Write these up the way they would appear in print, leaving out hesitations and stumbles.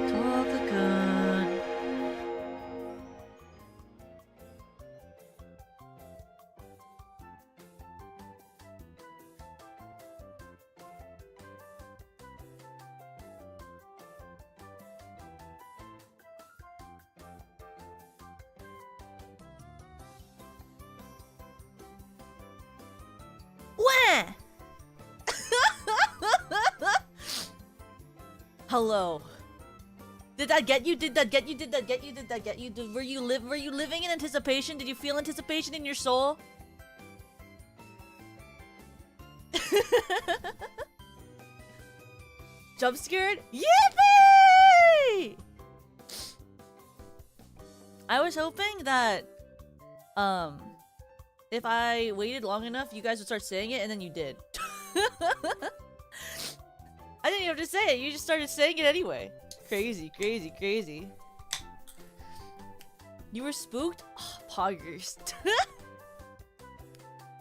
Tokakan. Wah! Hello. Did that get you? Did that get you? Did that get you? Did that get you? Were you living in anticipation? Did you feel anticipation in your soul? Jump scared? Yippee! I was hoping that if I waited long enough, you guys would start saying it, and then you did. I didn't even have to say it, you just started saying it anyway. Crazy, crazy, crazy. You were spooked? Oh, poggers.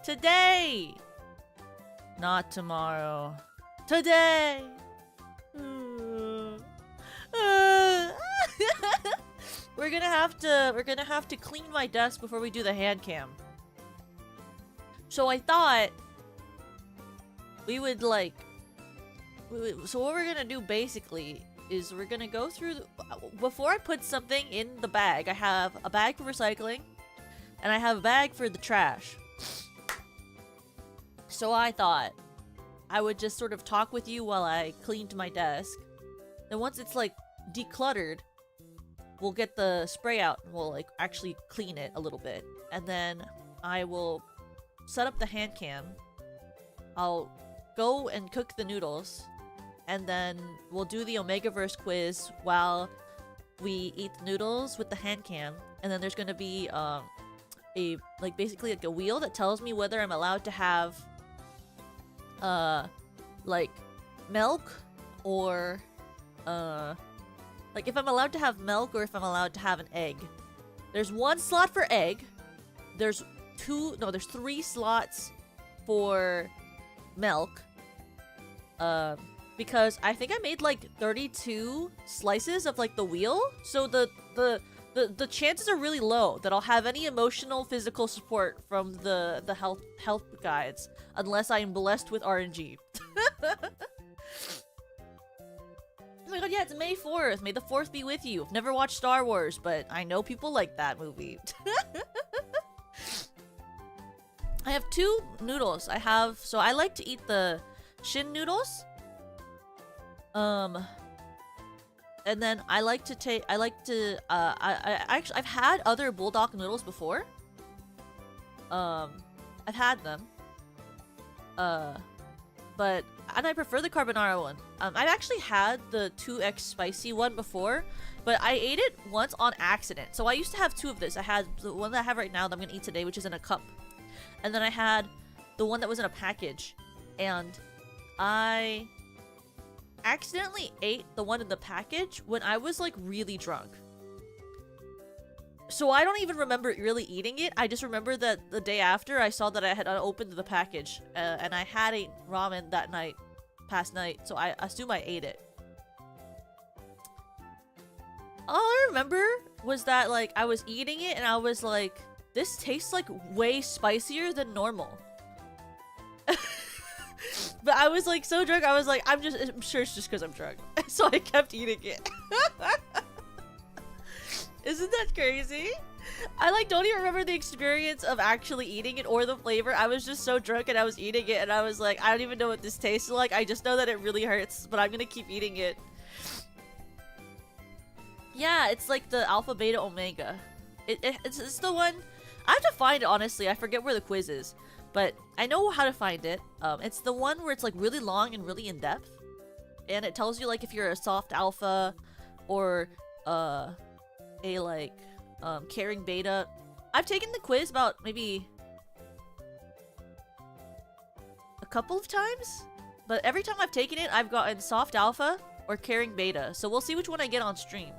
Today! Not tomorrow. Today! We're gonna have to clean my desk before we do the hand cam. So I thought we would like so what we're gonna do basically is we're gonna go through before I put something in the bag. I have a bag for recycling and I have a bag for the trash. So I thought I would just sort of talk with you while I cleaned my desk. Then once it's like decluttered, we'll get the spray out and we'll like actually clean it a little bit. And then I will set up the hand cam. I'll go and cook the noodles. And then we'll do the Omegaverse quiz while we eat the noodles with the hand cam. And then there's gonna be basically like a wheel that tells me whether I'm allowed to have like milk or like if I'm allowed to have milk or if I'm allowed to have an egg. There's one slot for egg. There's three slots for milk. Because I think I made like 32 slices of like the wheel, so the chances are really low that I'll have any emotional, physical support from the health guides, unless I am blessed with RNG. Oh my god, yeah, it's May 4th. May the 4th be with you. I've never watched Star Wars, but I know people like that movie. I have two noodles. So I like to eat the Shin noodles. And then I've had other Buldak noodles before. I've had them. And I prefer the carbonara one. I've actually had the 2x spicy one before, but I ate it once on accident. So I used to have two of this. I had the one that I have right now that I'm gonna eat today, which is in a cup. And then I had the one that was in a package. And I accidentally ate the one in the package when I was like really drunk. So I don't even remember really eating it. I just remember that the day after I saw that I had unopened the package and I had a ramen that past night, so I assume I ate it. All I remember was that like I was eating it and I was like, this tastes like way spicier than normal. But I was like so drunk, I was like, I'm sure it's just because I'm drunk. So I kept eating it. Isn't that crazy? I like don't even remember the experience of actually eating it or the flavor. I was just so drunk and I was eating it and I was like, I don't even know what this tastes like. I just know that it really hurts, but I'm gonna keep eating it. Yeah, it's like the alpha, beta, omega. It's the one. I have to find it, honestly. I forget where the quiz is, but I know how to find it. It's the one where it's like really long and really in depth, and it tells you like if you're a soft alpha or a like caring beta. I've taken the quiz about maybe a couple of times, but every time I've taken it, I've gotten soft alpha or caring beta. So we'll see which one I get on stream.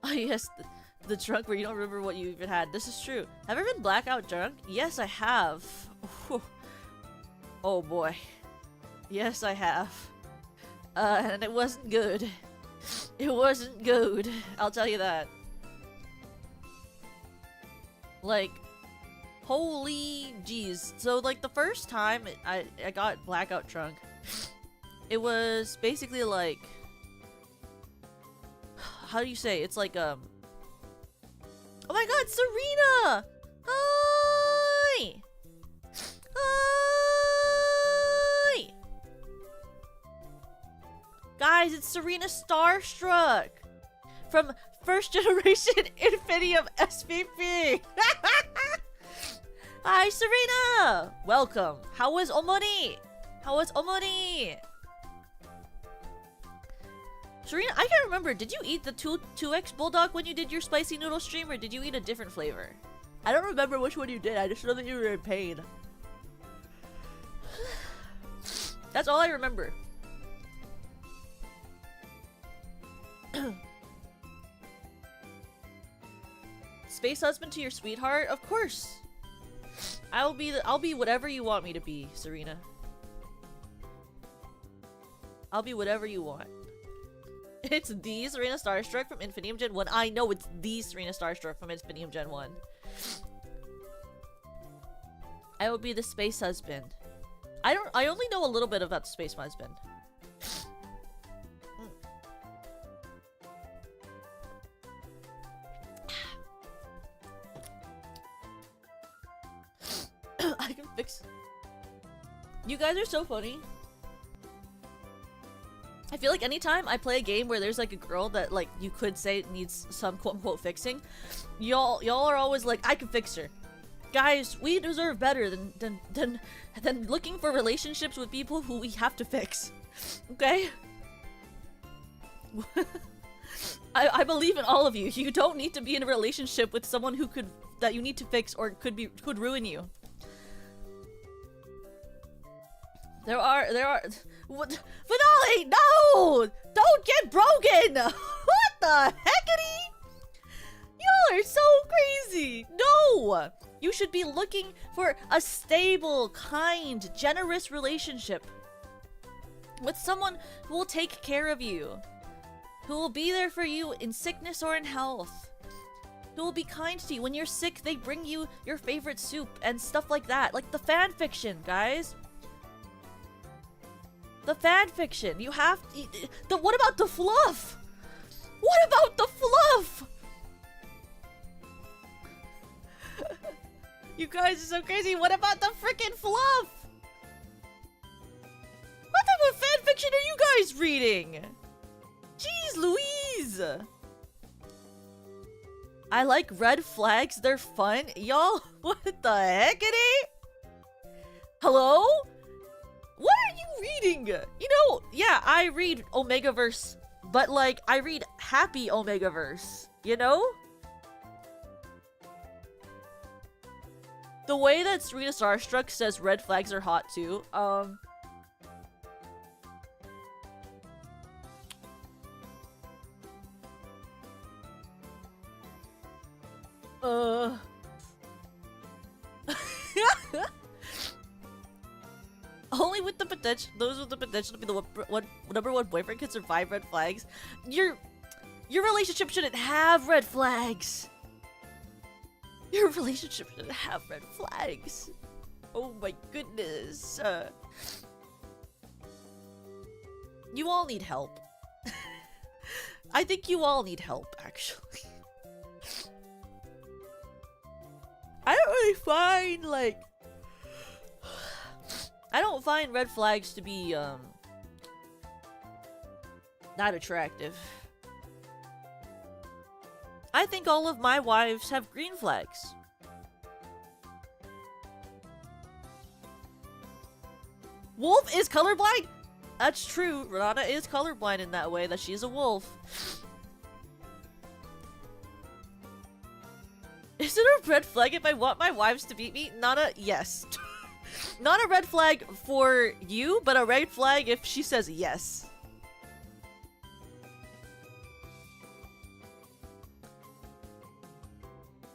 Oh yes, the drunk where you don't remember what you even had. This is true. Have I ever been blackout drunk? Yes, I have. Oh boy. Yes, I have. And it wasn't good. It wasn't good. I'll tell you that. Like, holy jeez. So, like, the first time I got blackout drunk, it was basically like... How do you say? It's like, Oh my god, Serena! Hi! Hi! Guys, it's Serena Starstruck! From first generation Infinium SVP! Hi, Serena! Welcome. How was Omori? How was Omori? Serena, I can't remember. Did you eat the 2x Bulldog when you did your spicy noodle stream, or did you eat a different flavor? I don't remember which one you did. I just know that you were in pain. That's all I remember. Space husband to your sweetheart? Of course. I'll be whatever you want me to be, Serena. I'll be whatever you want. It's the Serena Starstruck from Infinium Gen 1. I know it's the Serena Starstruck from Infinium Gen 1. I will be the space husband. I only know a little bit about the space husband. I can fix... You guys are so funny. I feel like anytime I play a game where there's like a girl that like you could say needs some quote-unquote fixing, y'all are always like, I can fix her. Guys, we deserve better than looking for relationships with people who we have to fix. Okay? I believe in all of you. You don't need to be in a relationship with someone who that you need to fix or could ruin you. There are what finale? No! Don't get broken! What the heckity? Y'all are so crazy! No! You should be looking for a stable, kind, generous relationship with someone who will take care of you, who will be there for you in sickness or in health, who will be kind to you. When you're sick, they bring you your favorite soup and stuff like that. Like the fanfiction, guys. The fanfiction. You have to... What about the fluff? What about the fluff? You guys are so crazy. What about the freaking fluff? What type of fanfiction are you guys reading? Jeez Louise. I like red flags. They're fun. Y'all, what the heckity? Hello? What are you reading? You know, yeah, I read Omegaverse, but like, I read happy Omegaverse, you know? The way that Serena Starstruck says red flags are hot too, only with the potential, those with the potential to be the number one boyfriend can survive red flags. Your relationship shouldn't have red flags. Your relationship shouldn't have red flags. Oh my goodness. You all need help. I think you all need help, actually. I don't really find, like... I don't find red flags to be, not attractive. I think all of my wives have green flags. Wolf is colorblind? That's true. Renata is colorblind in that way, that she's a wolf. Is it a red flag if I want my wives to beat me? Not a... Yes. Not a red flag for you, but a red flag if she says yes.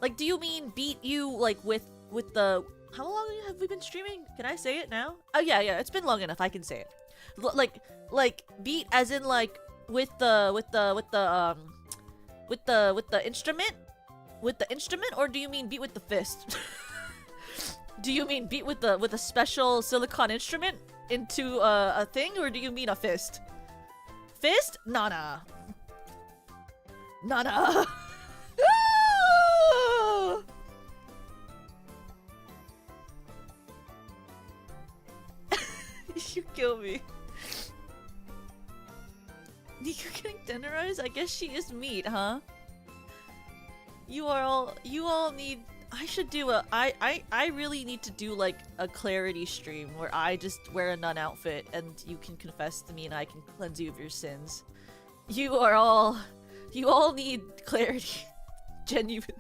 Like, do you mean beat you, like, with the... How long have we been streaming? Can I say it now? Oh, yeah, it's been long enough. I can say it. Like beat as in like with the instrument? With the instrument, or do you mean beat with the fist? Do you mean beat with a special silicone instrument into a thing, or do you mean a fist? Fist? Nana. Nana. You kill me. You getting tenderized? I guess she is meat, huh? You all need. I should do a. I really need to do like a clarity stream where I just wear a nun outfit and you can confess to me and I can cleanse you of your sins. You all need clarity. Genuinely.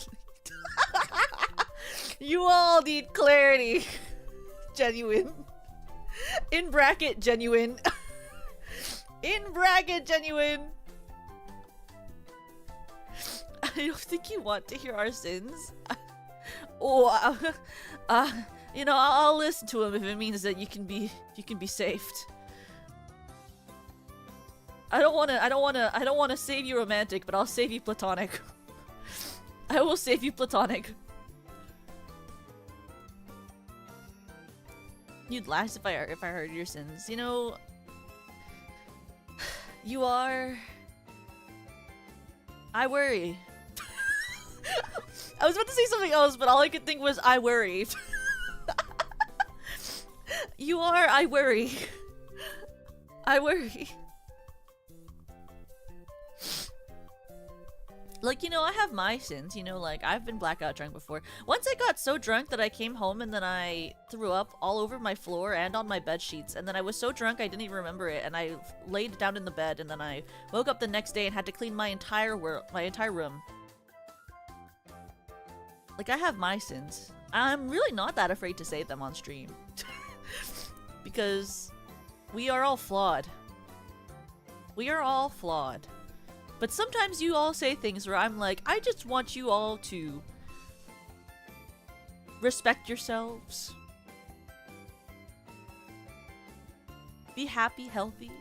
You all need clarity. Genuine. In bracket, genuine. In bracket, genuine. I don't think you want to hear our sins. Oh, you know, I'll listen to him if it means that you can be saved. I don't wanna save you romantic, but I'll save you platonic. I will save you platonic. You'd laugh if I heard your sins. You know, you are. I worry. I was about to say something else, but all I could think was I worry. You are. I worry. I worry. Like, you know, I have my sins, you know, like, I've been blackout drunk before. Once I got so drunk that I came home and then I threw up all over my floor and on my bed sheets, and then I was so drunk I didn't even remember it, and I laid down in the bed, and then I woke up the next day and had to clean my entire room. Like, I have my sins. I'm really not that afraid to say them on stream. Because we are all flawed. We are all flawed. But sometimes you all say things where I'm like, I just want you all to respect yourselves. Be happy, healthy.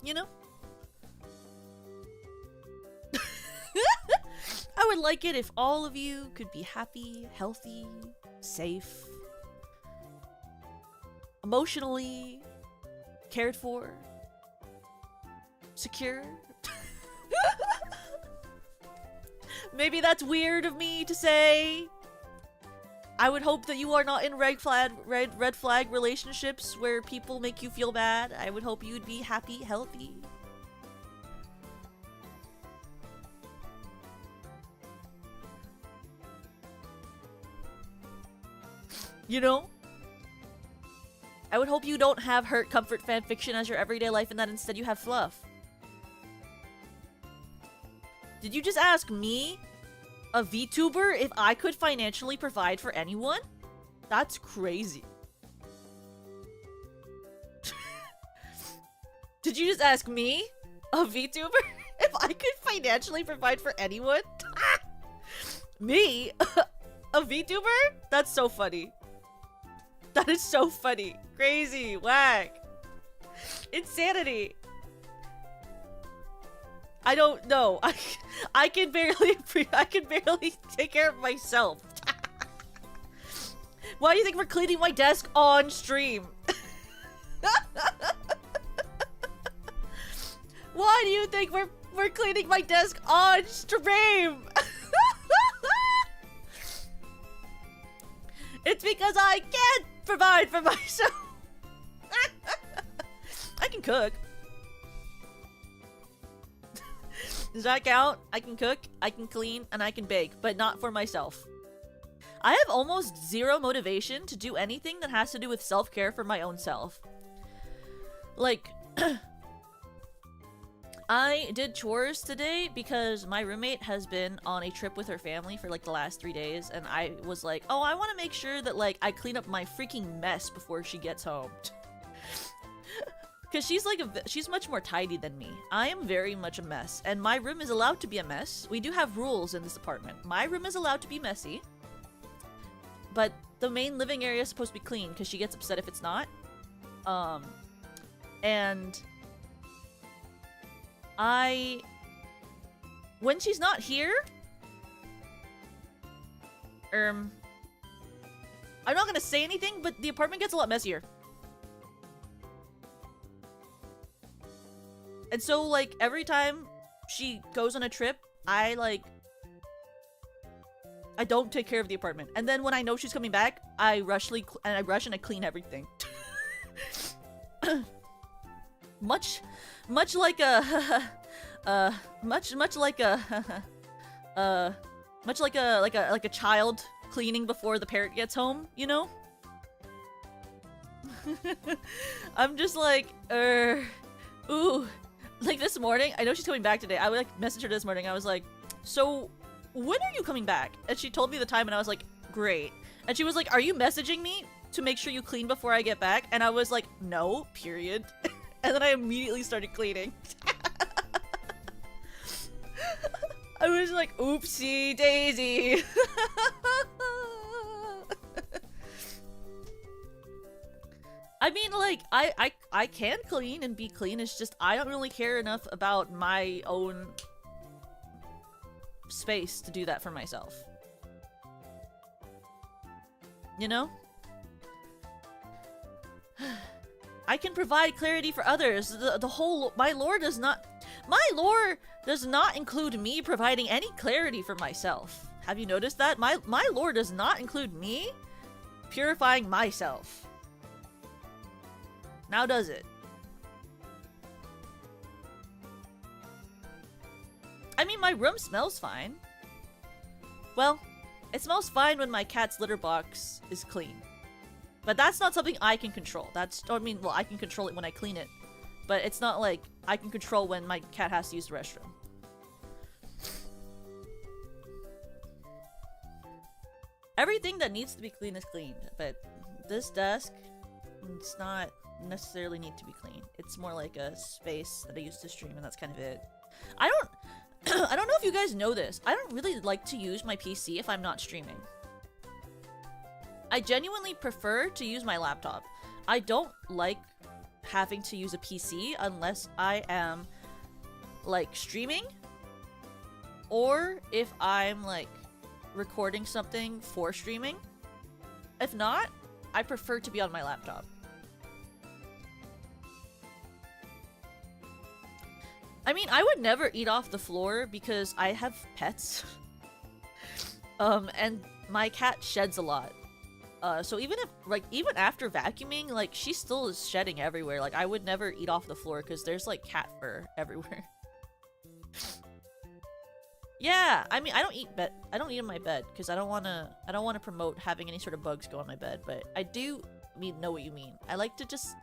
You know? I would like it if all of you could be happy, healthy, safe, emotionally cared for, secure. Maybe that's weird of me to say. I would hope that you are not in red flag relationships where people make you feel bad. I would hope you'd be happy, healthy. You know? I would hope you don't have hurt comfort fanfiction as your everyday life and that instead you have fluff. Did you just ask me, a VTuber, if I could financially provide for anyone? That's crazy. Did you just ask me, a VTuber, if I could financially provide for anyone? Me? A VTuber? That's so funny. That is so funny. Crazy. Whack. Insanity. I don't know. I can barely take care of myself. Why do you think we're cleaning my desk on stream? Why do you think we're cleaning my desk on stream? It's because I can't provide for myself. I can cook. Does that count? I can cook, I can clean, and I can bake, but not for myself. I have almost zero motivation to do anything that has to do with self-care for my own self. Like, I did chores today because my roommate has been on a trip with her family for like the last 3 days, and I was like, oh, I want to make sure that like I clean up my freaking mess before she gets home. Because she's much more tidy than me. I am very much a mess, and my room is allowed to be a mess. We do have rules in this apartment. My room is allowed to be messy, but the main living area is supposed to be clean because she gets upset if it's not. And when she's not here, I'm not gonna say anything, but the apartment gets a lot messier. And so, like, every time she goes on a trip, I don't take care of the apartment. And then when I know she's coming back, I rush and I clean everything. much like a child cleaning before the parent gets home, you know? I'm just like, ooh. Like this morning, I know she's coming back today. I would like message her this morning. I was like, so when are you coming back? And she told me the time and I was like, great. And she was like, are you messaging me to make sure you clean before I get back? And I was like, no, period. And then I immediately started cleaning. I was like, oopsie daisy. I mean, like, I can clean and be clean. It's just I don't really care enough about my own space to do that for myself. You know? I can provide clarity for others. My lore does not include me providing any clarity for myself. Have you noticed that? My lore does not include me purifying myself. Now does it? I mean, my room smells fine. Well, it smells fine when my cat's litter box is clean. But that's not something I can control. I can control it when I clean it. But it's not like I can control when my cat has to use the restroom. Everything that needs to be clean is cleaned. But this desk, it's not necessarily need to be clean. It's more like a space that I used to stream, and that's kind of it. I don't know if you guys know this. I don't really like to use my PC if I'm not streaming. I genuinely prefer to use my laptop. I don't like having to use a PC unless I am like streaming or if I'm like recording something for streaming. If not, I prefer to be on my laptop. I mean, I would never eat off the floor because I have pets. And my cat sheds a lot. So even after vacuuming, like, she still is shedding everywhere. Like, I would never eat off the floor because there's, like, cat fur everywhere. Yeah, I mean, I don't eat in my bed because I don't want to promote having any sort of bugs go on my bed, but I do know what you mean. I like to just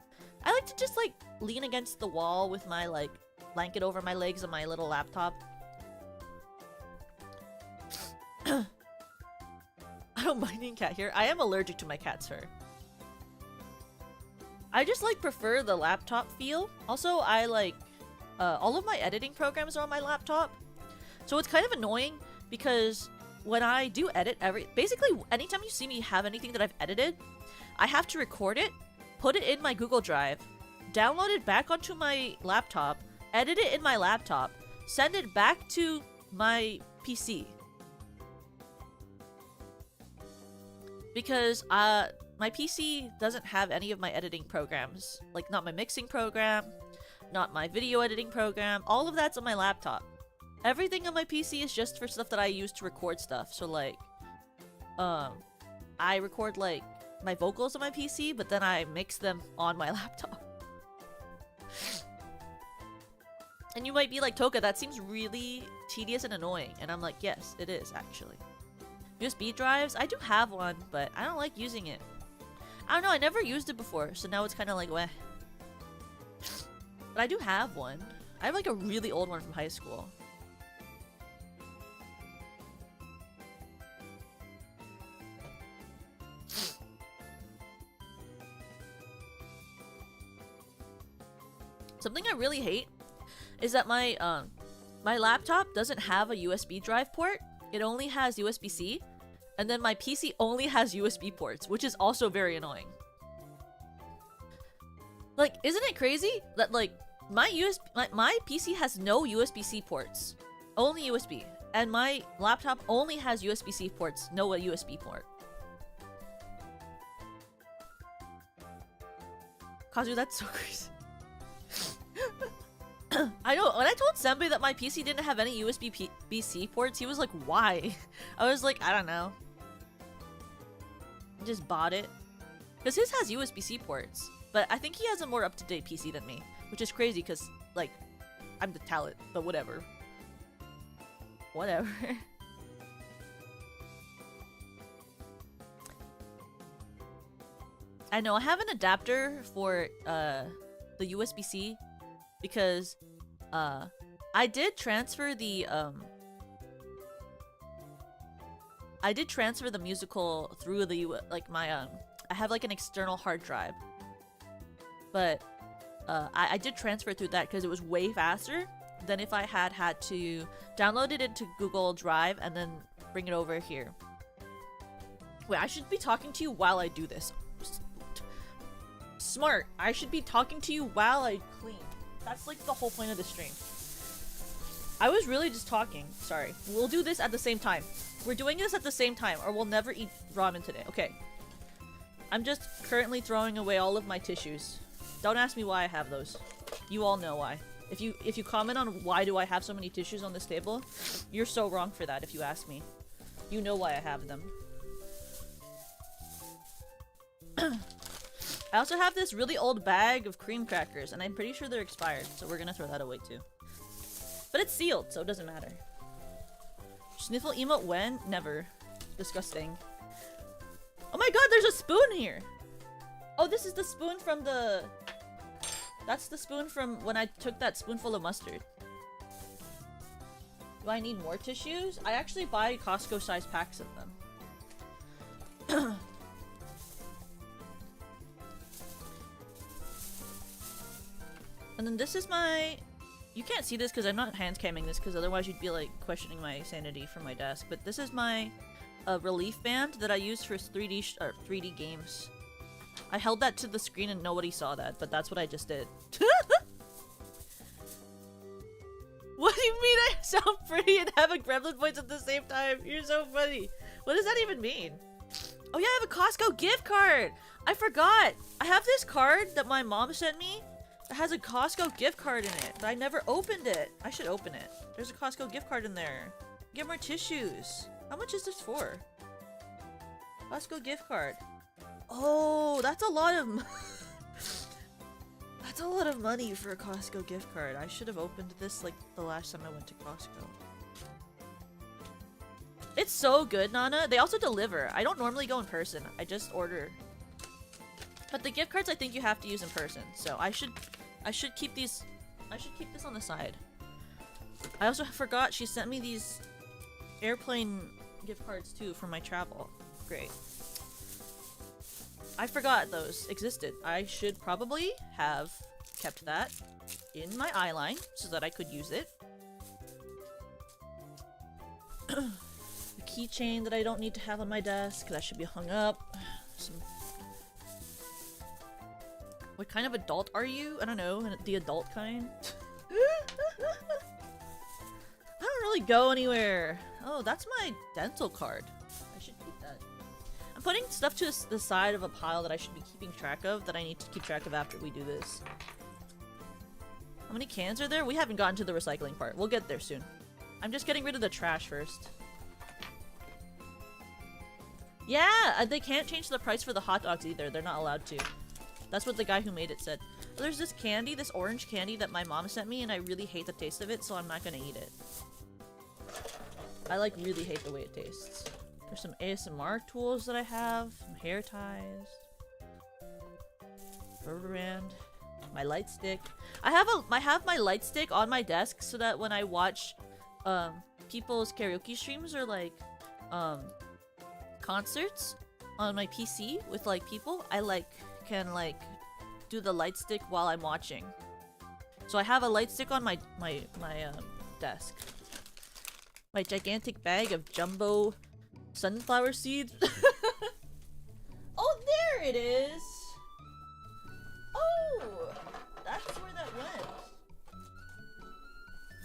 like lean against the wall with my like blanket over my legs on my little laptop. I don't mind eating cat hair. I am allergic to my cat's fur. I just like prefer the laptop feel. Also, I like all of my editing programs are on my laptop. So it's kind of annoying because when I do edit basically anytime you see me have anything that I've edited, I have to record it, put it in my Google Drive, download it back onto my laptop, edit it in my laptop, send it back to my PC. Because my PC doesn't have any of my editing programs. Like, not my mixing program, not my video editing program. All of that's on my laptop. Everything on my PC is just for stuff that I use to record stuff. So, like, I record, like, my vocals on my PC, but then I mix them on my laptop. And you might be like, Toka, that seems really tedious and annoying. And I'm like, yes, it is, actually. USB drives? I do have one, but I don't like using it. I don't know, I never used it before, so now it's kind of like, weh. But I do have one. I have, like, a really old one from high school. Something I really hate is that my laptop doesn't have a USB drive port. It only has USB-C. And then my PC only has USB ports, which is also very annoying. Like, isn't it crazy that like my PC has no USB-C ports, only USB, and my laptop only has USB-C ports, no USB port. Kazu, that's so crazy. I know, when I told Senpai that my PC didn't have any USB-C ports, he was like, why? I was like, I don't know. Just bought it. Because his has USB-C ports. But I think he has a more up-to-date PC than me. Which is crazy because, like, I'm the talent. But whatever. Whatever. I know, I have an adapter for the USB-C. Because I did transfer the musical through the like my I have like an external hard drive, but I did transfer through that because it was way faster than if I had to download it into Google Drive and then bring it over here. Wait, I should be talking to you while I do this. Smart. I should be talking to you while I clean. That's like the whole point of the stream. I was really just talking. Sorry. We'll do this at the same time. We're doing this at the same time or we'll never eat ramen today. Okay. I'm just currently throwing away all of my tissues. Don't ask me why I have those. You all know why. If you comment on why do I have so many tissues on this table, you're so wrong for that if you ask me. You know why I have them. I also have this really old bag of cream crackers, and I'm pretty sure they're expired, so we're gonna throw that away too. But it's sealed, so it doesn't matter. Sniffle emote when? Never. Disgusting. Oh my god, there's a spoon here! Oh, this is the spoon from the... That's the spoon from when I took that spoonful of mustard. Do I need more tissues? I actually buy Costco-sized packs of them. And then this is my... You can't see this because I'm not hand-camming this because otherwise you'd be like questioning my sanity from my desk. But this is my relief band that I use for 3D games. I held that to the screen and nobody saw that, but that's what I just did. What do you mean I sound pretty and have a gremlin voice at the same time? You're so funny. What does that even mean? Oh yeah, I have a Costco gift card! I forgot! I have this card that my mom sent me. It has a Costco gift card in it, but I never opened it. I should open it. There's a Costco gift card in there. Get more tissues. How much is this for? Costco gift card. Oh, that's a lot of that's a lot of money for a Costco gift card. I should have opened this like the last time I went to Costco. It's so good, Nana. They also deliver. I don't normally go in person. I just order. But the gift cards I think you have to use in person. So I should keep these. I should keep this on the side. I also forgot she sent me these airplane gift cards too for my travel. Great. I forgot those existed. I should probably have kept that in my eyeline so that I could use it. The keychain that I don't need to have on my desk. That should be hung up. What kind of adult are you? I don't know. The adult kind? I don't really go anywhere. Oh, that's my dental card. I should keep that. I'm putting stuff to the side of a pile that I should be keeping track of that I need to keep track of after we do this. How many cans are there? We haven't gotten to the recycling part. We'll get there soon. I'm just getting rid of the trash first. Yeah, they can't change the price for the hot dogs either. They're not allowed to. That's what the guy who made it said. There's this candy, this orange candy that my mom sent me, and I really hate the taste of it, so I'm not gonna eat it. I like really hate the way it tastes. There's some ASMR tools that I have, some hair ties, rubber band, my light stick. I have my light stick on my desk so that when I watch people's karaoke streams or like concerts on my PC with like people, I can do the light stick while I'm watching. So I have a light stick on my desk. My gigantic bag of jumbo Sunflower seeds? Oh, there it is! Oh! That's where that went.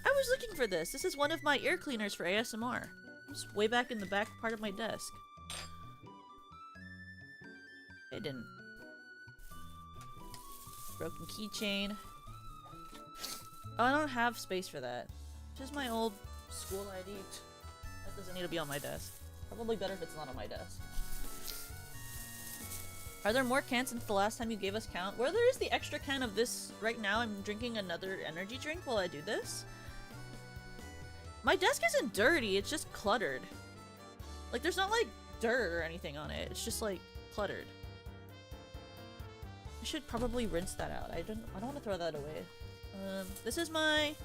I was looking for this. This is one of my ear cleaners for ASMR. It's way back in the back part of my desk. It didn't. Broken keychain. Oh, I don't have space for that. Just my old school ID. That doesn't need to be on my desk. Probably better if it's not on my desk. Are there more cans since the last time you gave us count? Well, there is the extra can of this right now. I'm drinking another energy drink while I do this. My desk isn't dirty, it's just cluttered. Like, there's not, like, dirt or anything on it. It's just, like, cluttered. I should probably rinse that out. I don't want to throw that away. This is my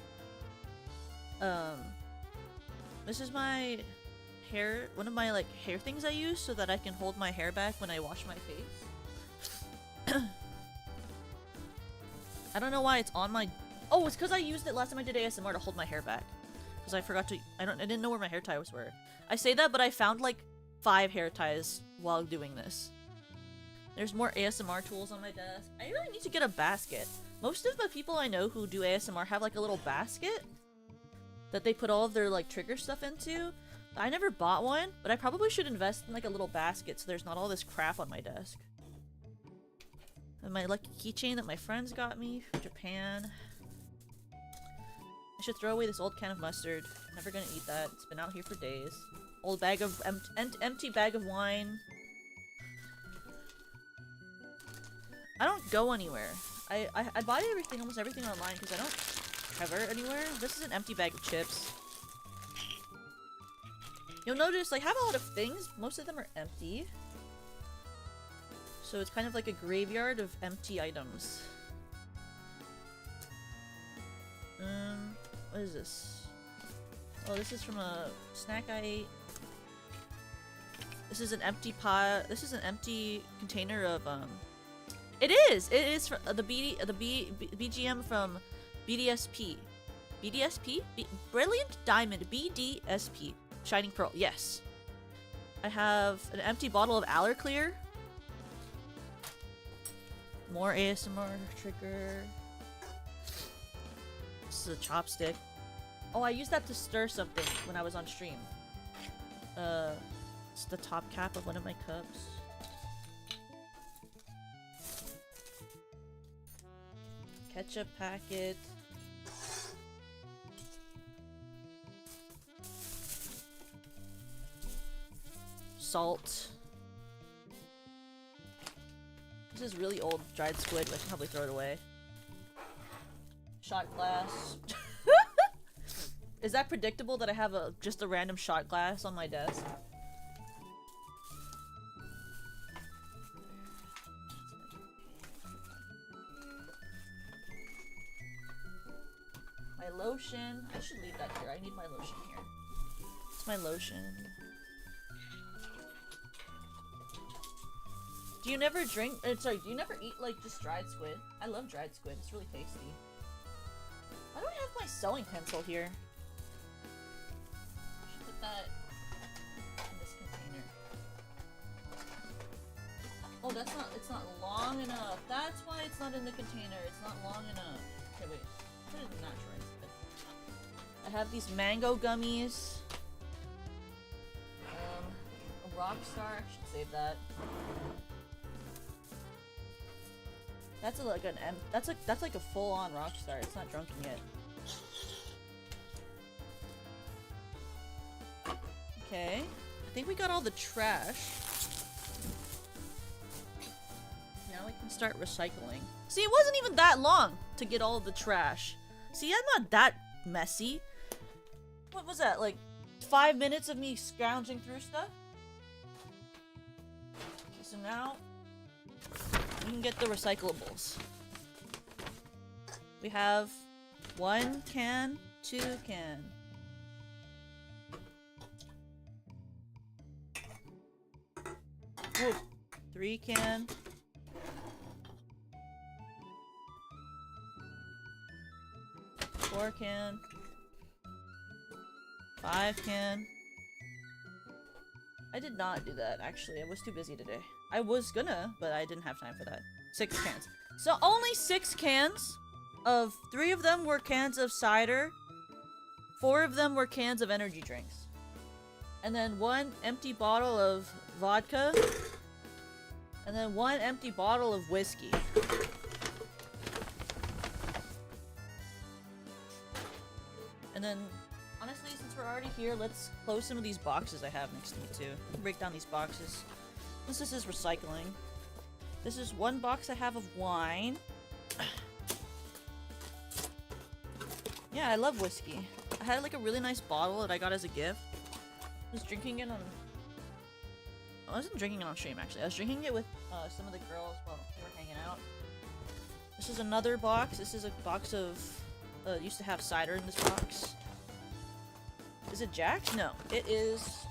hair, one of my, like, hair things I use so that I can hold my hair back when I wash my face. I don't know why it's on my... Oh, it's because I used it last time I did ASMR to hold my hair back. Because I forgot to... I didn't know where my hair ties were. I say that, but I found, like, 5 hair ties while doing this. There's more ASMR tools on my desk. I really need to get a basket. Most of the people I know who do ASMR have, like, a little basket that they put all of their, like, trigger stuff into. I never bought one, but I probably should invest in, like, a little basket so there's not all this crap on my desk. And my lucky keychain that my friends got me from Japan. I should throw away this old can of mustard. Never gonna eat that. It's been out here for days. Old bag of empty bag of wine. I don't go anywhere. I buy everything, almost everything online because I don't ever anywhere. This is an empty bag of chips. You'll notice, like, I have a lot of things. Most of them are empty. So it's kind of like a graveyard of empty items. What is this? Oh, this is from a snack I ate. This is an empty pot. This is an empty container of, It is from the BGM from BDSP. BDSP? Brilliant Diamond. BDSP. Shining Pearl. Yes. I have an empty bottle of Allerclear. More ASMR trigger. This is a chopstick. Oh, I used that to stir something when I was on stream. It's the top cap of one of my cups. Ketchup packet. Salt. This is really old dried squid. I should probably throw it away. Shot glass. Is that predictable that I have just a random shot glass on my desk? My lotion. I should leave that here. I need my lotion here. It's my lotion. Do you never drink? Sorry, do you never eat, like, just dried squid? I love dried squid. It's really tasty. Why do I have my sewing pencil here? I should put that in this container. Oh, that's not- it's not long enough. That's why it's not in the container. It's not long enough. Okay, wait. Put it in that dried squid. I have these mango gummies. A Rockstar. I should save that. That's that's like a full-on Rockstar. It's not drunken yet. Okay, I think we got all the trash. Now we can start recycling. See, it wasn't even that long to get all of the trash. See, I'm not that messy. What was that, like 5 minutes of me scrounging through stuff? Okay, so now we can get the recyclables. We have 1 can, 2 can. Whoa. 3 can. 4 can. 5 can. I did not do that, actually. I was too busy today. I was gonna, but I didn't have time for that. 6 cans. So only 6 cans of 3 of them were cans of cider. 4 of them were cans of energy drinks. And then 1 empty bottle of vodka. And then 1 empty bottle of whiskey. And then, honestly, since we're already here, let's close some of these boxes I have next to me, too. Break down these boxes. This is recycling. This is 1 box I have of wine. Yeah, I love whiskey. I had like a really nice bottle that I got as a gift. I was drinking it on... I wasn't drinking it on stream, actually. I was drinking it with some of the girls while we were hanging out. This is another box. This is a box of... used to have cider in this box. Is it Jack's? No. It is,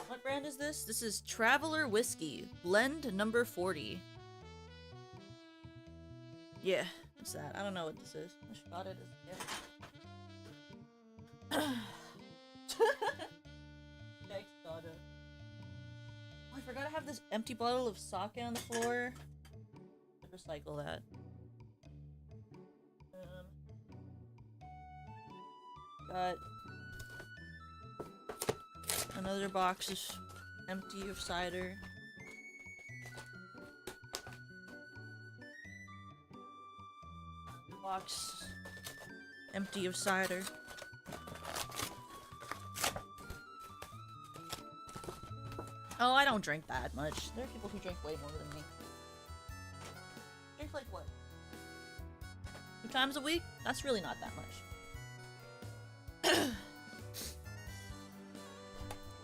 what brand is this? This is Traveler Whiskey. Blend number 40. Yeah, what's that? I don't know what this is. I just got it as a gift. Jack's got it. Oh, I forgot I have this empty bottle of sake on the floor. Recycle that. Got another box is empty of cider. Box empty of cider. Oh, I don't drink that much. There are people who drink way more than me. Drink like what? 2 times a week? That's really not that much.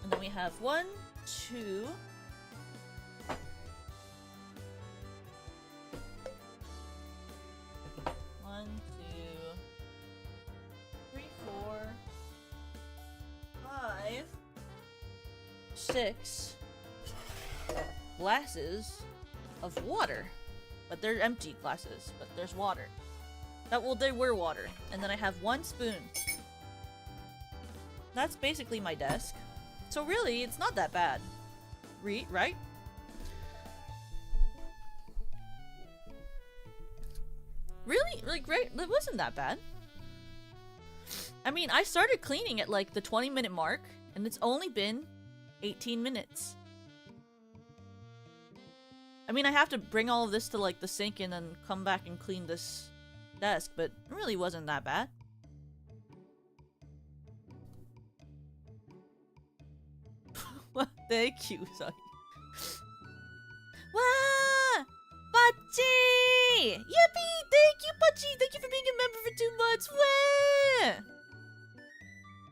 And then we have 1, 2... 1, 2, 3, 4, 5, 6 glasses of water. But they're empty glasses, but there's water. Well, they were water. And then I have 1 spoon. That's basically my desk. So really, it's not that bad. Right? Really? Like, right? It wasn't that bad. I mean, I started cleaning at like the 20-minute mark, and it's only been 18 minutes. I mean, I have to bring all of this to like the sink and then come back and clean this desk, but it really wasn't that bad. Thank you, sorry. Wah! Pachi! Yippee! Thank you, Pachi! Thank you for being a member for 2 months! Wah!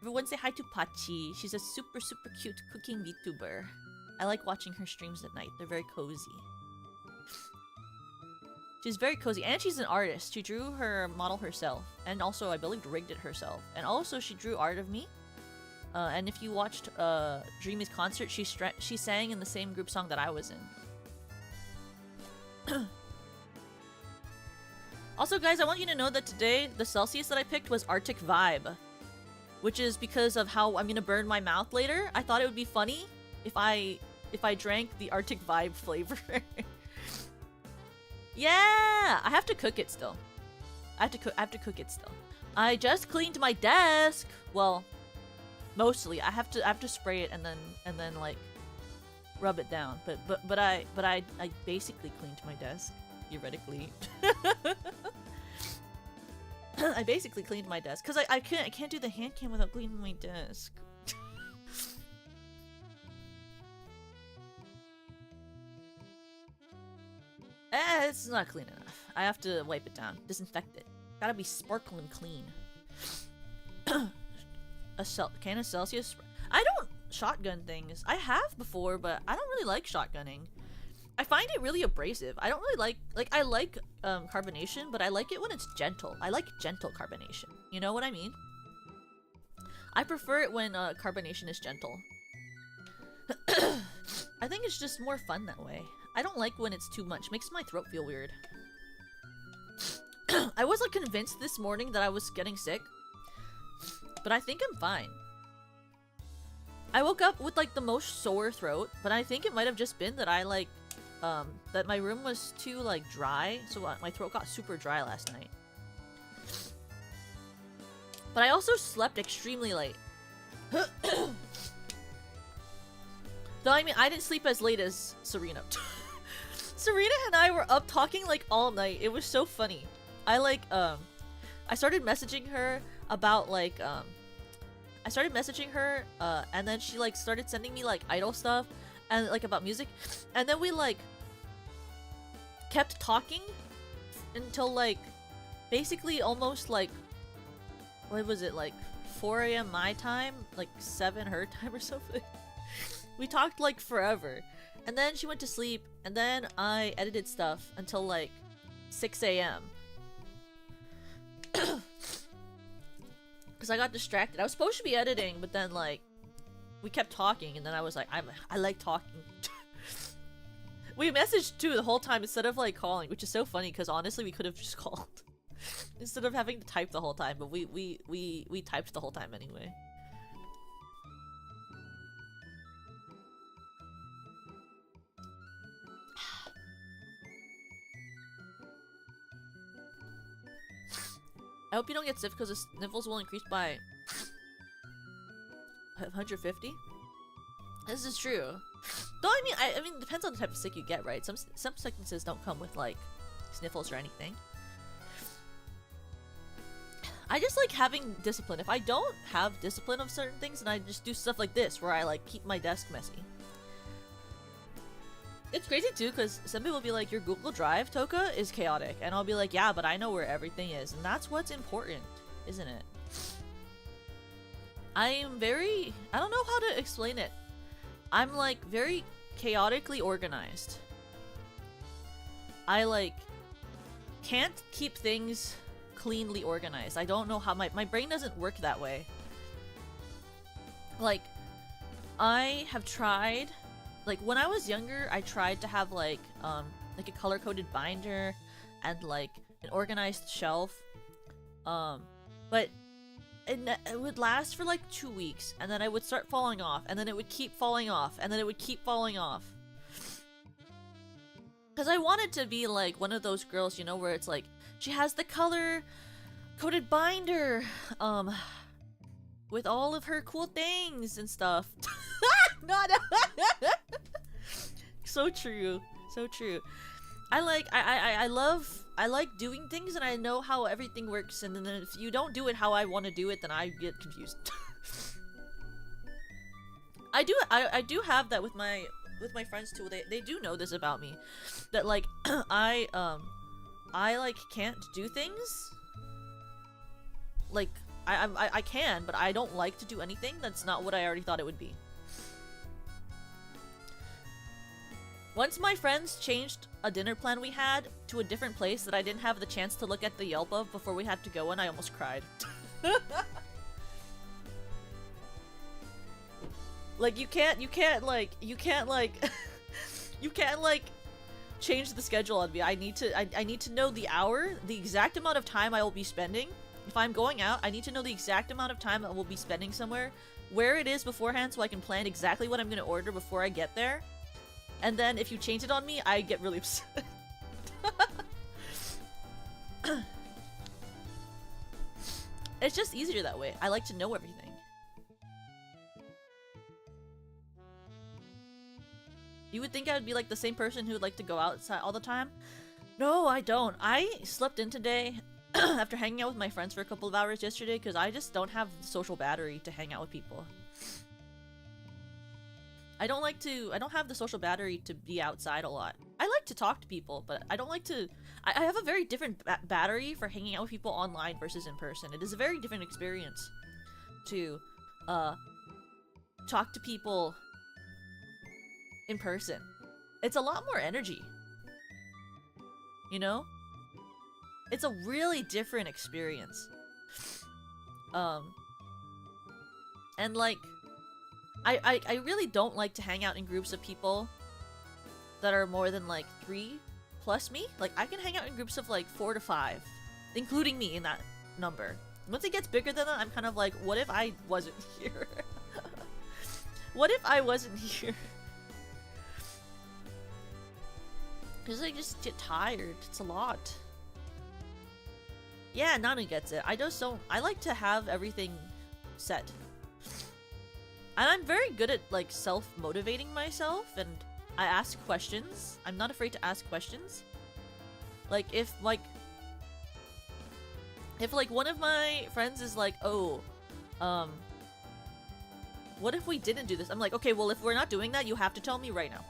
Everyone say hi to Pachi. She's a super, super cute cooking VTuber. I like watching her streams at night. They're very cozy. She's very cozy, and she's an artist. She drew her model herself, and also, I believe, rigged it herself. And also, she drew art of me. And if you watched Dreamy's concert, she sang in the same group song that I was in. Also, guys, I want you to know that today, the Celsius that I picked was Arctic Vibe. Which is because of how I'm gonna burn my mouth later. I thought it would be funny if I drank the Arctic Vibe flavor. Yeah! I have to cook it still. I have to cook it still. I just cleaned my desk! Well... mostly, I have to spray it and then like rub it down. But I basically cleaned my desk theoretically. I basically cleaned my desk because I can't do the hand cam without cleaning my desk. It's not clean enough. I have to wipe it down, disinfect it. Gotta be sparkling clean. Can of Celsius? I don't shotgun things. I have before, but I don't really like shotgunning. I find it really abrasive. I don't really I like carbonation, but I like it when it's gentle. I like gentle carbonation. You know what I mean? I prefer it when carbonation is gentle. I think it's just more fun that way. I don't like when it's too much. Makes my throat feel weird. I was like convinced this morning that I was getting sick. But I think I'm fine. I woke up with like the most sore throat, but I think it might have just been that I like that my room was too like dry, so my throat got super dry last night. But I also slept extremely late. Though I mean, I didn't sleep as late as Serena. Serena and I were up talking like all night. It was so funny. I like I started messaging her about like I started messaging her and then she like started sending me like idol stuff and like about music, and then we like kept talking until like basically almost like, what was it, like 4 a.m. my time, like 7 her time or something. We talked like forever, and then she went to sleep, and then I edited stuff until like 6 a.m. because I got distracted. I was supposed to be editing, but then like we kept talking, and then I was like, I like talking. We messaged too the whole time instead of like calling, which is so funny because honestly we could have just called instead of having to type the whole time, but we typed the whole time anyway. I hope you don't get sick because the sniffles will increase by 150. This is true. Though I mean, it depends on the type of sick you get, right? Some sicknesses don't come with like sniffles or anything. I just like having discipline. If I don't have discipline of certain things, then I just do stuff like this, where I like keep my desk messy. It's crazy too, because some people will be like, your Google Drive, Toka, is chaotic. And I'll be like, yeah, but I know where everything is. And that's what's important, isn't it? I don't know how to explain it. I'm like very chaotically organized. I like can't keep things cleanly organized. I don't know how my brain doesn't work that way. Like, I have tried, like when I was younger, I tried to have like a color-coded binder and like an organized shelf. But it would last for like 2 weeks, and then I would start falling off, and then it would keep falling off, and then it would keep falling off. Because I wanted to be like one of those girls, you know, where it's like, she has the color-coded binder, with all of her cool things and stuff. Not so true. So true. I like doing things, and I know how everything works, and then if you don't do it how I want to do it, then I get confused. I do have that with my friends too. They do know this about me, that like I like can't do things. Like I can, but I don't like to do anything that's not what I already thought it would be. Once my friends changed a dinner plan we had to a different place that I didn't have the chance to look at the Yelp of before we had to go, and I almost cried. Like you can't change the schedule on me. I need to know the hour, the exact amount of time I will be spending. If I'm going out, I need to know the exact amount of time I will be spending somewhere, where it is beforehand, so I can plan exactly what I'm gonna order before I get there. And then if you change it on me, I get really upset. It's just easier that way. I like to know everything. You would think I would be like the same person who would like to go outside all the time. No, I don't. I slept in today after hanging out with my friends for a couple of hours yesterday because I just don't have the social battery to hang out with people. I don't have the social battery to be outside a lot. I like to talk to people, but I don't like to... I have a very different battery for hanging out with people online versus in person. It is a very different experience to talk to people in person. It's a lot more energy. You know? It's a really different experience. And like... I really don't like to hang out in groups of people that are more than like 3 plus me. Like I can hang out in groups of like 4 to 5, including me in that number. Once it gets bigger than that, I'm kind of like, what if I wasn't here? What if I wasn't here? Because I just get tired. It's a lot. Yeah, Nana gets it. I just don't... I like to have everything set. And I'm very good at, like, self-motivating myself, and I ask questions. I'm not afraid to ask questions. Like, if like, one of my friends is like, oh, what if we didn't do this? I'm like, okay, well, if we're not doing that, you have to tell me right now.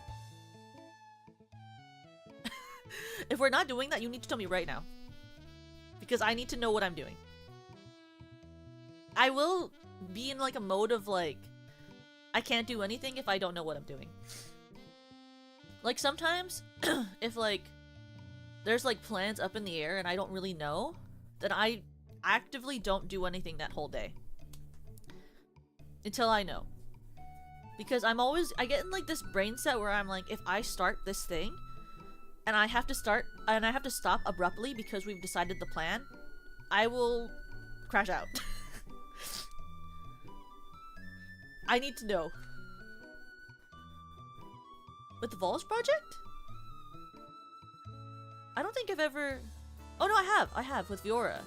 If we're not doing that, you need to tell me right now. Because I need to know what I'm doing. I will be in, like, a mode of, like, I can't do anything if I don't know what I'm doing. Like, sometimes, if, like, there's, like, plans up in the air and I don't really know, then I actively don't do anything that whole day. Until I know. Because I get in, like, this brain set where I'm like, if I start this thing, and I have to stop abruptly because we've decided the plan, I will crash out. I need to know. With the Vols project? I don't think I've ever... Oh no, I have with Viora.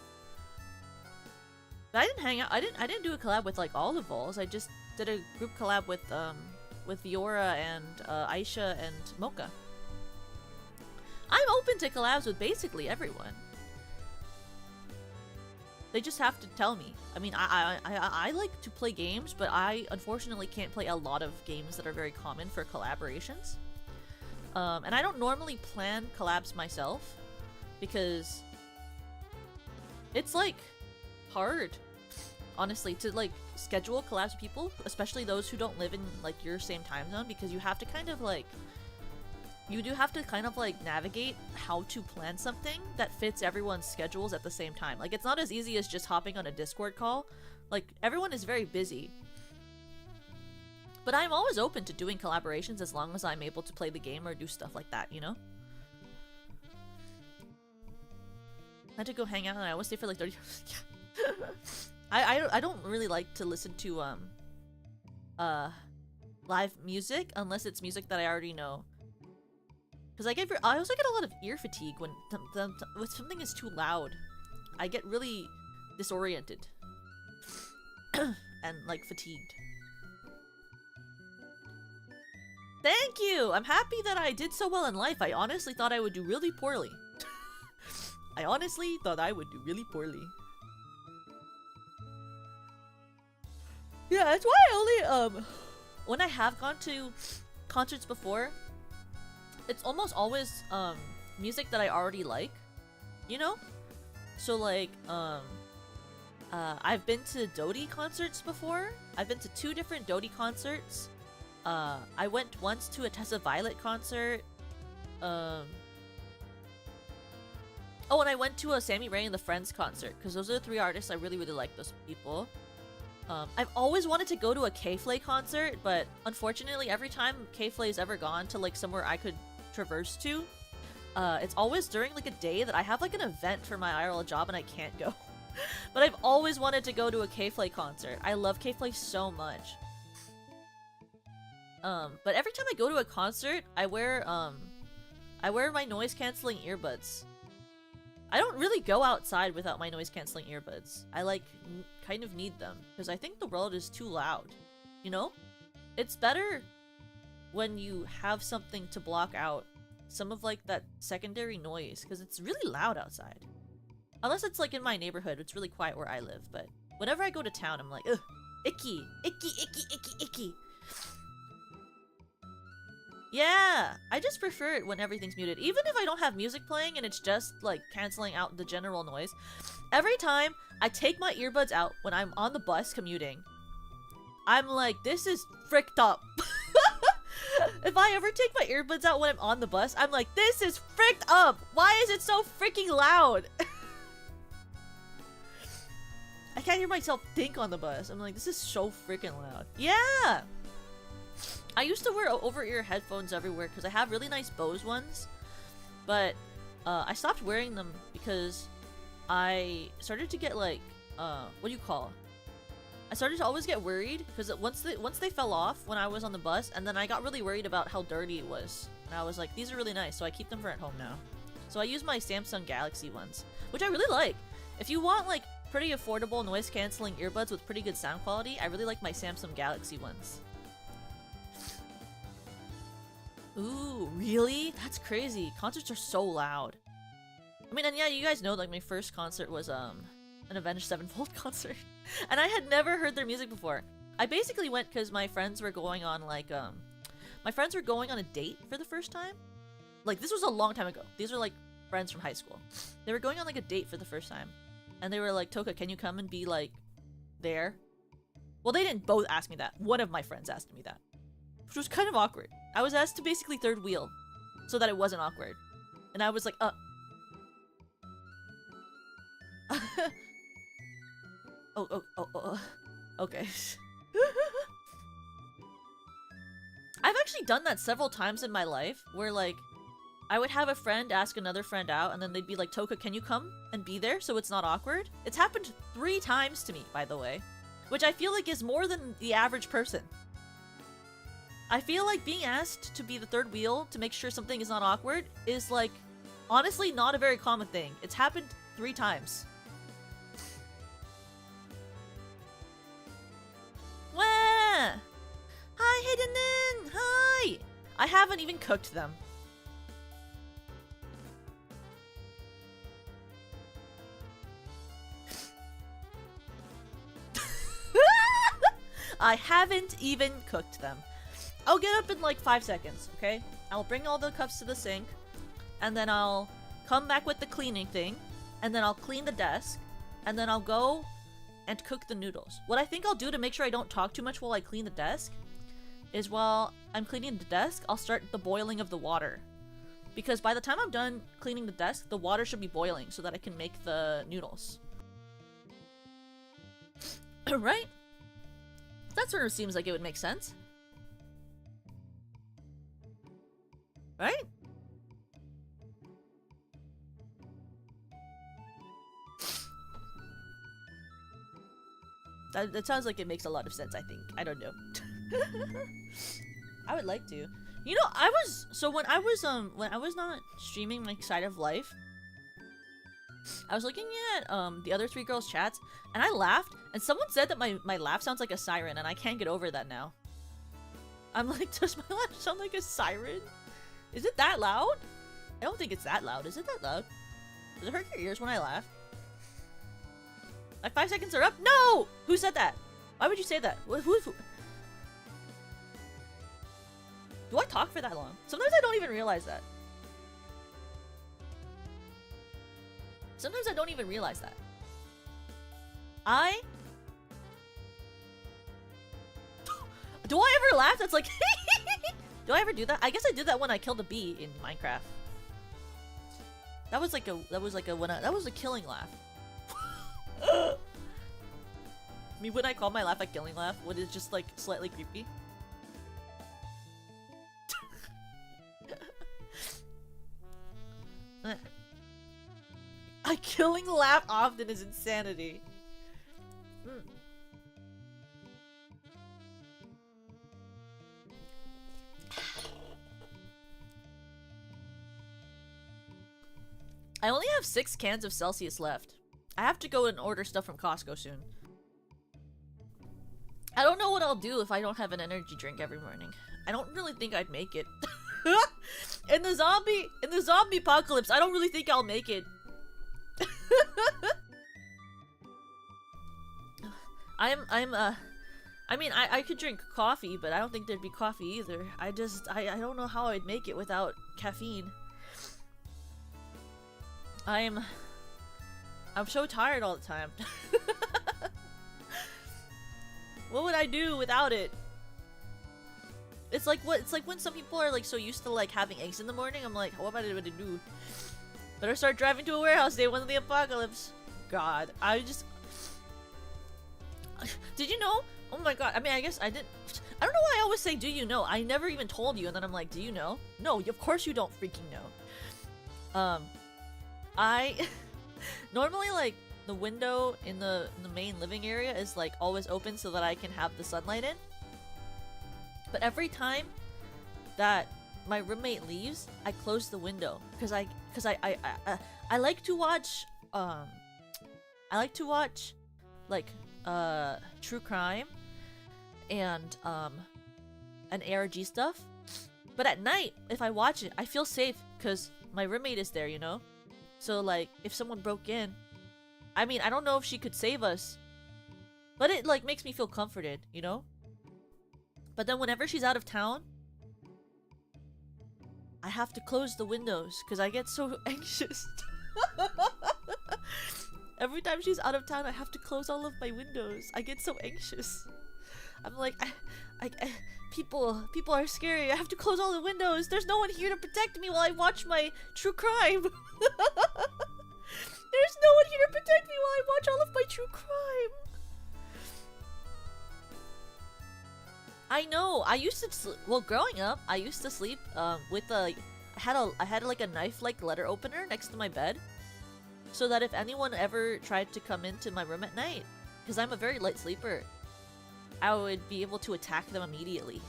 But I didn't hang out. I didn't do a collab with, like, all the Vols. I just did a group collab with Viora and Aisha and Mocha. I'm open to collabs with basically everyone. They just have to tell me. I mean, I like to play games, but I unfortunately can't play a lot of games that are very common for collaborations. And I don't normally plan collabs myself because it's, like, hard, honestly, to, like, schedule collabs with people, especially those who don't live in, like, your same time zone, because you have to kind of, like, navigate how to plan something that fits everyone's schedules at the same time. Like, it's not as easy as just hopping on a Discord call. Like, everyone is very busy. But I'm always open to doing collaborations as long as I'm able to play the game or do stuff like that, you know? I had to go hang out and I always stay for like 30 minutes. I don't really like to listen to live music unless it's music that I already know. Because I also get a lot of ear fatigue when something is too loud. I get really disoriented. And, like, fatigued. Thank you! I'm happy that I did so well in life. I honestly thought I would do really poorly. I honestly thought I would do really poorly. Yeah, that's why I only, when I have gone to concerts before, it's almost always, music that I already like, you know? So, like, I've been to Dodie concerts before. I've been to 2 different Dodie concerts. I went once to a Tessa Violet concert. Oh, and I went to a Sammy Ray and the Friends concert, because those are the 3 artists I really, really like those people. I've always wanted to go to a K-Flay concert, but unfortunately every time K-Flay's ever gone to, like, somewhere I could traverse to, it's always during, like, a day that I have, like, an event for my IRL job and I can't go. But I've always wanted to go to a K-Flay concert. I love K-Flay so much. But every time I go to a concert, I wear my noise-canceling earbuds. I don't really go outside without my noise-canceling earbuds. I, like, kind of need them, because I think the world is too loud, you know? It's better when you have something to block out some of, like, that secondary noise, because it's really loud outside. Unless it's, like, in my neighborhood, it's really quiet where I live, but whenever I go to town, I'm like, ugh, icky, icky, icky, icky, icky. Yeah, I just prefer it when everything's muted. Even if I don't have music playing and it's just, like, canceling out the general noise. Every time I take my earbuds out when I'm on the bus commuting, I'm like, this is fricked up. If I ever take my earbuds out when I'm on the bus, I'm like, this is fricked up. Why is it so freaking loud? I can't hear myself think on the bus. I'm like, this is so freaking loud. Yeah! I used to wear over-ear headphones everywhere because I have really nice Bose ones, but I stopped wearing them because I started to get, like, what do you call? I started to always get worried because once they fell off when I was on the bus, and then I got really worried about how dirty it was. And I was like, these are really nice, so I keep them for at home now. So I use my Samsung Galaxy ones, which I really like. If you want like pretty affordable noise canceling earbuds with pretty good sound quality, I really like my Samsung Galaxy ones. Ooh, really? That's crazy. Concerts are so loud. I mean, and yeah, you guys know like my first concert was an Avenged Sevenfold concert. And I had never heard their music before. I basically went because my friends were going on like my friends were going on a date for the first time. Like this was a long time ago. These are like friends from high school. They were going on like a date for the first time. And they were like, Toka, can you come and be like there? Well, they didn't both ask me that. One of my friends asked me that. Which was kind of awkward. I was asked to basically third wheel so that it wasn't awkward. And I was like, okay. I've actually done that several times in my life where like I would have a friend ask another friend out and then they'd be like, Toka, can you come and be there so it's not awkward? It's happened 3 times to me, by the way, which I feel like is more than the average person. I feel like being asked to be the third wheel to make sure something is not awkward is like honestly not a very common thing. It's happened 3 times. Wah! Hi, Hidden! Hi! I haven't even cooked them. I haven't even cooked them. I'll get up in like 5 seconds, okay? I'll bring all the cups to the sink, and then I'll come back with the cleaning thing, and then I'll clean the desk, and then I'll go and cook the noodles. What I think I'll do to make sure I don't talk too much while I clean the desk is while I'm cleaning the desk, I'll start the boiling of the water. Because by the time I'm done cleaning the desk, the water should be boiling so that I can make the noodles. Right? That sort of seems like it would make sense. Right? That sounds like it makes a lot of sense, I think. I don't know. I would like to. You know, when I was not streaming my side of life, I was looking at the other 3 girls' chats, and I laughed, and someone said that my laugh sounds like a siren, and I can't get over that now. I'm like, does my laugh sound like a siren? Is it that loud? I don't think it's that loud. Is it that loud? Does it hurt your ears when I laugh? Like 5 seconds are up? No! Who said that? Why would you say that? Who? Do I talk for that long? Sometimes I don't even realize that. Sometimes I don't even realize that. Do I ever laugh? That's like do I ever do that? I guess I did that when I killed a bee in Minecraft. That was a killing laugh. I mean, when I call my laugh a killing laugh, when it's just like slightly creepy. A killing laugh often is insanity. I only have 6 cans of Celsius left. I have to go and order stuff from Costco soon. I don't know what I'll do if I don't have an energy drink every morning. I don't really think I'd make it. In the zombie apocalypse, I don't really think I'll make it. I mean, I could drink coffee, but I don't think there'd be coffee either. I don't know how I'd make it without caffeine. I'm so tired all the time. What would I do without it? It's like when some people are like so used to like having eggs in the morning. I'm like, what am I gonna do? Better start driving to a warehouse day one of the apocalypse. God, did you know? Oh my god, I mean, I guess I didn't. I don't know why I always say, do you know? I never even told you, and then I'm like, do you know? No, of course you don't freaking know. I normally like the window in the main living area is like always open so that I can have the sunlight in. But every time that my roommate leaves, I close the window because I like to watch like true crime and ARG stuff. But at night, if I watch it, I feel safe because my roommate is there, you know? So like if someone broke in, I mean, I don't know if she could save us, but it like makes me feel comforted, you know? But then whenever she's out of town, I have to close the windows because I get so anxious. Every time she's out of town, I have to close all of my windows. I get so anxious. I'm like, people are scary. I have to close all the windows. There's no one here to protect me while I watch my true crime. There's no one here to protect me while I watch all of my true crime. I know. I used to well, growing up, I used to sleep with a I had like a knife-like letter opener next to my bed, so that if anyone ever tried to come into my room at night, because I'm a very light sleeper, I would be able to attack them immediately.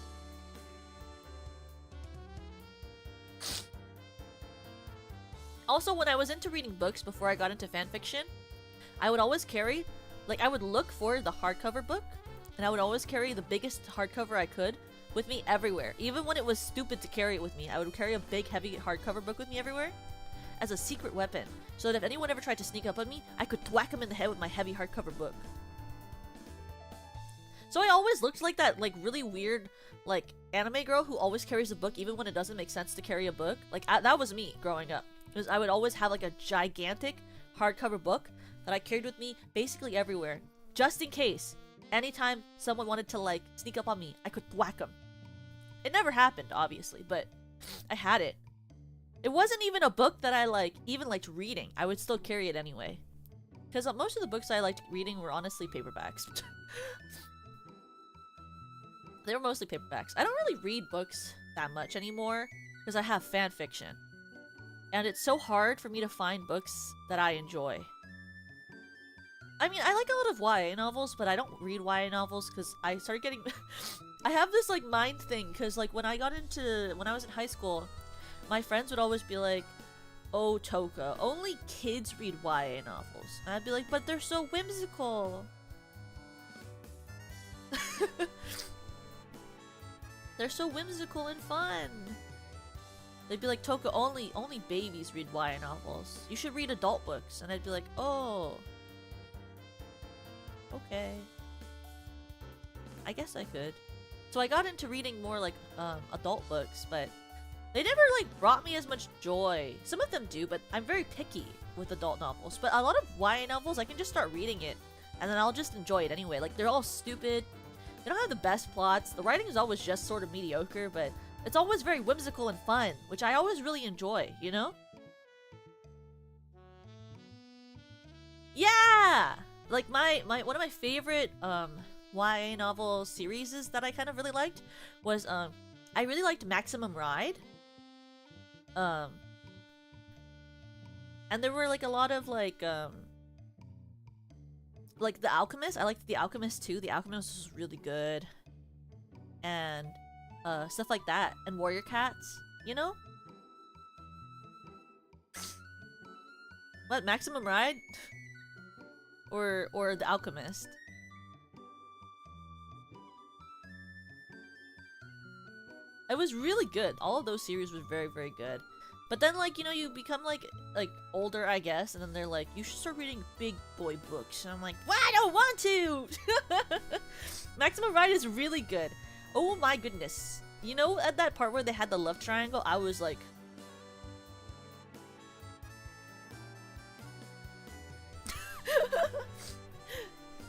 Also, when I was into reading books before I got into fanfiction, I would always carry, like, I would look for the hardcover book, and I would always carry the biggest hardcover I could with me everywhere. Even when it was stupid to carry it with me, I would carry a big, heavy hardcover book with me everywhere as a secret weapon, so that if anyone ever tried to sneak up on me, I could whack them in the head with my heavy hardcover book. So I always looked like that, like, really weird, like, anime girl who always carries a book even when it doesn't make sense to carry a book. Like, that was me growing up. Because I would always have, like, a gigantic hardcover book that I carried with me basically everywhere. Just in case. Anytime someone wanted to, like, sneak up on me, I could whack them. It never happened, obviously, but I had it. It wasn't even a book that I, like, even liked reading. I would still carry it anyway. Because most of the books I liked reading were honestly paperbacks. They were mostly paperbacks. I don't really read books that much anymore because I have fanfiction. And it's so hard for me to find books that I enjoy. I mean, I like a lot of YA novels, but I don't read YA novels because I started getting... I have this, like, mind thing because, like, when I was in high school, my friends would always be like, "Oh, Toka, only kids read YA novels." And I'd be like, "But they're so whimsical." They're so whimsical and fun. They'd be like, "Toka, only babies read YA novels. You should read adult books." And I'd be like, "Oh. Okay. I guess I could." So I got into reading more, like, adult books, but they never, like, brought me as much joy. Some of them do, but I'm very picky with adult novels. But a lot of YA novels, I can just start reading it, and then I'll just enjoy it anyway. Like, they're all stupid. They don't have the best plots. The writing is always just sort of mediocre, but it's always very whimsical and fun, which I always really enjoy, you know? Yeah! Like, one of my favorite, YA novel series that I kind of really liked was, I really liked Maximum Ride. And there were, like, a lot of, like The Alchemist. I liked The Alchemist too. The Alchemist was really good. And stuff like that. And Warrior Cats, you know? What, Maximum Ride? or The Alchemist? It was really good. All of those series were very, very good. But then, like, you know, you become, like older, I guess, and then they're like, "You should start reading big boy books." And I'm like, "Well, I don't want to!" Maximum Ride is really good. Oh my goodness. You know, at that part where they had the love triangle, I was like...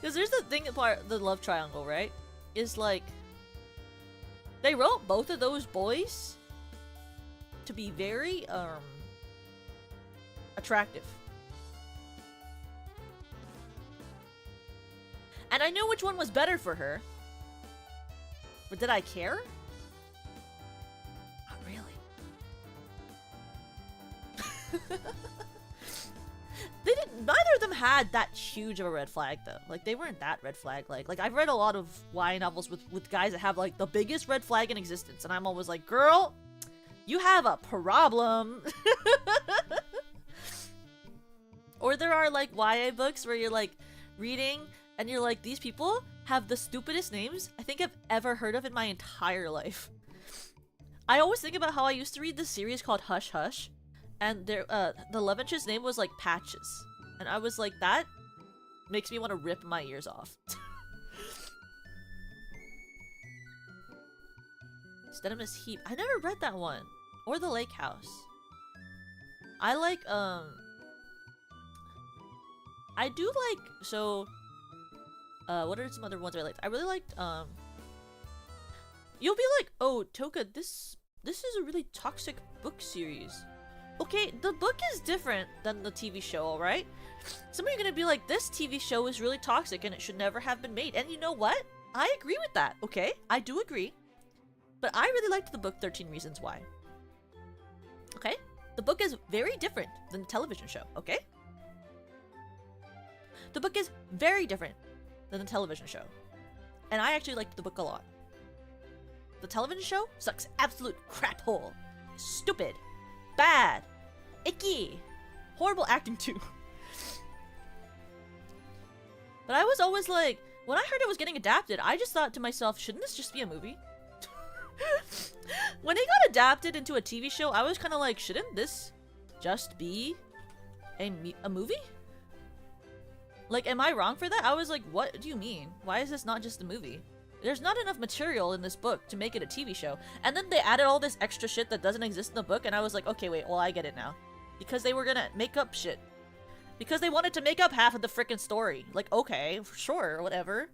Because there's the thing about the love triangle, right? Is like... They wrote both of those boys to be very, attractive. And I knew which one was better for her. But did I care? Not really. They didn't. Neither of them had that huge of a red flag though. Like they weren't that red flag. Like I've read a lot of YA novels with guys that have like the biggest red flag in existence, and I'm always like, girl, you have a problem. Or there are like YA books where you're like reading and you're like, these people have the stupidest names I think I've ever heard of in my entire life. I always think about how I used to read this series called Hush Hush, and the love interest's name was like Patches, and I was like, that makes me want to rip my ears off. Stenimus Heap. I never read that one, or The Lake House. I like I do like, so what are some other ones I liked? I really liked you'll be like, oh Toka, this is a really toxic book series. Okay, the book is different than the TV show, alright? Some of you are gonna be like, this TV show is really toxic and it should never have been made. And you know what? I agree with that, okay? I do agree. But I really liked the book 13 Reasons Why. Okay? The book is very different than the television show, okay? The book is very different than the television show. And I actually liked the book a lot. The television show sucks absolute crap hole. Stupid. Bad. Icky. Horrible acting too. But I was always like, when I heard it was getting adapted, I just thought to myself, shouldn't this just be a movie? When it got adapted into a TV show, I was kind of like, shouldn't this just be a movie? Like, am I wrong for that? I was like, what do you mean? Why is this not just a movie? There's not enough material in this book to make it a TV show. And then they added all this extra shit that doesn't exist in the book, and I was like, okay, wait, well, I get it now. Because they were gonna make up shit. Because they wanted to make up half of the frickin' story. Like, okay, sure, whatever.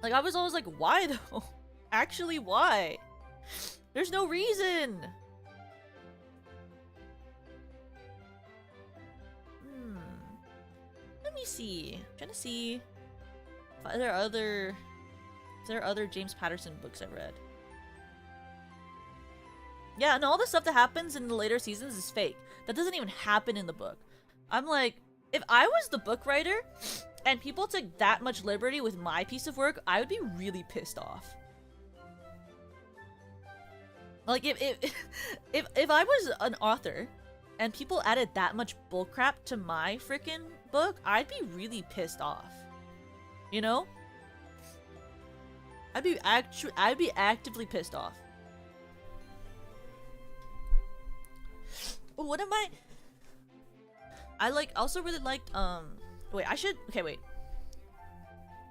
Like, I was always like, why though? Actually, why? There's no reason! Let me see. I'm trying to see if there are other James Patterson books I read. Yeah, and all the stuff that happens in the later seasons is fake. That doesn't even happen in the book. I'm like, if I was the book writer and people took that much liberty with my piece of work, I would be really pissed off. Like, if I was an author and people added that much bullcrap to my freaking book, I'd be really pissed off. You know? I'd be actively pissed off. What am I also really liked wait, okay, wait.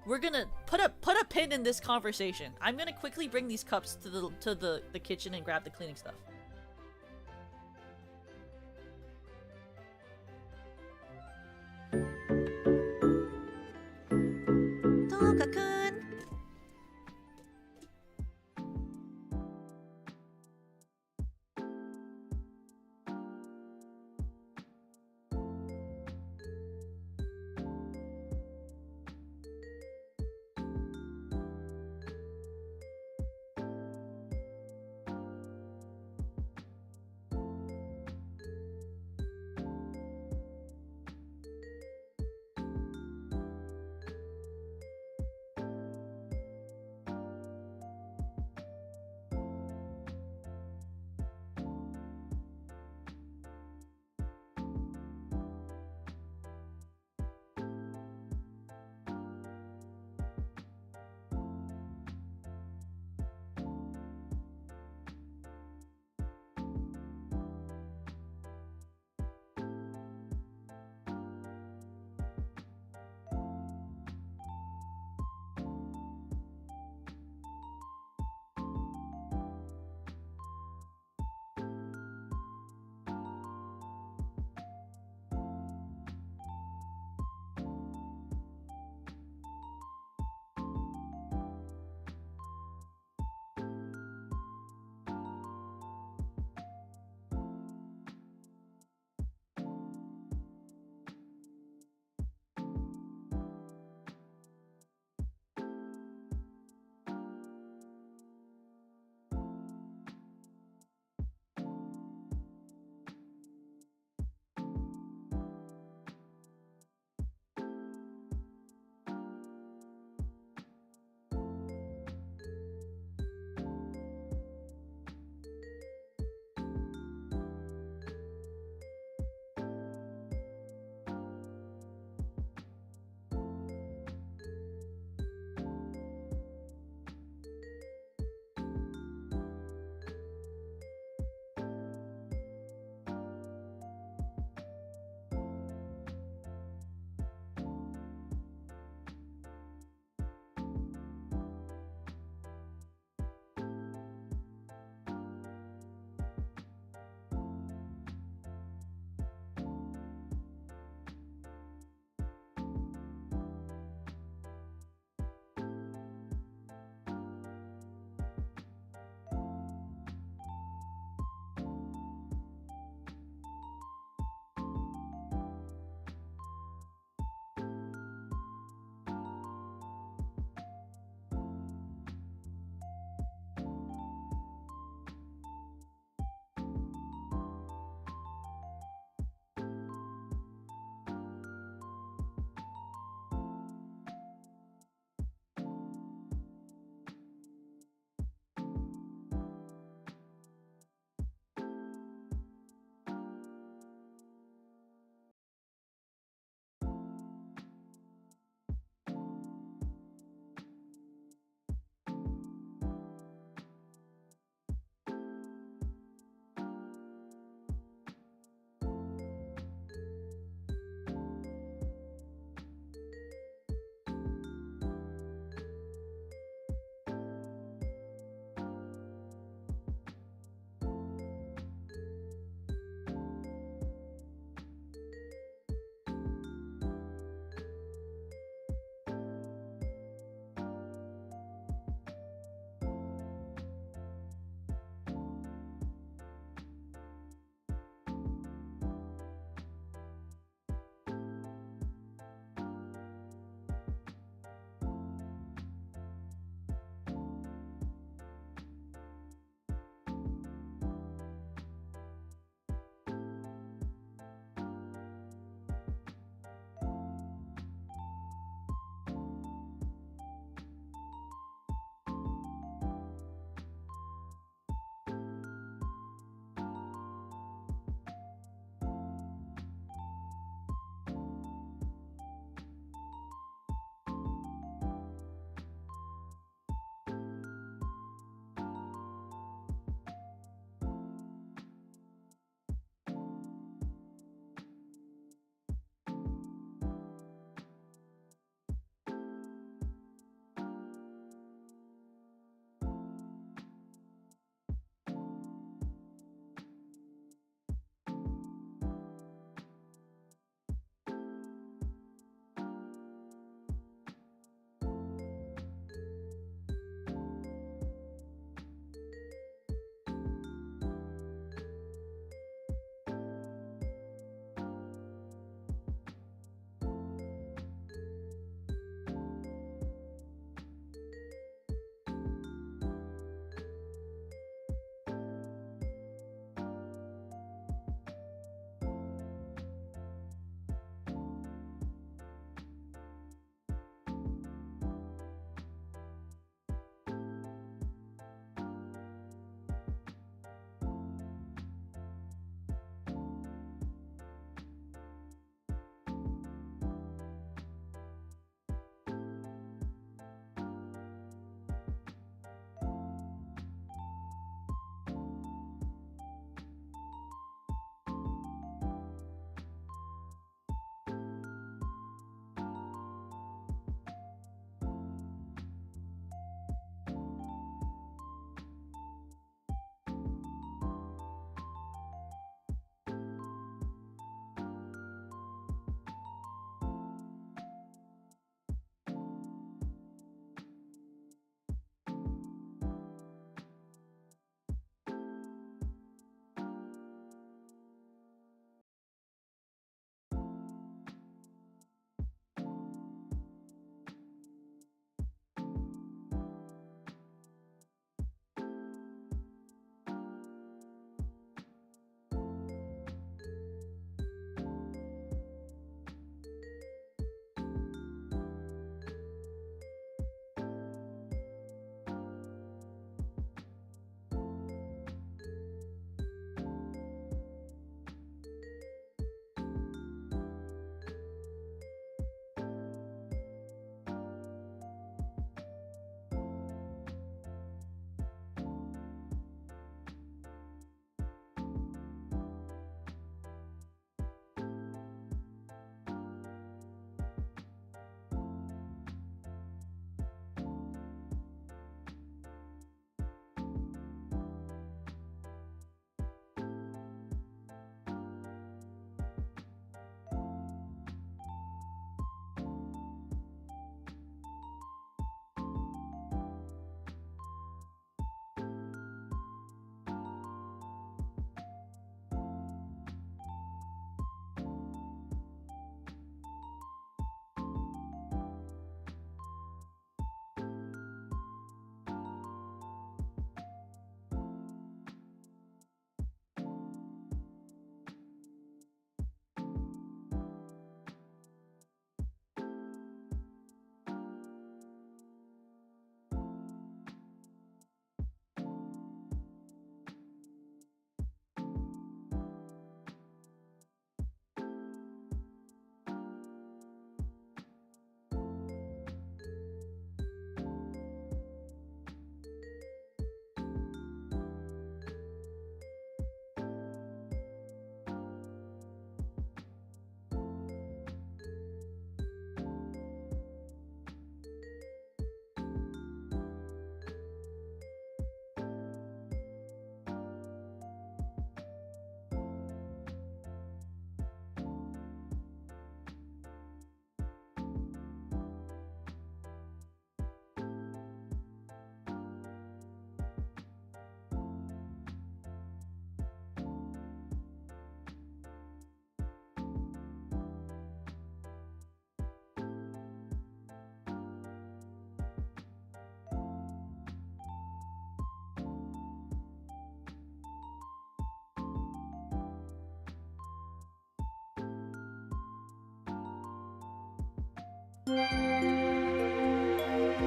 We're gonna put a pin in this conversation. I'm gonna quickly bring these cups to the kitchen and grab the cleaning stuff. Toka-kun!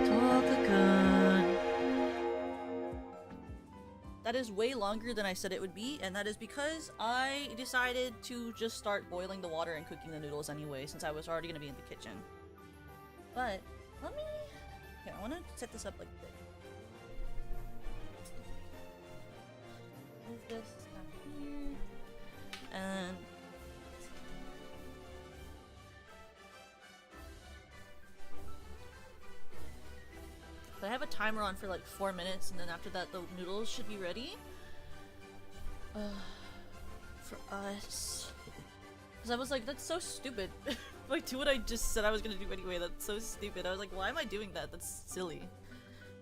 Toka-kun. That is way longer than I said it would be, and that is because I decided to just start boiling the water and cooking the noodles anyway, since I was already going to be in the kitchen. But, let me... Okay, I want to set this up like this. Move this down here. And... I have a timer on for like 4 minutes, and then after that the noodles should be ready. For us. Because I was like, that's so stupid. Like, do what I just said I was gonna do anyway. That's so stupid. I was like, why am I doing that? That's silly.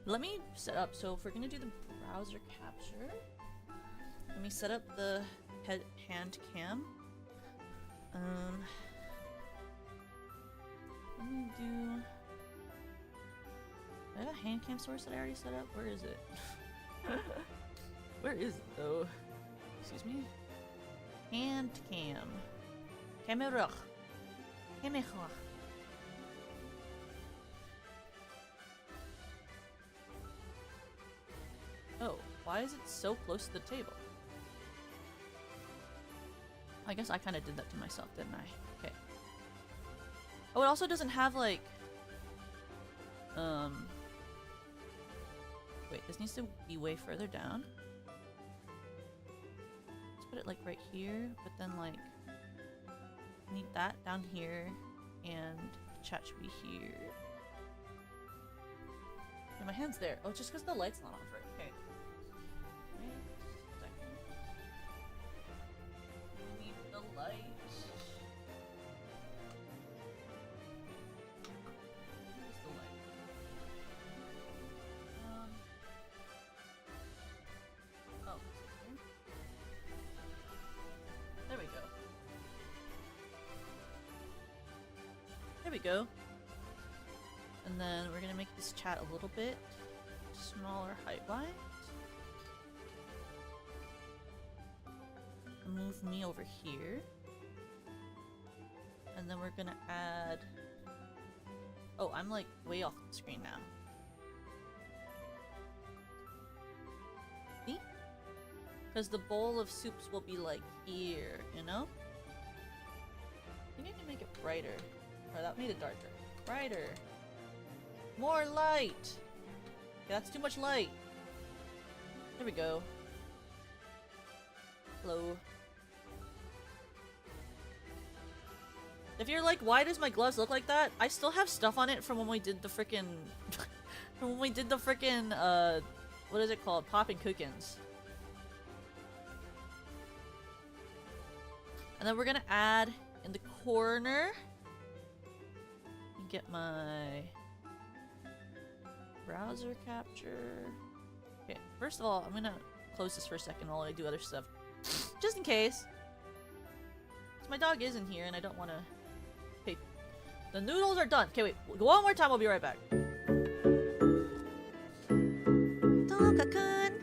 Let me set up. So if we're gonna do the browser capture, let me set up the hand cam. Let me do... I have a hand cam source that I already set up? Where is it? Where is it though? Excuse me? Hand cam. Camera. Camera. Oh, why is it so close to the table? I guess I kind of did that to myself, didn't I? Okay. Oh, it also doesn't have like... Wait, this needs to be way further down. Let's put it like right here, but then like I need that down here and the chat should be here. Yeah, my hand's there. Oh, it's just because the light's not on for it. Okay. Wait a second. We need the light. There we go. And then we're gonna make this chat a little bit smaller height-wise. Move me over here. And then we're gonna add... Oh, I'm like way off the screen now. See? Because the bowl of soups will be like here, you know? I think I can make it brighter. Or that made it darker. Brighter. More light! Okay, that's too much light. There we go. Hello. If you're like, why does my gloves look like that? I still have stuff on it from when we did the frickin' what is it called? Poppin' Cookins. And then we're gonna add in the corner. Get my browser capture. Okay, first of all, I'm gonna close this for a second while I do other stuff. Just in case. So my dog is in here and I don't wanna... Okay, the noodles are done. Okay, wait, one more time, I'll be right back. Toka-kun!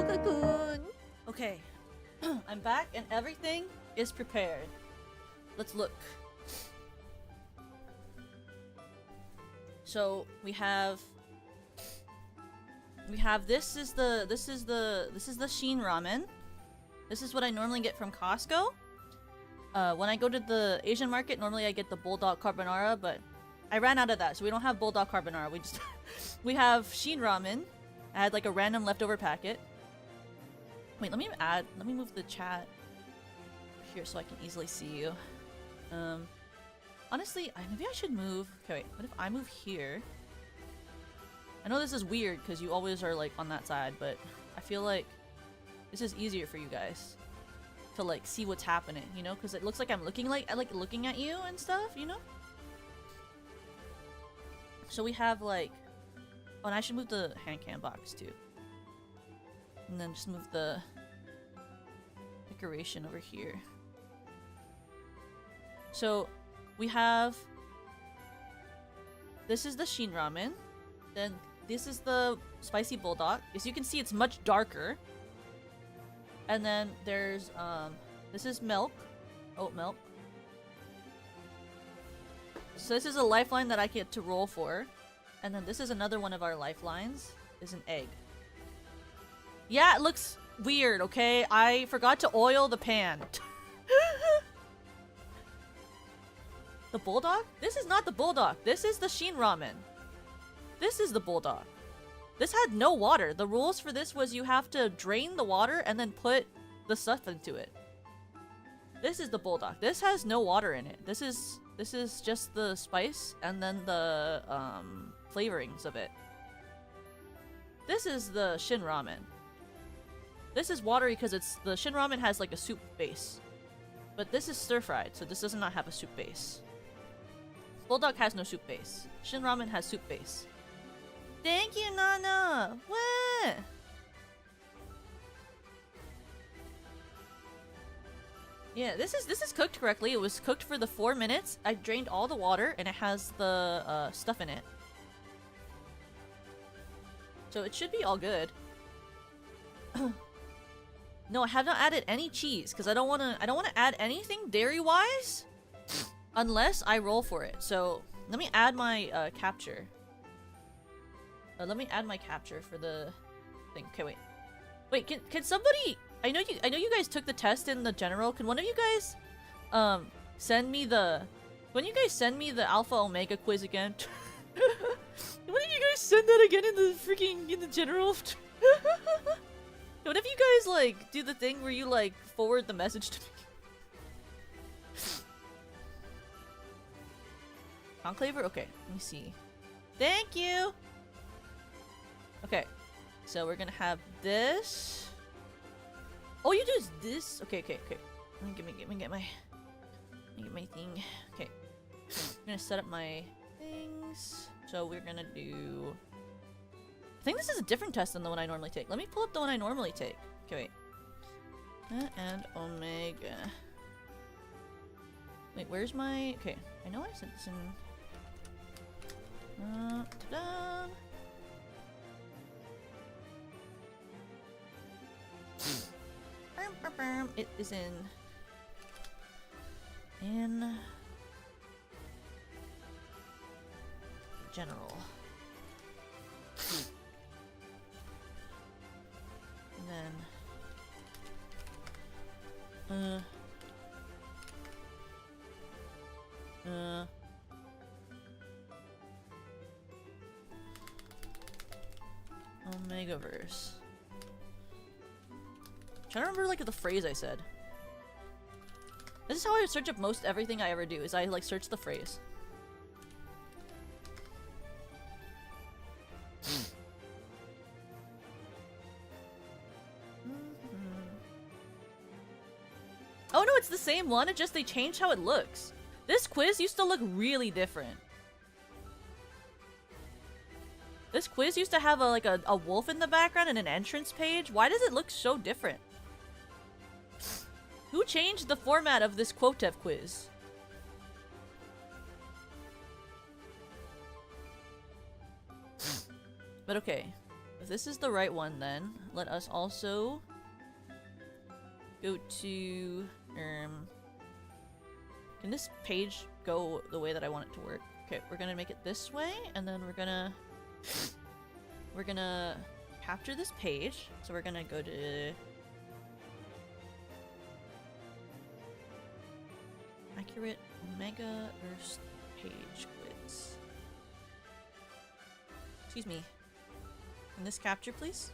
Cocoon. Okay. I'm back and everything is prepared. Let's look. So we have this is the Sheen ramen. This is what I normally get from Costco. When I go to the Asian market, normally I get the Buldak carbonara, but I ran out of that, so we don't have Buldak carbonara. We just we have Sheen ramen. I had like a random leftover packet. Wait, let me move the chat here so I can easily see you. Honestly, maybe I should move. Okay, wait, what if I move here? I know this is weird because you always are like on that side, but I feel like this is easier for you guys to like see what's happening, you know? Because it looks like I'm looking looking at you and stuff, you know? So we have like, oh, and I should move the Handcam box too, and then just move the decoration over here. So we have, this is the Sheen ramen, then this is the spicy bulldog. As you can see, it's much darker. And then there's this is milk, oat milk. So this is a lifeline that I get to roll for. And then this is another one of our lifelines, is an egg. Yeah, it looks weird, okay? I forgot to oil the pan. The bulldog? This is not the bulldog. This is the Sheen ramen. This is the bulldog. This had no water. The rules for this was you have to drain the water and then put the stuff into it. This is the bulldog. This has no water in it. This is just the spice and then the flavorings of it. This is the Shin ramen. This is watery because the Shin ramen has like a soup base. But this is stir-fried, so this does not have a soup base. Bulldog has no soup base. Shin ramen has soup base. Thank you, Nana! What? Yeah, this is cooked correctly. It was cooked for the 4 minutes. I drained all the water, and it has the stuff in it. So it should be all good. No, I have not added any cheese because I don't want to add anything dairy-wise unless I roll for it. So let me add my capture. Let me add my capture for the thing. Okay, wait. Can somebody? I know you guys took the test in the general. Can one of you guys send me the? When you guys send me the Alpha Omega quiz again? When did you guys send that again in the general? What if you guys like do the thing where you like forward the message to me? Conclaver? Okay, let me see. Thank you! Okay, so we're gonna have this. Oh, you do this? Okay. Let me get my thing. Okay. I'm gonna set up my things. So we're gonna do... I think this is a different test than the one I normally take. Let me pull up the one I normally take. Okay, wait. And Omega. Wait, where's my... Okay, I know I said this in... Ta-da! It is in general. And then Omegaverse. I'm trying to remember like the phrase I said. This is how I search up most everything I ever do, is I like search the phrase. Oh no, it's the same one, it just they changed how it looks. This quiz used to look really different. This quiz used to have a wolf in the background and an entrance page. Why does it look so different? Who changed the format of this Quotev quiz? But okay. if this is the right one, then let us also go to can this page go the way that I want it to work? Okay, we're gonna make it this way, and then we're gonna capture this page. So we're gonna go to accurate Omegaverse page quiz. Excuse me. Can this capture, please?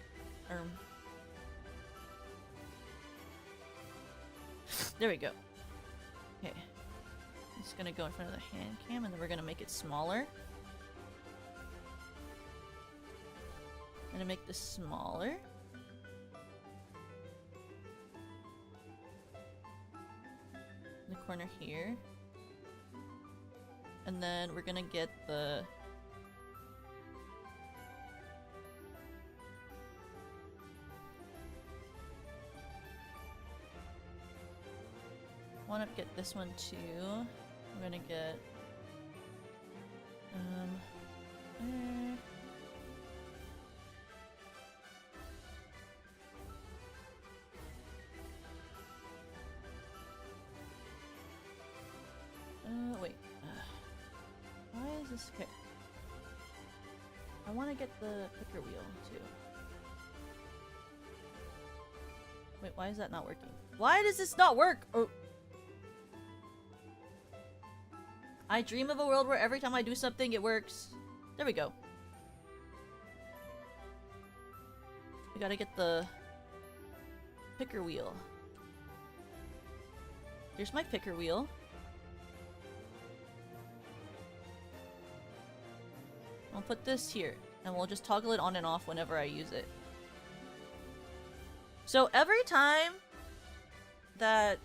There we go. Okay. I'm just gonna go in front of the hand cam, and then we're gonna make it smaller. I'm gonna make this smaller. In the corner here. And then we're gonna get the want to get this one too. I'm gonna get wait. Why is this okay? I want to get the picker wheel too. Wait, why is that not working? Why does this not work? Oh. I dream of a world where every time I do something, it works. There we go. We gotta get the picker wheel. Here's my picker wheel. I'll put this here, and we'll just toggle it on and off whenever I use it. So every time that,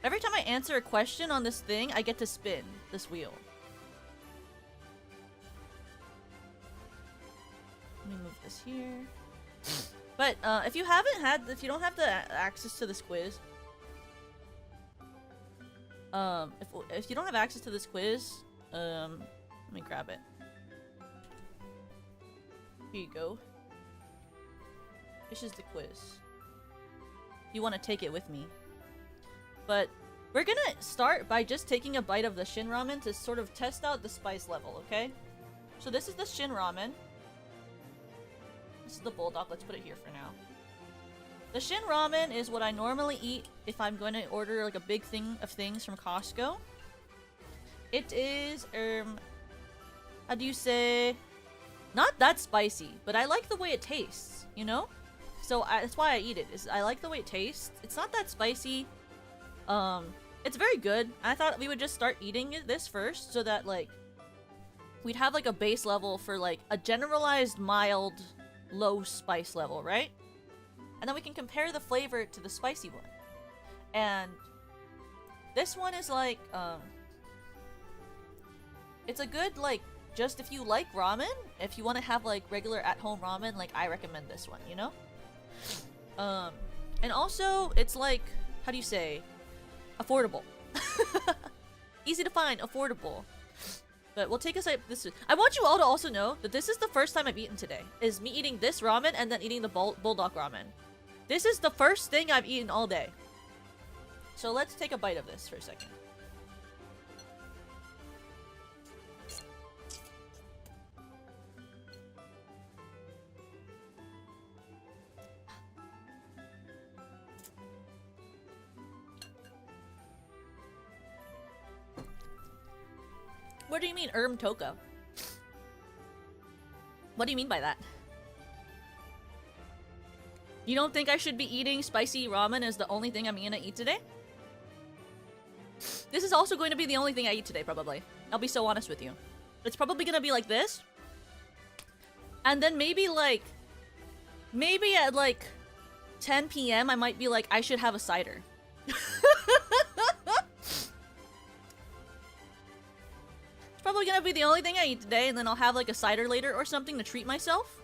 every time I answer a question on this thing, I get to spin this wheel. Let me move this here. But if you don't have the access to this quiz, if you don't have access to this quiz, let me grab it. Here you go. This is the quiz. You want to take it with me. But we're gonna start by just taking a bite of the Shin Ramen to sort of test out the spice level, okay? So this is the Shin Ramen. This is the Buldak. Let's put it here for now. The Shin Ramen is what I normally eat if I'm going to order like a big thing of things from Costco. It is, how do you say? Not that spicy, but I like the way it tastes, you know? So that's why I eat it. I like the way it tastes. It's not that spicy. It's very good. I thought we would just start eating this first so that, like, we'd have, like, a base level for, like, a generalized mild low spice level, right? And then we can compare the flavor to the spicy one. And this one is, like, it's a good, like, just if you like ramen, if you want to have, like, regular at-home ramen, like, I recommend this one, you know? And also, it's, like, how do you say? Affordable. Easy to find, affordable. But we'll take a side. I want you all to also know that this is the first time I've eaten today. Is me eating this ramen and then eating the Buldak Ramen. This is the first thing I've eaten all day. So let's take a bite of this for a second. What do you mean, Toka? What do you mean by that? You don't think I should be eating spicy ramen as the only thing I'm gonna eat today? This is also going to be the only thing I eat today, probably. I'll be so honest with you. It's probably gonna be like this. And then maybe, like... Maybe at, like, 10 p.m. I might be like, I should have a cider. Probably gonna be the only thing I eat today, and then I'll have like a cider later or something to treat myself.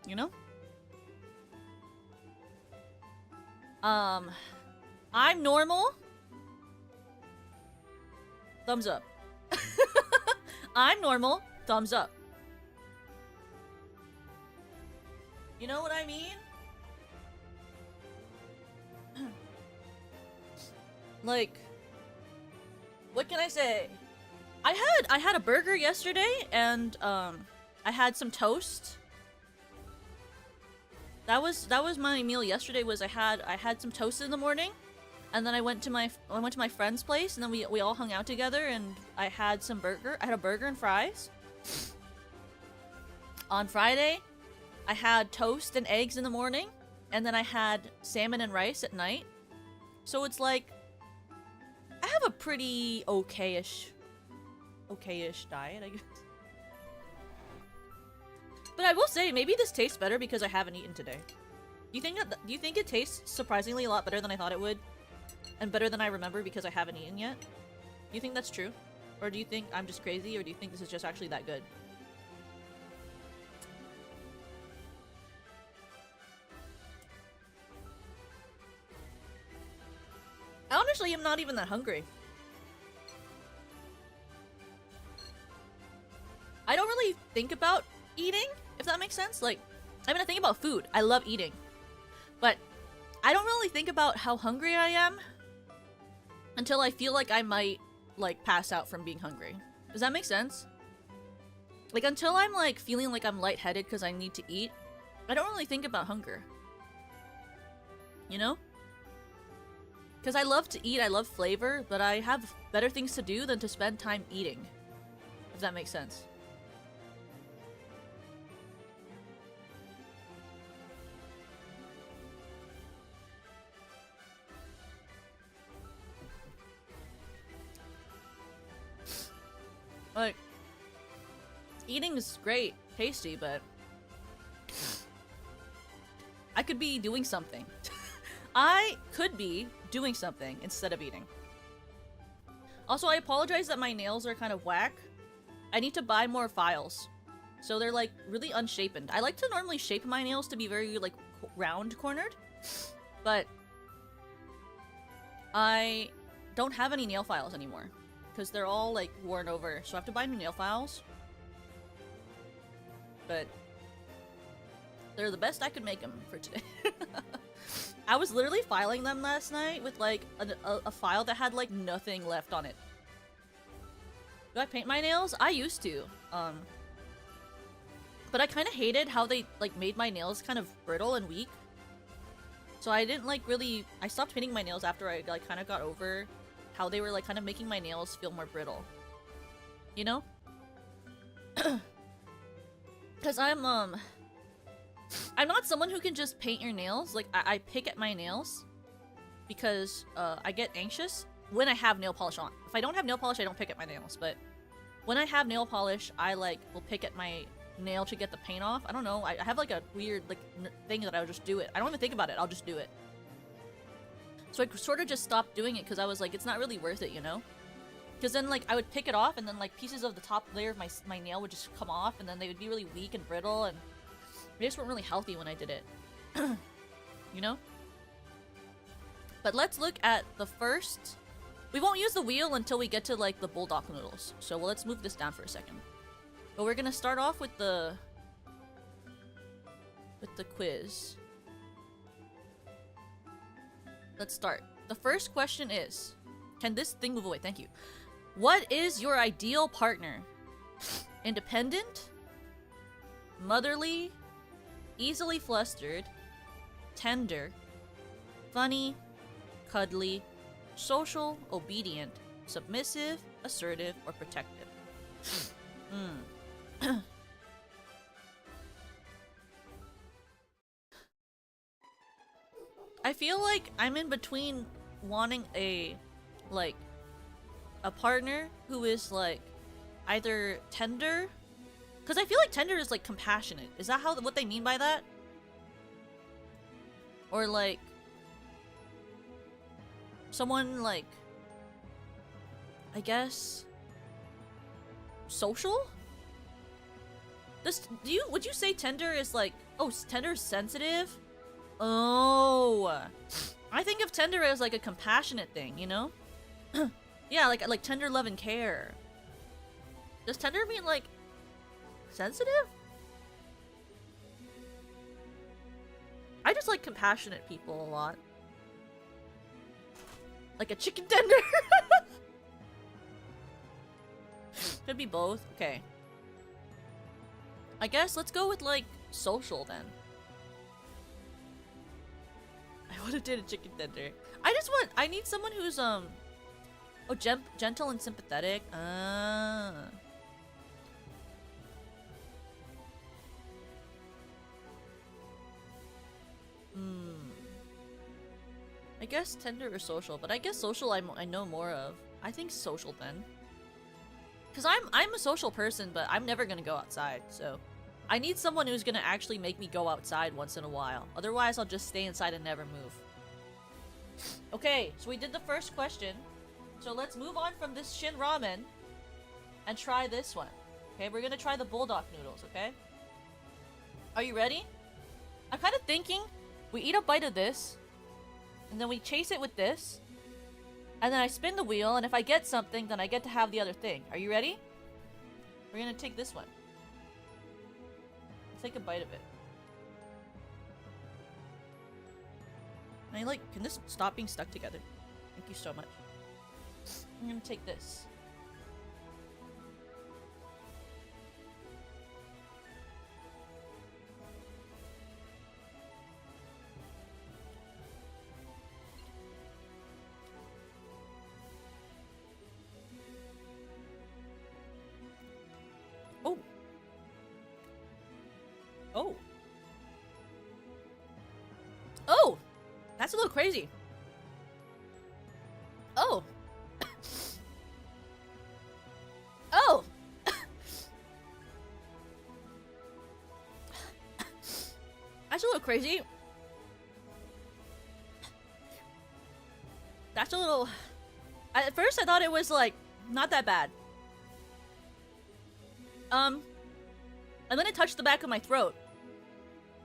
You know? I'm normal. Thumbs up. I'm normal. Thumbs up. You know what I mean? Like, what can I say? I had a burger yesterday, and I had some toast. That was my meal yesterday. Was I had some toast in the morning, and then I went to my friend's place, and then we all hung out together, and I had some burger. I had a burger and fries. On Friday, I had toast and eggs in the morning, and then I had salmon and rice at night. So it's like, I have a pretty okayish diet, I guess. But I will say, maybe this tastes better because I haven't eaten today. Do you think it tastes surprisingly a lot better than I thought it would? And better than I remember because I haven't eaten yet? Do you think that's true? Or do you think I'm just crazy, or do you think this is just actually that good? I honestly am not even that hungry. I don't really think about eating, if that makes sense. Like, I mean, I think about food. I love eating. But I don't really think about how hungry I am until I feel like I might, like, pass out from being hungry. Does that make sense? Like, until I'm, like, feeling like I'm lightheaded because I need to eat, I don't really think about hunger. You know? Because I love to eat, I love flavor, but I have better things to do than to spend time eating. If that makes sense. Like, eating is great, tasty, but I could be doing something. I could be doing something instead of eating. Also, I apologize that my nails are kind of whack. I need to buy more files. So they're like really unshapen. I like to normally shape my nails to be very like round cornered, but I don't have any nail files anymore because they're all like worn over. So I have to buy new nail files. But they're the best I could make them for today. I was literally filing them last night with like a file that had like nothing left on it. Do I paint my nails? I used to. But I kind of hated how they like made my nails kind of brittle and weak. So I didn't like really. I stopped painting my nails after I like kind of got over how they were like kind of making my nails feel more brittle. You know? Because I'm not someone who can just paint your nails. Like, I pick at my nails because I get anxious when I have nail polish on. If I don't have nail polish, I don't pick at my nails. But when I have nail polish, I, like, will pick at my nail to get the paint off. I don't know. I have, like, a weird, like, thing that I'll just do it. I don't even think about it. I'll just do it. So I sort of just stopped doing it because I was like, it's not really worth it, you know? Because then, like, I would pick it off and then, like, pieces of the top layer of my nail would just come off and then they would be really weak and brittle and they just weren't really healthy when I did it. You know? But let's look at the first... We won't use the wheel until we get to, like, the bulldog noodles. So well, let's move this down for a second. But we're gonna start off with the quiz. Let's start. The first question is... Can this thing move away? Thank you. What is your ideal partner? Independent? Motherly? Easily flustered, tender, funny, cuddly, social, obedient, submissive, assertive, or protective. I feel like I'm in between wanting a partner who is like either tender. Because I feel like tender is, like, compassionate. Is that what they mean by that? Or, like... Someone, like... I guess... Social? Would you say tender is, like... Oh, tender is sensitive? Oh... I think of tender as, like, a compassionate thing, you know? Yeah, like tender love and care. Does tender mean, like... sensitive? I just like compassionate people a lot. Like a chicken tender. Could be both. Okay. I guess let's go with like social then. I would have did a chicken tender. I need someone who's gentle and sympathetic. I guess tender or social, but I guess social I know more of. I think social then. Cause I'm a social person, but I'm never gonna go outside, so I need someone who's gonna actually make me go outside once in a while. Otherwise, I'll just stay inside and never move. Okay, so we did the first question. So let's move on from this Shin Ramen and try this one. Okay, we're gonna try the Buldak noodles, okay? Are you ready? I'm kind of thinking we eat a bite of this, and then we chase it with this, and then I spin the wheel, and if I get something, then I get to have the other thing. Are you ready? We're gonna take this one. Let's take a bite of it. Can this stop being stuck together? Thank you so much. I'm gonna take this. Oh. Oh. Oh! That's a little crazy. Oh. Oh. That's a little crazy. That's a little... At first I thought it was like not that bad. And then it touched the back of my throat.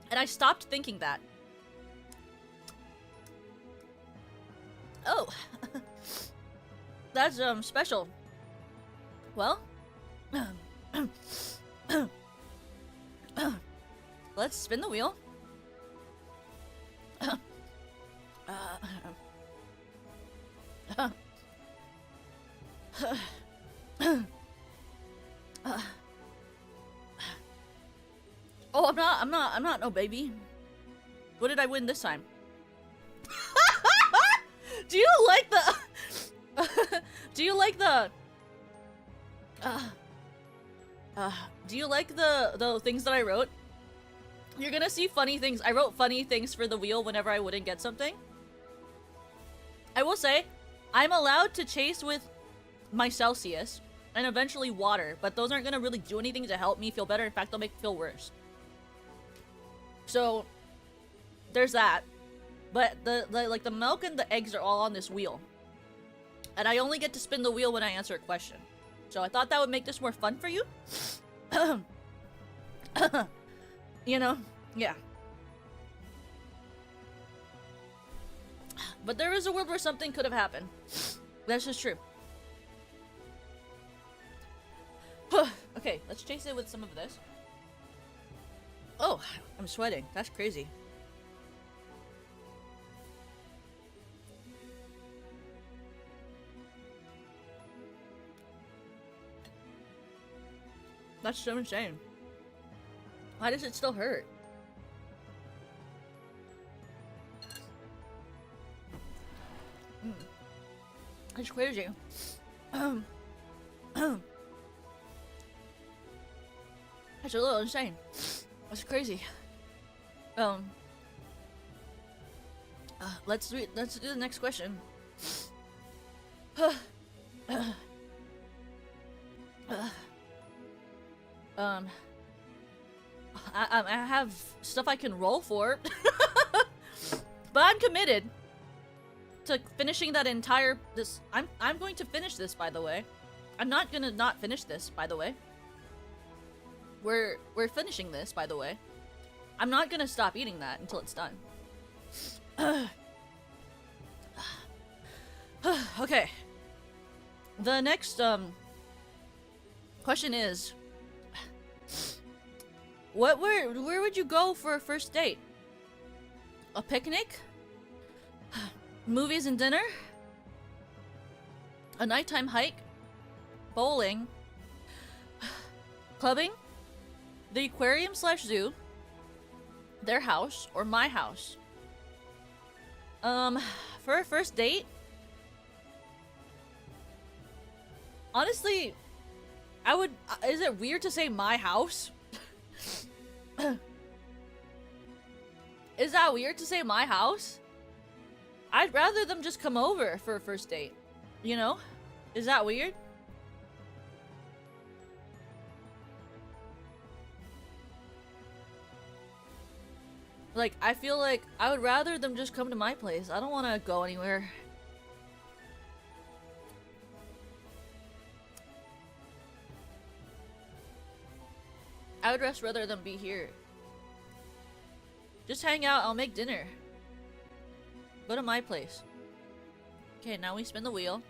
And I stopped thinking that. Oh. That's special. Well, let's spin the wheel. Oh, I'm not no baby. What did I win this time? Do you like the do you like the do you like the things that I wrote? You're gonna see funny things. I wrote funny things for the wheel whenever I wouldn't get something. I will say, I'm allowed to chase with my Celsius and eventually water, but those aren't gonna really do anything to help me feel better. In fact, they'll make me feel worse. So there's that. But the milk and the eggs are all on this wheel. And I only get to spin the wheel when I answer a question. So I thought that would make this more fun for you. You know? Yeah. But there is a world where something could have happened. That's just true. Okay, let's chase it with some of this. Oh, I'm sweating. That's crazy. That's so insane. Why does it still hurt? That's crazy. That's a little insane. That's crazy. Let's do the next question. I have stuff I can roll for. But I'm committed to finishing that entire I'm going to finish this, by the way. I'm not gonna not finish this, by the way. We're finishing this, by the way. I'm not gonna stop eating that until it's done. Okay. The next question is, where would you go for a first date? A picnic? Movies and dinner? A nighttime hike? Bowling? Clubbing? The aquarium slash zoo? Their house or my house? For a first date? Honestly, I would... is it weird to say my house? Is that weird to say my house? I'd rather them just come over for a first date. You know? Is that weird? Like, I feel like I would rather them just come to my place. I don't want to go anywhere. I would just rather them be here. Just hang out, I'll make dinner. Go to my place. Okay, now we spin the wheel.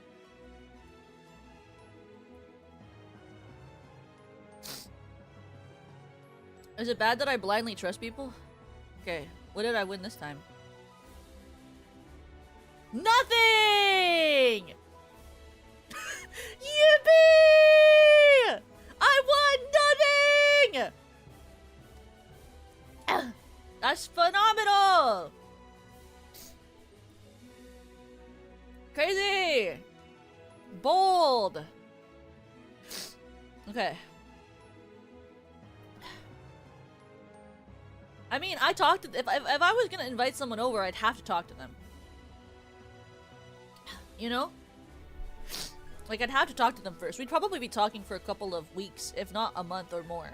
Is it bad that I blindly trust people? Okay, what did I win this time? Nothing! Yippee! I won nothing! That's phenomenal! Crazy! Bold! Okay. I mean, I talked to... If I was gonna invite someone over, I'd have to talk to them. You know? Like, I'd have to talk to them first. We'd probably be talking for a couple of weeks, if not a month or more,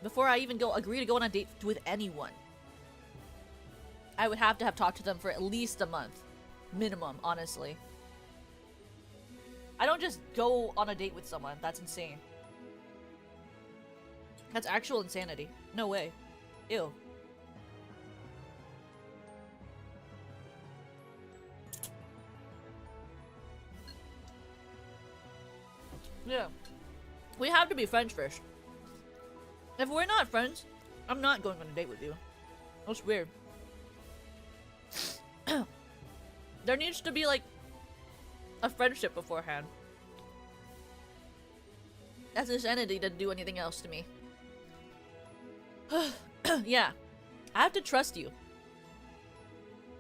before I even agree to go on a date with anyone. I would have to have talked to them for at least a month. Minimum, honestly. I don't just go on a date with someone. That's insane. That's actual insanity. No way. Ew. Yeah. We have to be friends first. If we're not friends, I'm not going on a date with you. That's weird. There needs to be, like, a friendship beforehand. That's insanity to do anything else to me. Yeah. I have to trust you.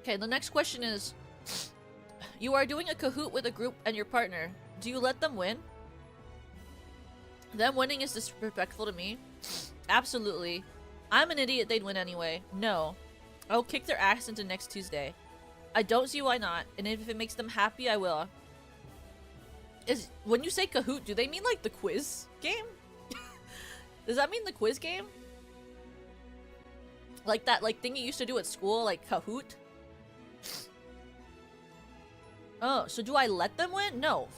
Okay, the next question is... You are doing a Kahoot with a group and your partner. Do you let them win? Them winning is disrespectful to me? Absolutely. I'm an idiot, they'd win anyway. No. I'll kick their ass into next Tuesday. I don't see why not, and if it makes them happy, I will. When you say Kahoot, do they mean like the quiz game? Does that mean the quiz game? Like that thing you used to do at school, like Kahoot? Oh, so do I let them win? No.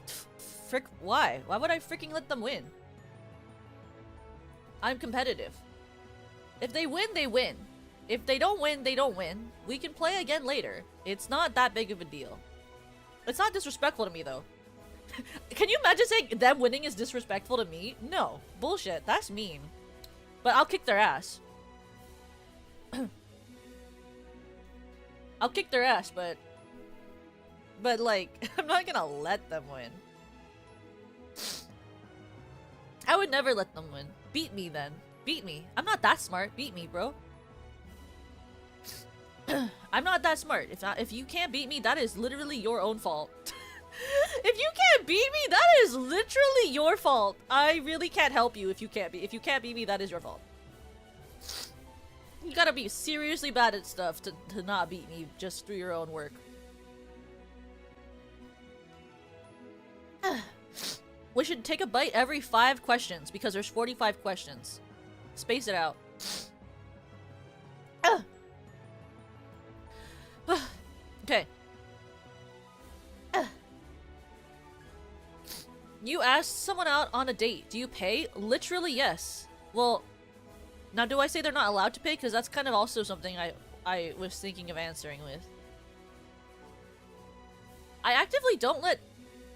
Frick, why? Why would I freaking let them win? I'm competitive. If they win, they win. If they don't win, they don't win. We can play again later. It's not that big of a deal. It's not disrespectful to me, though. Can you imagine saying them winning is disrespectful to me? No. Bullshit. That's mean. But I'll kick their ass. I'll kick their ass, but like, I'm not gonna let them win. I would never let them win. Beat me, then. Beat me. I'm not that smart. Beat me, bro. I'm not that smart. If you can't beat me, that is literally your own fault. If you can't beat me, that is literally your fault. I really can't help you if you can't beat me, that is your fault. You gotta be seriously bad at stuff to not beat me just through your own work. We should take a bite every 5 questions because there's 45 questions. Space it out. Okay. You asked someone out on a date. Do you pay? Literally, yes. Well, now do I say they're not allowed to pay? Because that's kind of also something I was thinking of answering with. I actively don't let...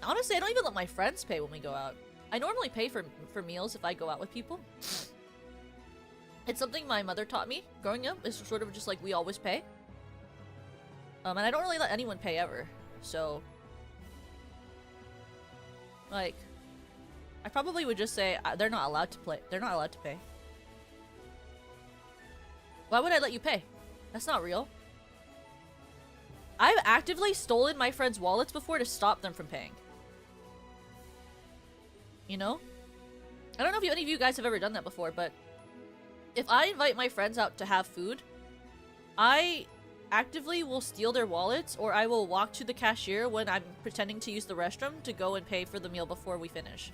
Honestly, I don't even let my friends pay when we go out. I normally pay for meals if I go out with people. It's something my mother taught me growing up. It's sort of just like we always pay. And I don't really let anyone pay ever. So, like, I probably would just say they're not allowed to play. They're not allowed to pay. Why would I let you pay? That's not real. I've actively stolen my friends' wallets before to stop them from paying. You know? I don't know if any of you guys have ever done that before, but if I invite my friends out to have food, I actively will steal their wallets, or I will walk to the cashier when I'm pretending to use the restroom to go and pay for the meal before we finish.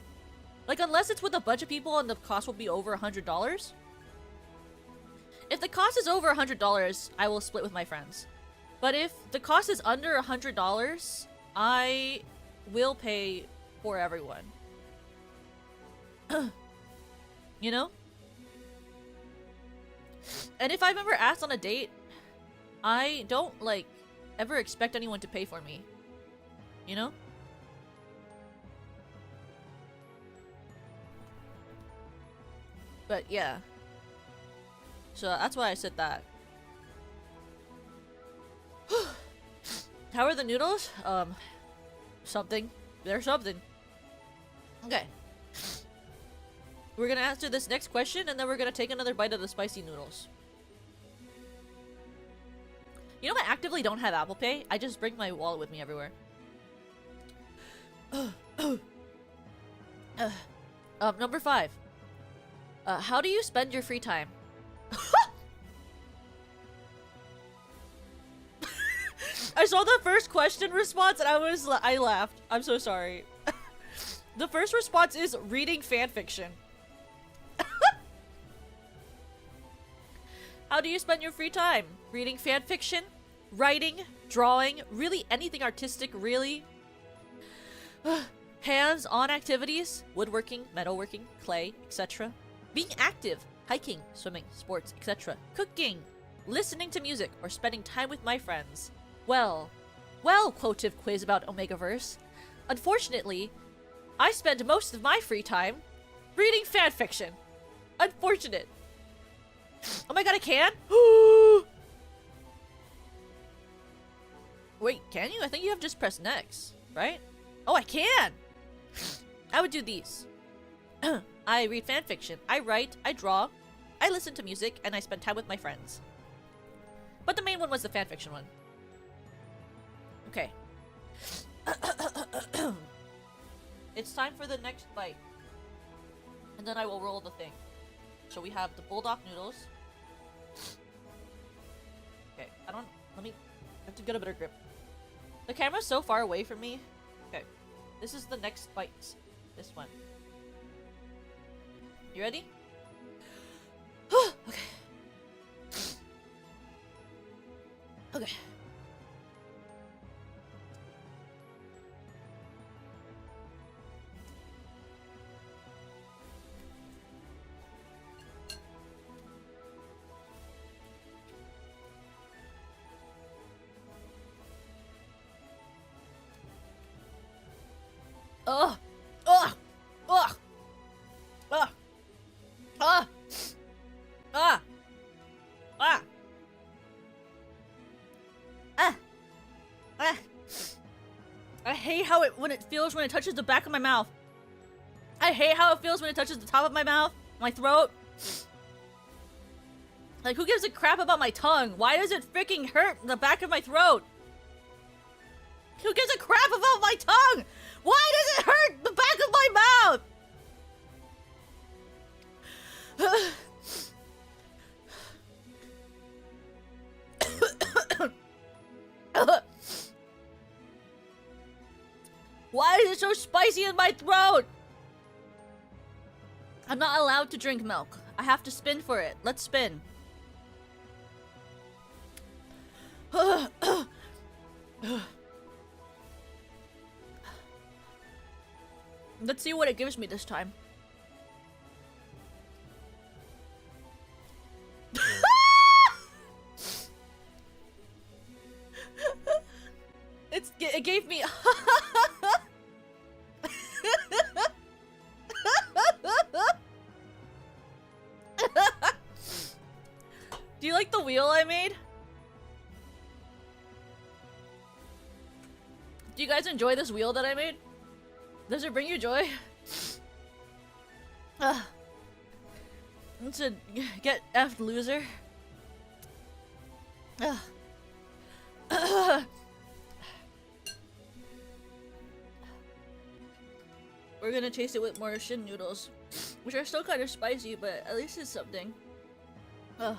Like, unless it's with a bunch of people and the cost will be over $100. If the cost is over $100, I will split with my friends. But if the cost is under $100, I will pay for everyone. You know? And if I'm ever asked on a date, I don't, like, ever expect anyone to pay for me. You know? But, yeah. So, that's why I said that. How are the noodles? Something. They're something. Okay. We're gonna answer this next question, and then we're gonna take another bite of the spicy noodles. You know, I actively don't have Apple Pay. I just bring my wallet with me everywhere. Number 5. How do you spend your free time? I saw the first question response and I laughed. I'm so sorry. The first response is reading fanfiction. How do you spend your free time? Reading fanfiction, writing, drawing, really anything artistic, really. Hands-on activities, woodworking, metalworking, clay, etc. Being active, hiking, swimming, sports, etc. Cooking, listening to music, or spending time with my friends. Well, quotive quiz about Omegaverse. Unfortunately, I spend most of my free time reading fanfiction. Unfortunate. Oh my god, I can? Wait, can you? I think you have just press next, right? Oh, I can! I would do these. I read fanfiction. I write, I draw, I listen to music, and I spend time with my friends. But the main one was the fanfiction one. Okay. It's time for the next bite. And then I will roll the thing. So we have the Buldak noodles. Okay, I have to get a better grip. The camera's so far away from me. Okay, this is the next bite. This one. You ready? Okay. Okay. Ugh! Ugh! Ugh! Ugh! Ah! Ah! Ah! Ah! Ah! I hate how it feels when it touches the back of my mouth. I hate how it feels when it touches the top of my mouth, my throat. Like, who gives a crap about my tongue? Why does it freaking hurt the back of my throat? Who gives a crap about my tongue? Why does it hurt the back of my mouth? Why is it so spicy in my throat? I'm not allowed to drink milk. I have to spin for it. Let's spin. Let's see what it gives me this time. It gave me. Do you like the wheel I made? Do you guys enjoy this wheel that I made? Does it bring you joy? It's a get effed loser. We're gonna chase it with more shin noodles, which are still kind of spicy, but at least it's something. Ugh.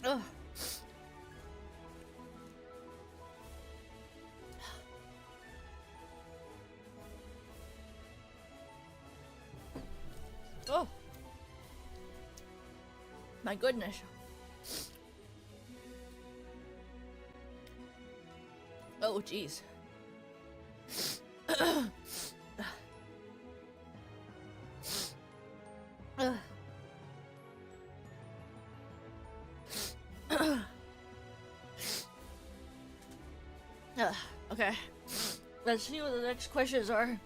Ugh. Oh. My goodness. Oh, jeez. Okay. Let's see what the next questions are.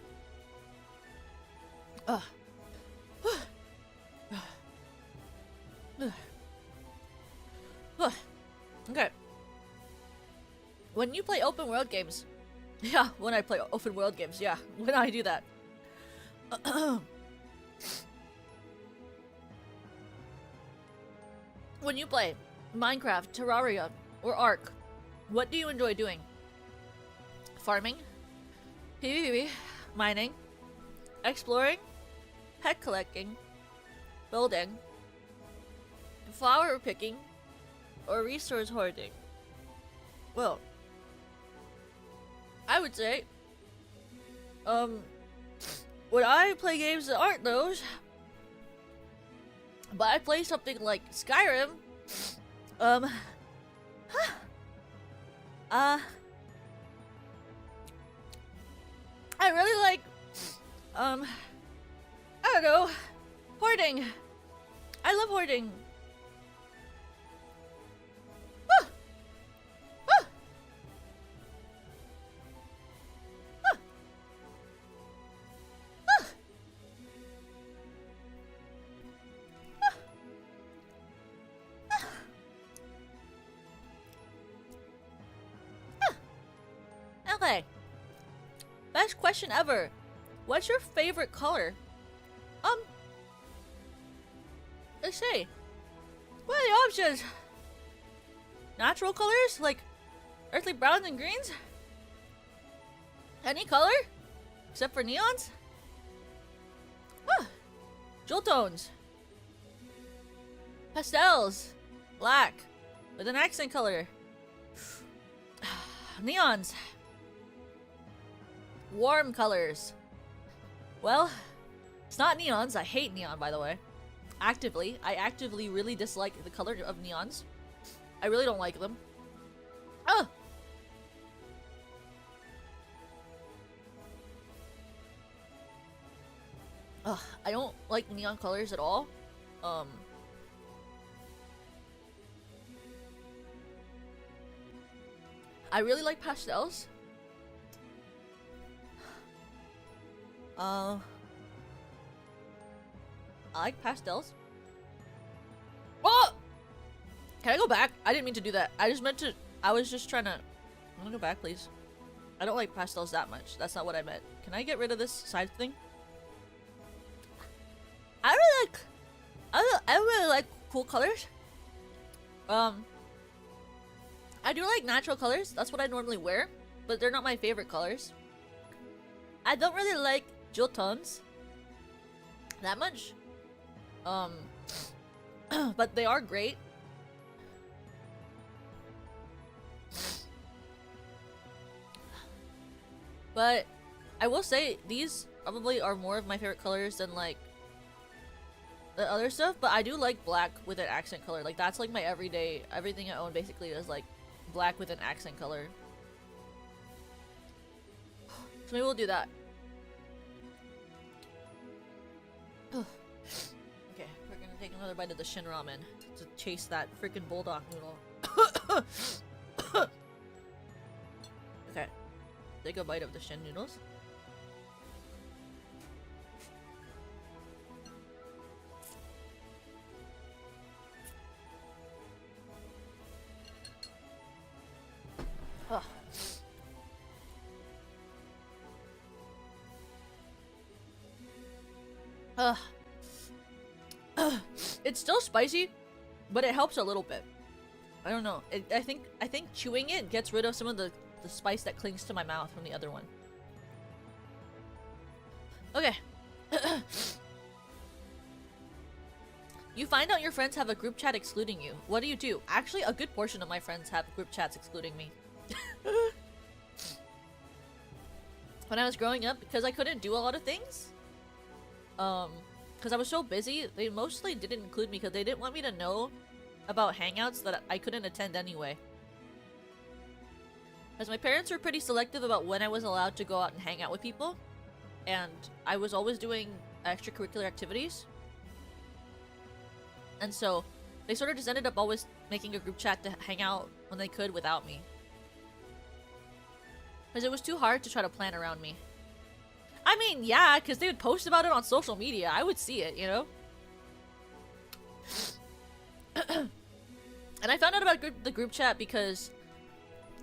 Okay. When you play open world games, yeah, when I play open world games, yeah, when I do that. When you play Minecraft, Terraria, or Ark, what do you enjoy doing? Farming, PvP, mining, exploring, pet collecting, building, flower picking, or resource hoarding? Well, I would say, when I play games that aren't those, but I play something like Skyrim, I really like, I don't know, hoarding. I love hoarding. Okay. Best question ever. What's your favorite color? Let's see. What are the options? Natural colors? Like earthly browns and greens? Any color? Except for neons? Jewel tones. Pastels. Black. With an accent color. Neons. Warm colors. Well, it's not neons. I hate neon, by the way. Actively. I actively really dislike the color of neons. I really don't like them. I don't like neon colors at all. I really like pastels. I like pastels. Oh! Can I go back? I didn't mean to do that. I just meant to. I was just trying to. I'm gonna go back, please. I don't like pastels that much. That's not what I meant. Can I get rid of this side thing? I really like cool colors. I do like natural colors. That's what I normally wear, but they're not my favorite colors. I don't really like jewel tones that much. But they are great. But I will say these probably are more of my favorite colors than like the other stuff, but I do like black with an accent color. Like that's like my everyday, everything I own basically is like black with an accent color. So maybe we'll do that. Okay, we're gonna take another bite of the shin ramen to chase that freaking bulldog noodle. Okay, take a bite of the shin noodles. Ugh. It's still spicy, but it helps a little bit. I don't know. I think chewing it gets rid of some of the spice that clings to my mouth from the other one. Okay. You find out your friends have a group chat excluding you. What do you do? Actually, a good portion of my friends have group chats excluding me. When I was growing up, because I couldn't do a lot of things, because I was so busy, they mostly didn't include me because they didn't want me to know about hangouts that I couldn't attend anyway. Because my parents were pretty selective about when I was allowed to go out and hang out with people, and I was always doing extracurricular activities. And so they sort of just ended up always making a group chat to hang out when they could without me. Because it was too hard to try to plan around me. I mean, yeah, because they would post about it on social media. I would see it, you know? And I found out about the group chat because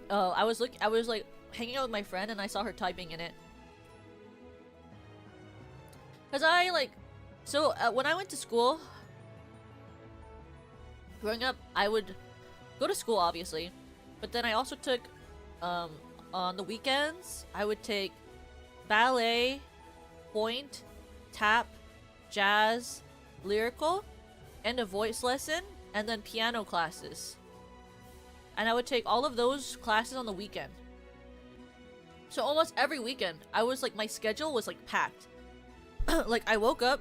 I was like hanging out with my friend and I saw her typing in it. Because when I went to school, growing up, I would go to school, obviously, but then I also took, on the weekends, I would take ballet, point, tap, jazz, lyrical, and a voice lesson, and then piano classes. And I would take all of those classes on the weekend. So almost every weekend, I was like, my schedule was like packed. Like, I woke up,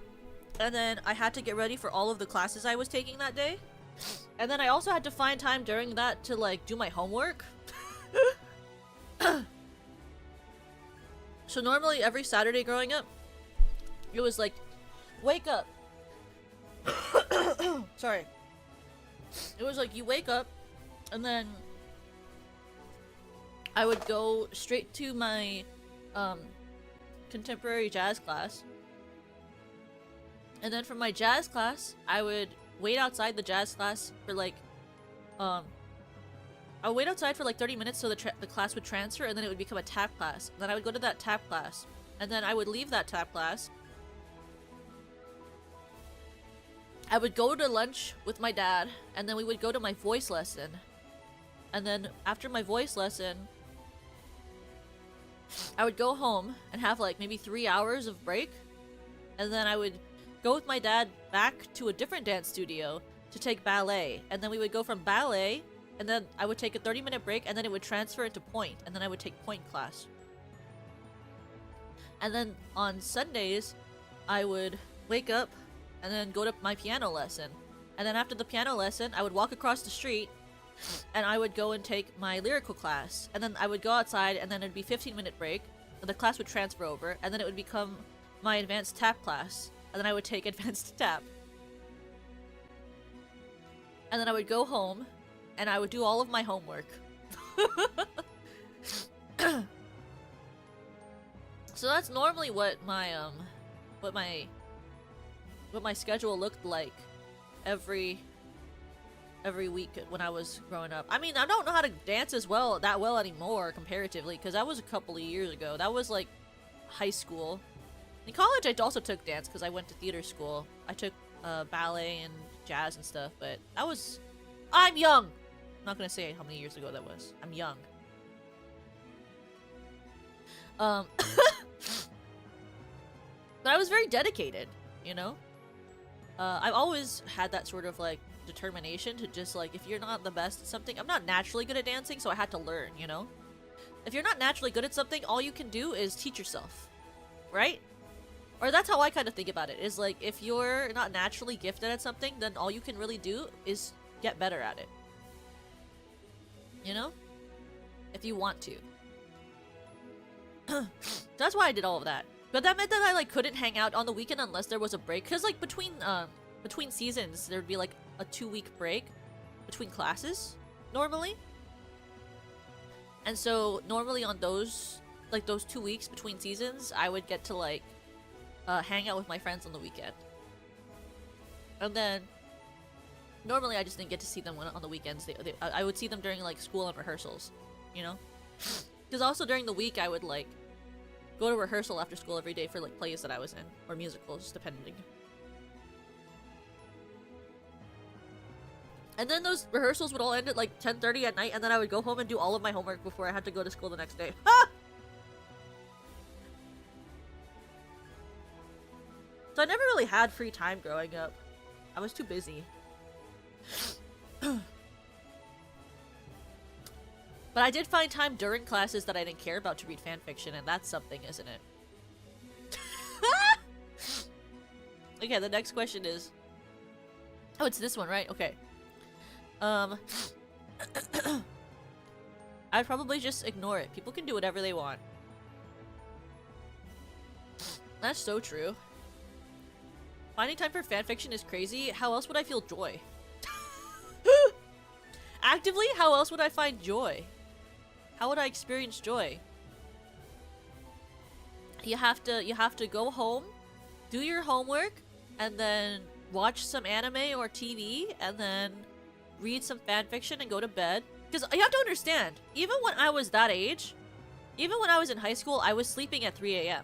and then I had to get ready for all of the classes I was taking that day. And then I also had to find time during that to like do my homework. So normally every Saturday growing up, it was like, wake up. Sorry. It was like you wake up, and then I would go straight to my contemporary jazz class. And then from my jazz class, I would wait outside the jazz class for like, I would wait outside for like 30 minutes so the class would transfer, and then it would become a tap class. And then I would go to that tap class, and then I would leave that tap class. I would go to lunch with my dad, and then we would go to my voice lesson. And then after my voice lesson, I would go home and have like maybe 3 hours of break, and then I would go with my dad back to a different dance studio to take ballet. And then we would go from ballet, and then I would take a 30-minute break, and then it would transfer into point, and then I would take point class. And then on Sundays, I would wake up and then go to my piano lesson. And then after the piano lesson, I would walk across the street, and I would go and take my lyrical class. And then I would go outside, and then it'd be 15-minute break, and the class would transfer over, and then it would become my advanced tap class. And then I would take advanced tap. And then I would go home, and I would do all of my homework. So that's normally what my schedule looked like every week when I was growing up. I mean, I don't know how to dance that well anymore comparatively, because that was a couple of years ago. That was like high school. In college, I also took dance because I went to theater school. I took ballet and jazz and stuff, but that was... I'm young! I'm not gonna say how many years ago that was. I'm young. But I was very dedicated, you know? I've always had that sort of, like, determination to just, like, if you're not the best at something... I'm not naturally good at dancing, so I had to learn, you know? If you're not naturally good at something, all you can do is teach yourself. Right? Or that's how I kind of think about it, is like, if you're not naturally gifted at something, then all you can really do is get better at it. You know? If you want to. That's why I did all of that. But that meant that I, like, couldn't hang out on the weekend unless there was a break. Because, like, between seasons, there'd be, like, a 2-week break between classes, normally. And so, normally on those 2 weeks between seasons, I would get to, like, hang out with my friends on the weekend. And then, normally I just didn't get to see them on the weekends. I would see them during, like, school and rehearsals, you know? Because also during the week I would, like, go to rehearsal after school every day for like plays that I was in, or musicals, depending. And then those rehearsals would all end at like 10:30 at night, and then I would go home and do all of my homework before I had to go to school the next day. So I never really had free time growing up. I was too busy. But I did find time during classes that I didn't care about to read fanfiction, and that's something, isn't it? Okay, the next question is... Oh, it's this one, right? Okay. I'd probably just ignore it. People can do whatever they want. That's so true. Finding time for fanfiction is crazy. How else would I feel joy? Actively, how else would I find joy? How would I experience joy? You have to go home, do your homework, and then watch some anime or TV, and then read some fanfiction and go to bed. Because you have to understand, even when I was that age, even when I was in high school, I was sleeping at 3 a.m.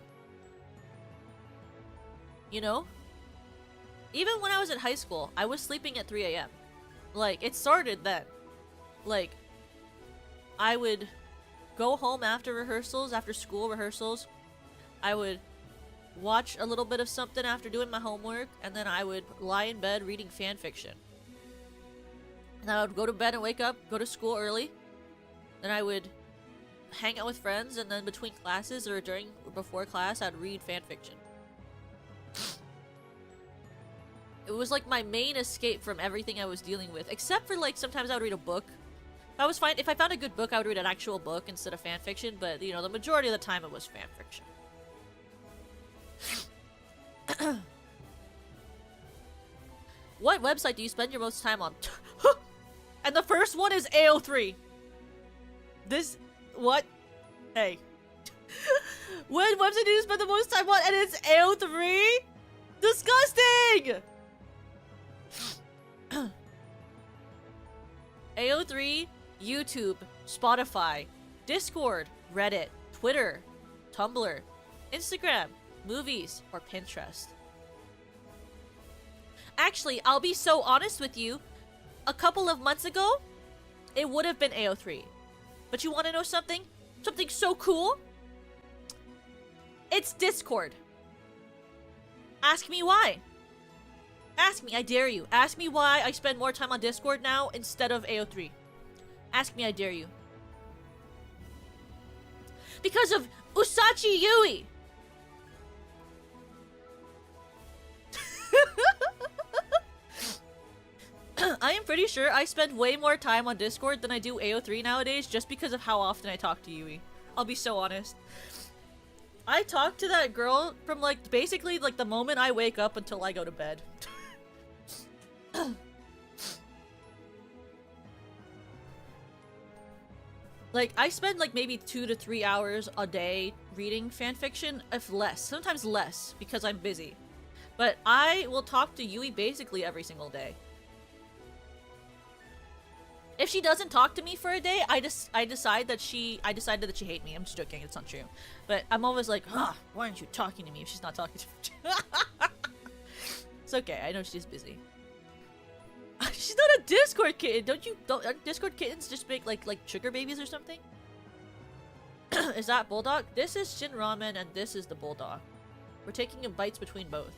You know? Even when I was in high school, I was sleeping at 3 a.m. Like, it started then. Like, I would go home after rehearsals, after school rehearsals. I would watch a little bit of something after doing my homework, and then I would lie in bed reading fanfiction. And I would go to bed and wake up, go to school early. Then I would hang out with friends, and then between classes or during or before class, I'd read fanfiction. It was like my main escape from everything I was dealing with, except for like sometimes I would read a book. If I found a good book, I would read an actual book instead of fanfiction, but you know, the majority of the time it was fanfiction. What website do you spend your most time on? And the first one is AO3. This... What? Hey. What website do you spend the most time on? And it's AO3? Disgusting! AO3, YouTube, Spotify, Discord, Reddit, Twitter, Tumblr, Instagram, movies, or Pinterest. Actually, I'll be so honest with you. A couple of months ago, it would have been AO3. But you want to know something? Something so cool? It's Discord. Ask me why. Ask me, I dare you. Ask me why I spend more time on Discord now instead of AO3. Ask me, I dare you. Because of Usachi Yui! I am pretty sure I spend way more time on Discord than I do AO3 nowadays just because of how often I talk to Yui. I'll be so honest. I talk to that girl from like basically like the moment I wake up until I go to bed. Like, I spend like maybe 2 to 3 hours a day reading fanfiction, if less. Sometimes less, because I'm busy. But I will talk to Yui basically every single day. If she doesn't talk to me for a day, I decided that she hates me. I'm just joking, it's not true. But I'm always like, why aren't you talking to me if she's not talking to me? It's okay, I know she's busy. She's not a Discord kitten. Don't Discord kittens just make like sugar babies or something? Is that Buldak? This is Shin Ramen and this is the Buldak. We're taking bites between both.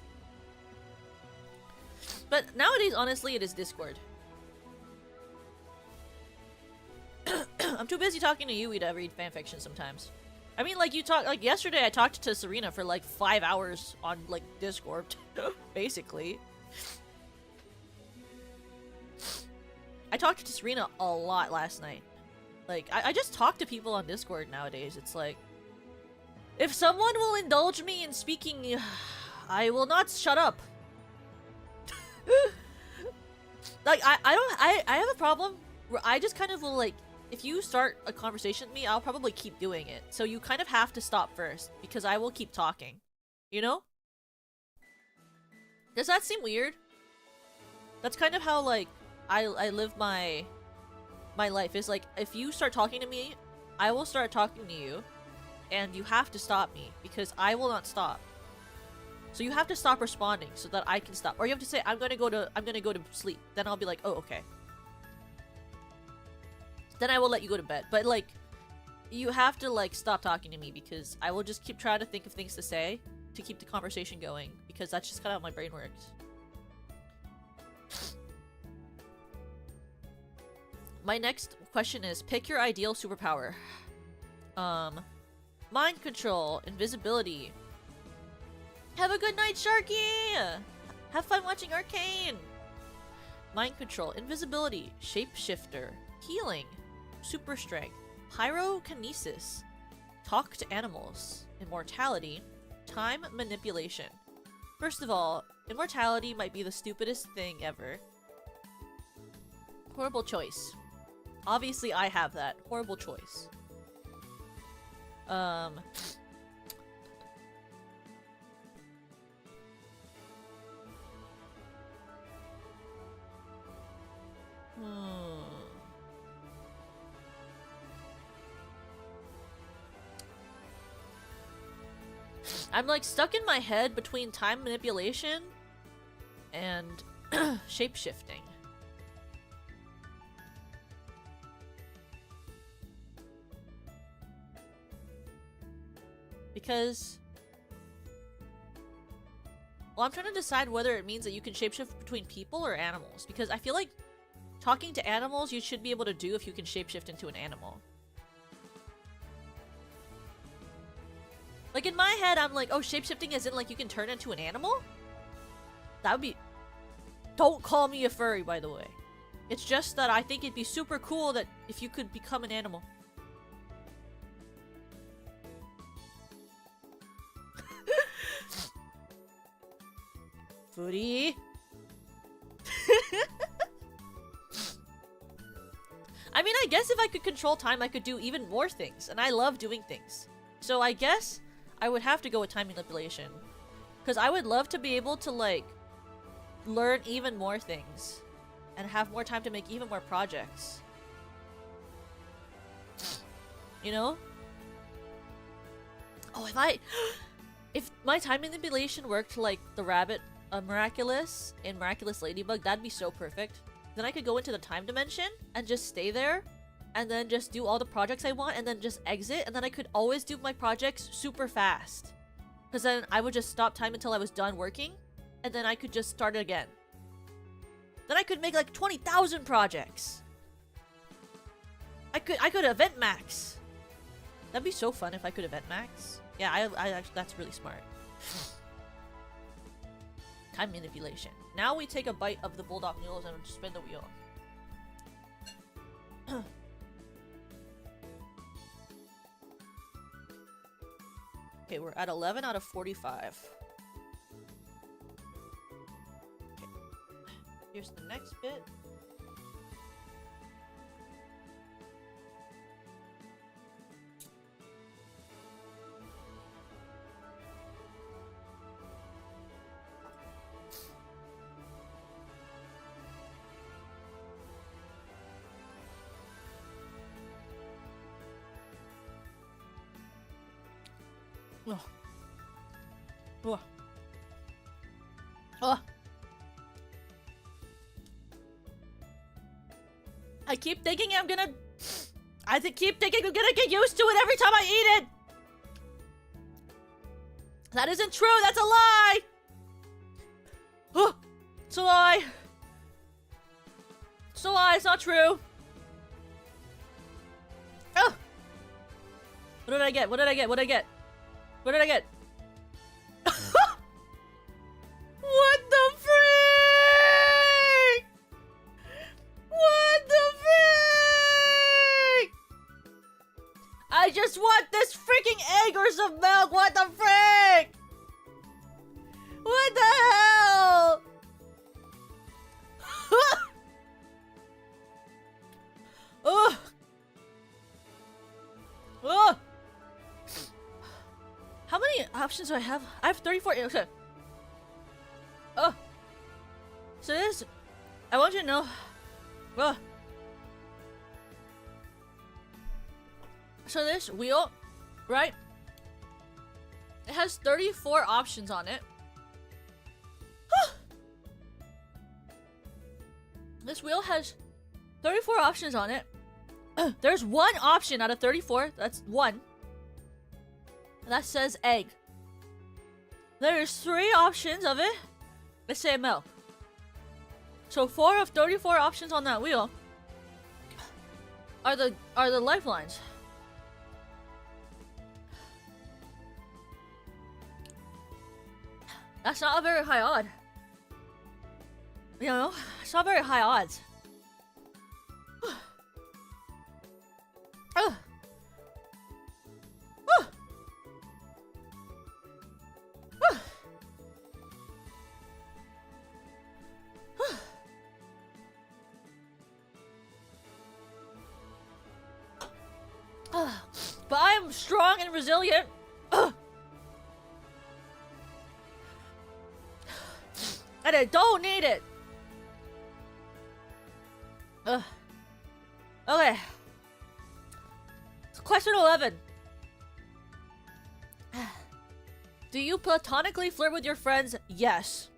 But nowadays, honestly, it is Discord. I'm too busy talking to Yui to read fanfiction sometimes. I mean, like yesterday I talked to Serena for like 5 hours on like Discord, basically. I talked to Serena a lot last night. Like, I just talk to people on Discord nowadays. It's like, if someone will indulge me in speaking, I will not shut up. Like, I have a problem where I just kind of will, like, if you start a conversation with me, I'll probably keep doing it. So you kind of have to stop first, because I will keep talking. You know? Does that seem weird? That's kind of how, like, I live my life. Is like, if you start talking to me, I will start talking to you. and you have to stop me because I will not stop. So you have to stop responding so that I can stop. Or you have to say, I'm gonna go to sleep. Then I'll be like, oh, okay. Then I will let you go to bed. But like, you have to like stop talking to me because I will just keep trying to think of things to say to keep the conversation going because that's just kind of how my brain works. My next question is, pick your ideal superpower. Mind control, invisibility. Have a good night, Sharky! Have fun watching Arcane! Mind control, invisibility, shapeshifter, healing, super strength, pyrokinesis, talk to animals, immortality, time manipulation. First of all, immortality might be the stupidest thing ever. Horrible choice. Obviously I have that. Horrible choice. I'm like stuck in my head between time manipulation and shape-shifting. Because, well, I'm trying to decide whether it means that you can shapeshift between people or animals. Because I feel like talking to animals you should be able to do if you can shapeshift into an animal. Like in my head, I'm like, oh, shapeshifting as in like you can turn into an animal? That would be... Don't call me a furry, by the way. It's just that I think it'd be super cool that if you could become an animal. Footy. I mean, I guess if I could control time, I could do even more things. And I love doing things. So I guess I would have to go with time manipulation. Because I would love to be able to, like, learn even more things. And have more time to make even more projects. You know? Oh, if my time manipulation worked like the rabbit Miraculous in Miraculous Ladybug, that'd be so perfect. Then I could go into the time dimension and just stay there. And then just do all the projects I want and then just exit. And then I could always do my projects super fast. Because then I would just stop time until I was done working. And then I could just start it again. Then I could make like 20,000 projects. I could event max. That'd be so fun if I could event max. Yeah, I actually, that's really smart. Time manipulation. Now we take a bite of the Buldak noodles and spin the wheel. Okay, we're at 11 out of 45. Okay. Here's the next bit. Oh. Oh. Oh. I keep thinking I'm gonna... keep thinking I'm gonna get used to it every time I eat it! That isn't true! That's a lie! Oh! It's a lie! It's a lie! It's not true! Oh! What did I get? What did I get? What did I get? What did I get? What the freak? What the freak? I just want this freaking egg or some milk. What the freak? What the hell? Oh. Oh. How many options do I have? I have 34. Okay. Oh. So this, I want you to know. Oh. So this wheel, right? It has 34 options on it. This wheel has 34 options on it. There's one option out of 34. That's one. That says egg. There's 3 options of it that say milk. So 4 of 34 options on that wheel are the lifelines. That's not a very high odd. You know, it's not very high odds. But I am strong and resilient. And I don't need it. Okay. Question 11. Do you platonically flirt with your friends? Yes.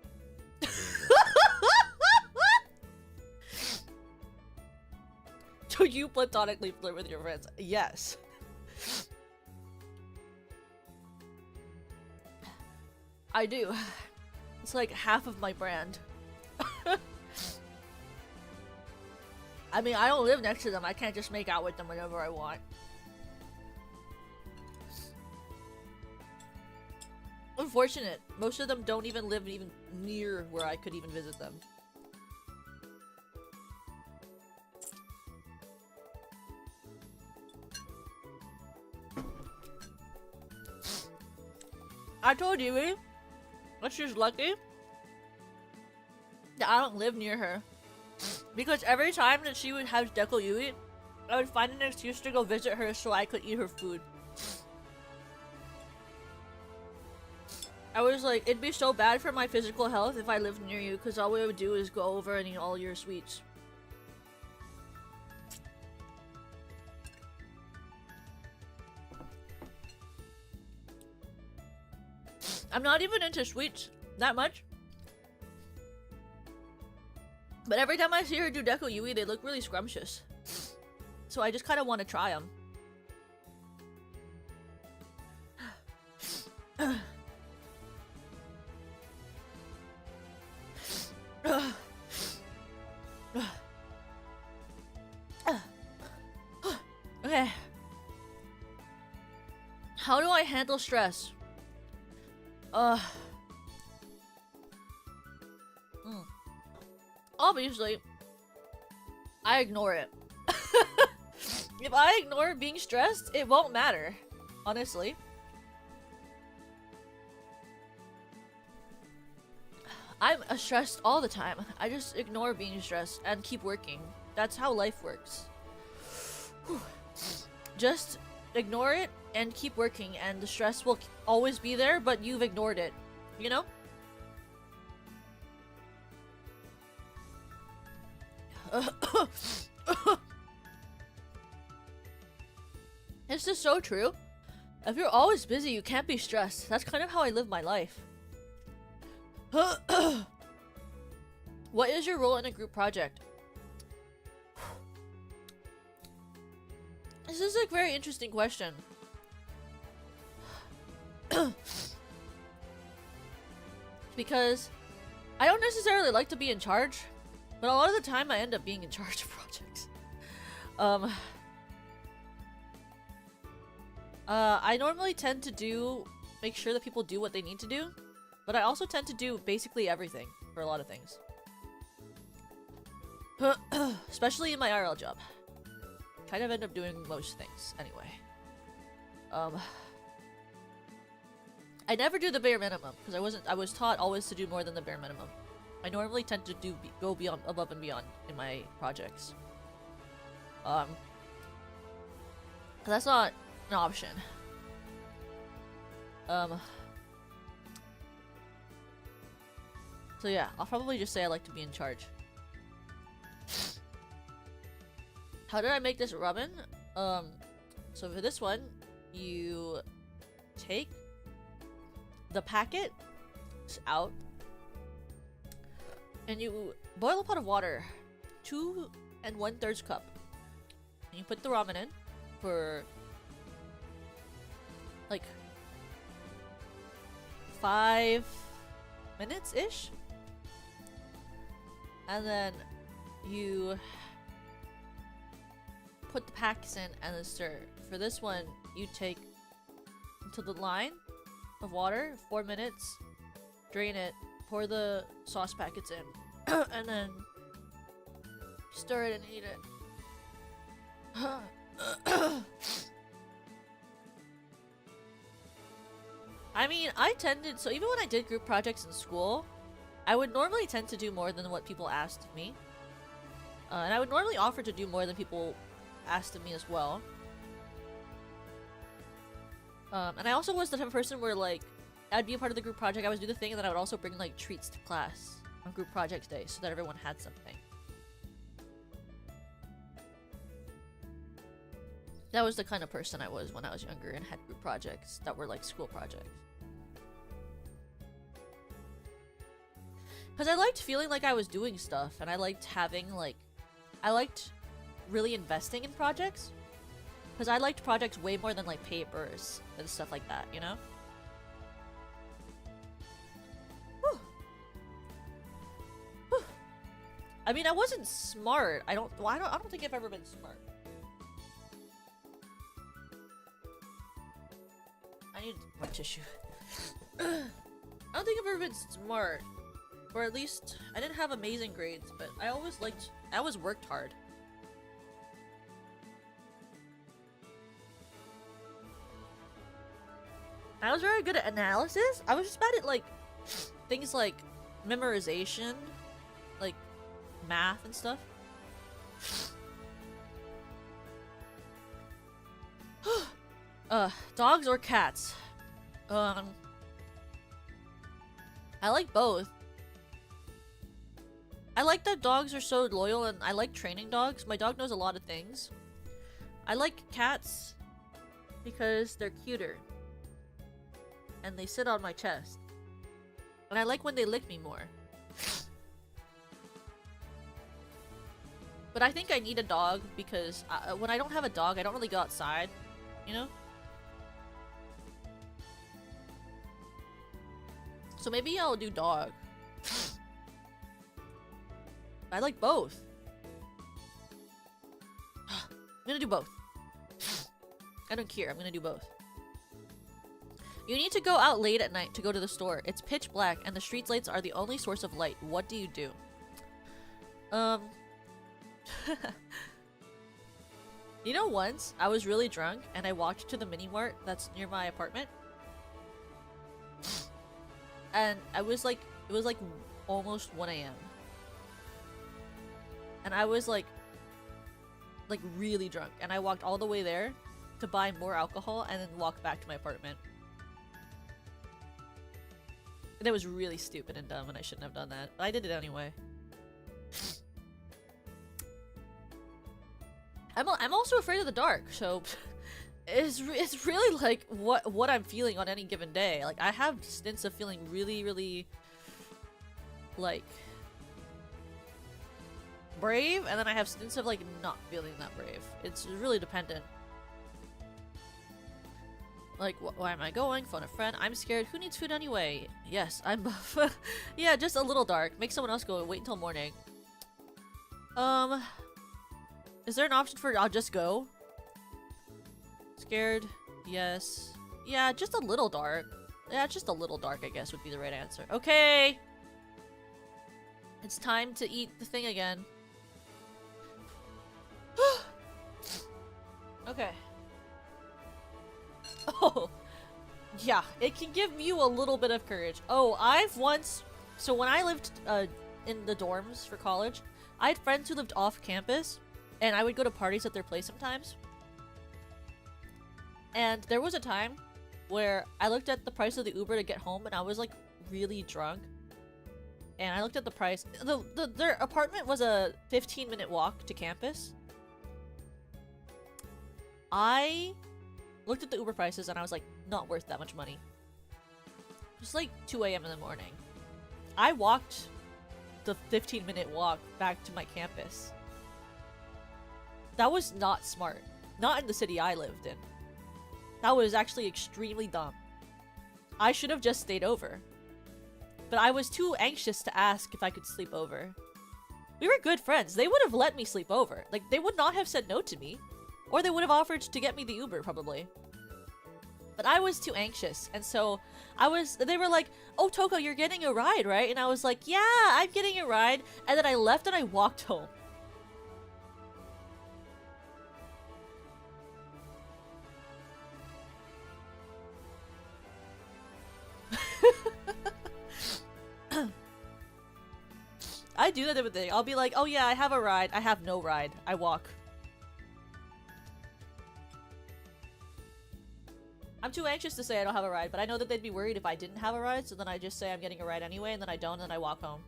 Do you platonically flirt with your friends? Yes. I do. It's like half of my brand. I mean, I don't live next to them. I can't just make out with them whenever I want. Unfortunate. Most of them don't even live even near where I could even visit them. I told you, eh? That she's lucky that I don't live near her. Because every time that she would have Deco Yui, I would find an excuse to go visit her so I could eat her food. I was like, it'd be so bad for my physical health if I lived near you, because all we would do is go over and eat all your sweets. I'm not even into sweets that much. But every time I see her do Deco Yui, they look really scrumptious. So I just kind of want to try them. Okay. How do I handle stress? Obviously, I ignore it. If I ignore being stressed, it won't matter. Honestly. I'm stressed all the time. I just ignore being stressed and keep working. That's how life works. Just ignore it and keep working, and the stress will always be there, but you've ignored it. You know? This is so true. If you're always busy, you can't be stressed. That's kind of how I live my life. What is your role in a group project? This is a very interesting question. Because I don't necessarily like to be in charge, but a lot of the time I end up being in charge of projects. I normally tend to make sure that people do what they need to do, but I also tend to do basically everything for a lot of things. Especially in my IRL job. Kind of end up doing most things, anyway. I never do the bare minimum, because I was taught always to do more than the bare minimum. I normally tend to go beyond, above and beyond in my projects. That's not an option. So yeah, I'll probably just say I like to be in charge. How did I make this ramen? So for this one, you take the packet out, and you boil a pot of water, 2 1/3 cup. And you put the ramen in for like 5 minutes ish, and then you put the packets in and then stir. For this one, you take to the line of water, 4 minutes, drain it, pour the sauce packets in, and then stir it and eat it. I mean, so even when I did group projects in school, I would normally tend to do more than what people asked me. And I would normally offer to do more than people asked of me as well. And I also was the type of person where, like, I'd be a part of the group project, I would do the thing, and then I would also bring, like, treats to class on group project day so that everyone had something. That was the kind of person I was when I was younger and had group projects that were, like, school projects. Because I liked feeling like I was doing stuff, and I liked having, like... I liked really investing in projects. Because I liked projects way more than, like, papers and stuff like that, you know? Whew. Whew. I mean, I wasn't smart. I don't think I've ever been smart. I need my tissue. I don't think I've ever been smart. Or at least, I didn't have amazing grades, but I always worked hard. I was very good at analysis. I was just bad at, like, things like memorization, like math and stuff. Dogs or cats? I like both. I like that dogs are so loyal, and I like training dogs. My dog knows a lot of things. I like cats because they're cuter. And they sit on my chest. And I like when they lick me more. But I think I need a dog because when I don't have a dog, I don't really go outside, you know? So maybe I'll do dog. I like both. I'm gonna do both. I don't care, I'm gonna do both. You need to go out late at night to go to the store. It's pitch black and the street lights are the only source of light. What do you do? You know, once I was really drunk and I walked to the mini mart that's near my apartment. And it was like almost 1 AM. And I was like really drunk. And I walked all the way there to buy more alcohol and then walk back to my apartment. And it was really stupid and dumb and I shouldn't have done that. But I did it anyway. I'm also afraid of the dark, so it's really like what I'm feeling on any given day. Like, I have stints of feeling really like brave, and then I have stints of like not feeling that brave. It's really dependent. Like, why am I going? Phone a friend. I'm scared. Who needs food anyway? Yes, I'm buff. Yeah, just a little dark. Make someone else go. Wait until morning. Is there an option for I'll just go? Scared? Yes. Yeah, just a little dark. Yeah, just a little dark, I guess, would be the right answer. Okay! It's time to eat the thing again. Okay. Oh! Yeah, it can give you a little bit of courage. Oh, so when I lived in the dorms for college, I had friends who lived off campus, and I would go to parties at their place sometimes. And there was a time where I looked at the price of the Uber to get home, and I was like really drunk. And I looked at the price. Their apartment was a 15-minute walk to campus. I looked at the Uber prices and I was like, not worth that much money. It's like 2 a.m. in the morning. I walked the 15-minute walk back to my campus. That was not smart. Not in the city I lived in. That was actually extremely dumb. I should have just stayed over. But I was too anxious to ask if I could sleep over. We were good friends. They would have let me sleep over. Like, they would not have said no to me. Or they would have offered to get me the Uber, probably. But I was too anxious, and so they were like, oh, Toko, you're getting a ride, right? And I was like, yeah, I'm getting a ride. And then I left and I walked home. I do that type of thing. I'll be like, oh yeah, I have a ride. I have no ride. I walk. I'm too anxious to say I don't have a ride, but I know that they'd be worried if I didn't have a ride, so then I just say I'm getting a ride anyway, and then I don't, and then I walk home.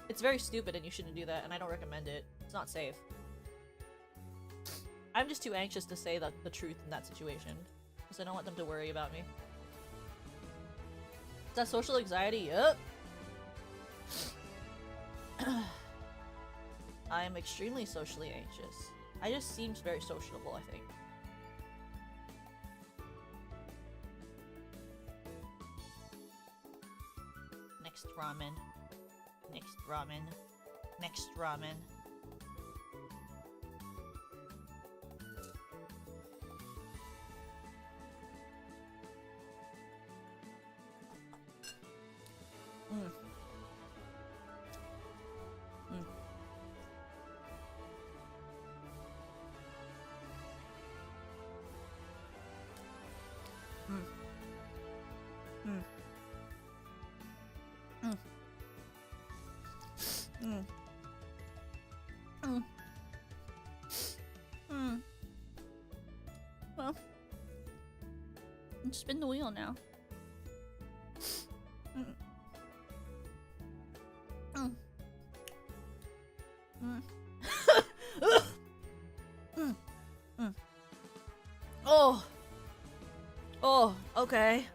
It's very stupid, and you shouldn't do that, and I don't recommend it. It's not safe. I'm just too anxious to say the truth in that situation, because I don't want them to worry about me. Is that social anxiety? Yup. I am extremely socially anxious. I just seem very sociable, I think. Next ramen. Next ramen. Next ramen. Mm. Mm. Mm. Mm. Mm. Mm. Mm. Well, spin the wheel now. Mm. Mm. Mm. Mm. Mm. Oh. Oh, okay.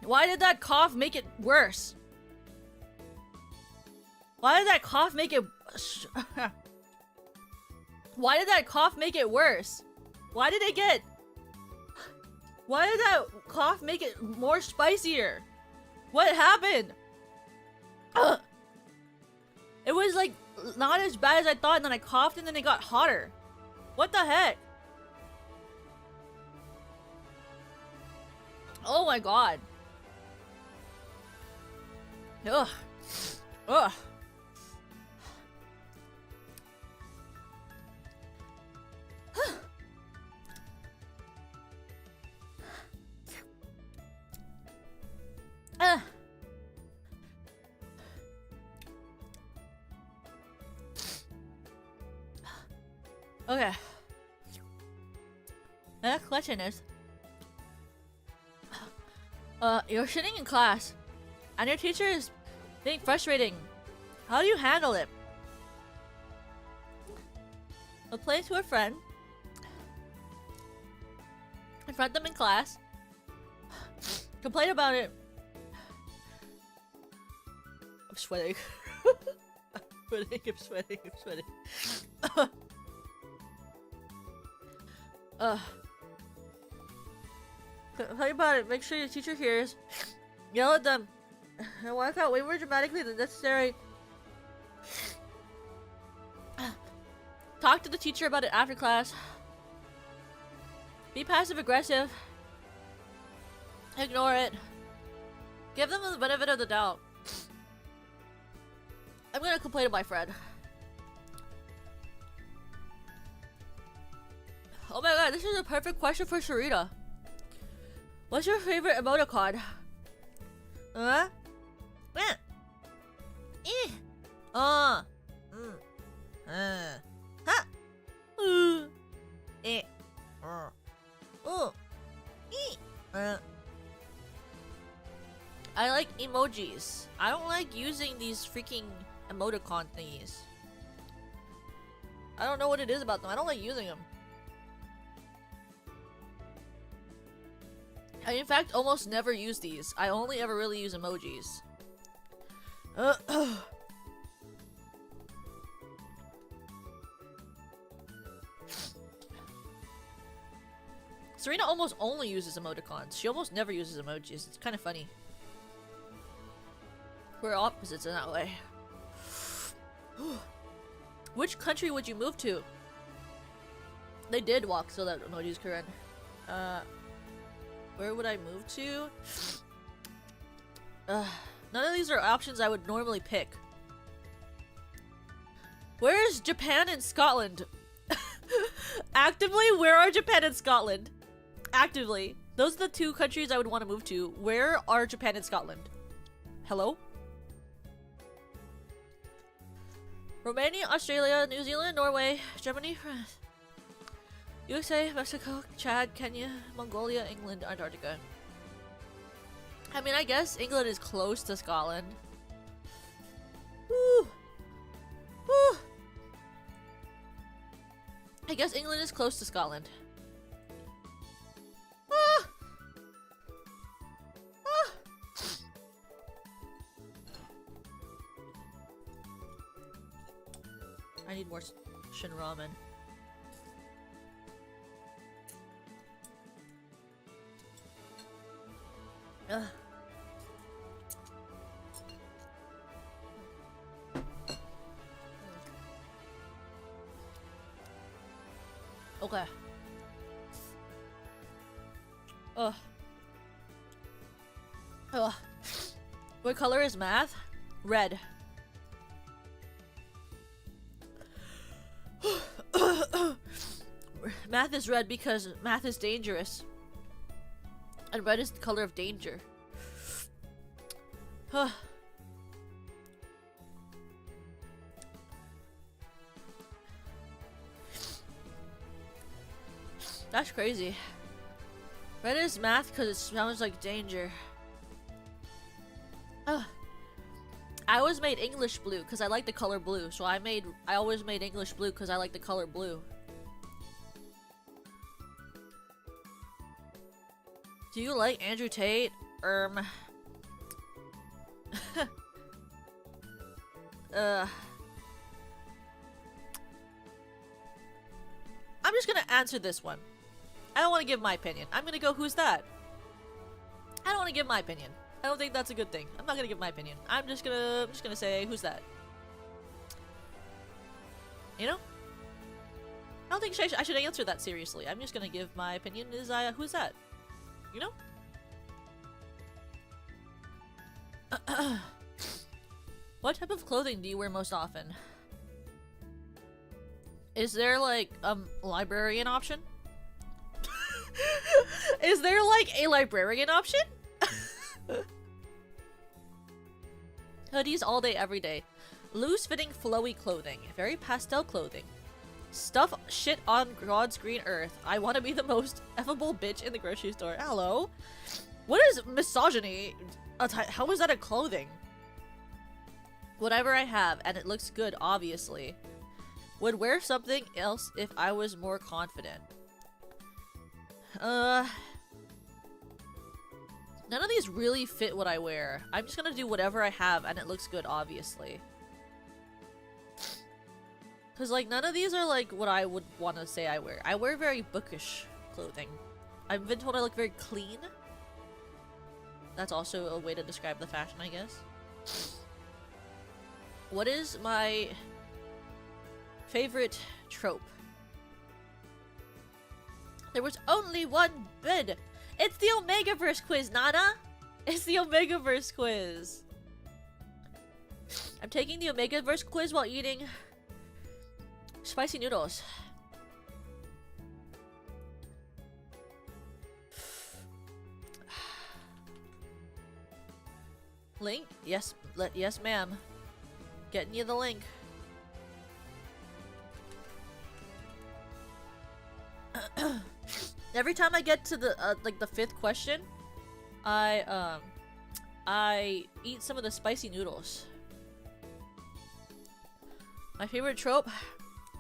Why did that cough make it worse? Why did that cough make it... Why did that cough make it worse? Why did it get... Why did that cough make it more spicier? What happened? Ugh. It was like not as bad as I thought, and then I coughed and then it got hotter. What the heck? Oh my god. Ugh. Ugh. Okay. The next question is, you're sitting in class, and your teacher is being frustrating. How do you handle it? Complain to a friend. Confront them in class. Complain about it. I'm sweating. I'm sweating. Complain about it. Make sure your teacher hears. Yell at them. And walk out way more dramatically than necessary. Talk to the teacher about it after class. Be passive aggressive. Ignore it. Give them the benefit of the doubt. I'm gonna complain to my friend. Oh my god, this is a perfect question for Sharita. What's your favorite emoticon? Huh? Ha! I like emojis. I don't like using these freaking emoticon thingies. don't know what it is about them. I don't like using them. I, in fact, almost never use these. I only ever really use emojis. Serena almost only uses emoticons. She almost never uses emojis. It's kind of funny. We're opposites in that way. Which country would you move to? They did walk so that emojis could run. Where would I move to? None of these are options I would normally pick. Where's Japan and Scotland? Actively, where are Japan and Scotland? Actively. Those are the two countries I would want to move to. Where are Japan and Scotland? Hello? Romania, Australia, New Zealand, Norway, Germany, France, USA, Mexico, Chad, Kenya, Mongolia, England, Antarctica. I mean, I guess England is close to Scotland. Woo! Woo! I guess England is close to Scotland. Ah! Ah! I need more shin ramen. Ugh. Okay. Ugh. Ugh. What color is math? Red. Math is red because math is dangerous. And red is the color of danger. Huh. That's crazy. Red is math because it sounds like danger. I always made English blue because I like the color blue. So I always made English blue because I like the color blue. Do you like Andrew Tate? I'm just gonna answer this one. I don't want to give my opinion. I'm gonna go, who's that? I don't want to give my opinion. I don't think that's a good thing. I'm not gonna give my opinion. I'm just gonna say, who's that? You know? I don't think I should answer that seriously. I'm just gonna give my opinion. Who's that? You know? What type of clothing do you wear most often? Is there like librarian option? Is there like a librarian option? Hoodies all day every day. Loose fitting flowy clothing. Very pastel clothing. Stuff shit on God's green earth. I want to be the most effable bitch in the grocery store. Hello? What is misogyny? How is that a clothing? Whatever I have, and it looks good, obviously. Would wear something else if I was more confident. None of these really fit what I wear. I'm just gonna do whatever I have, and it looks good, obviously. Because, like, none of these are, like, what I would want to say I wear. I wear very bookish clothing. I've been told I look very clean. That's also a way to describe the fashion, I guess. What is my favorite trope? There was only one bid! It's the Omegaverse quiz, Nana! It's the Omegaverse quiz! I'm taking the Omegaverse quiz while eating spicy noodles. Link? Yes, yes ma'am. Getting you the link. Every time I get to the like the 5th question, I eat some of the spicy noodles. My favorite trope: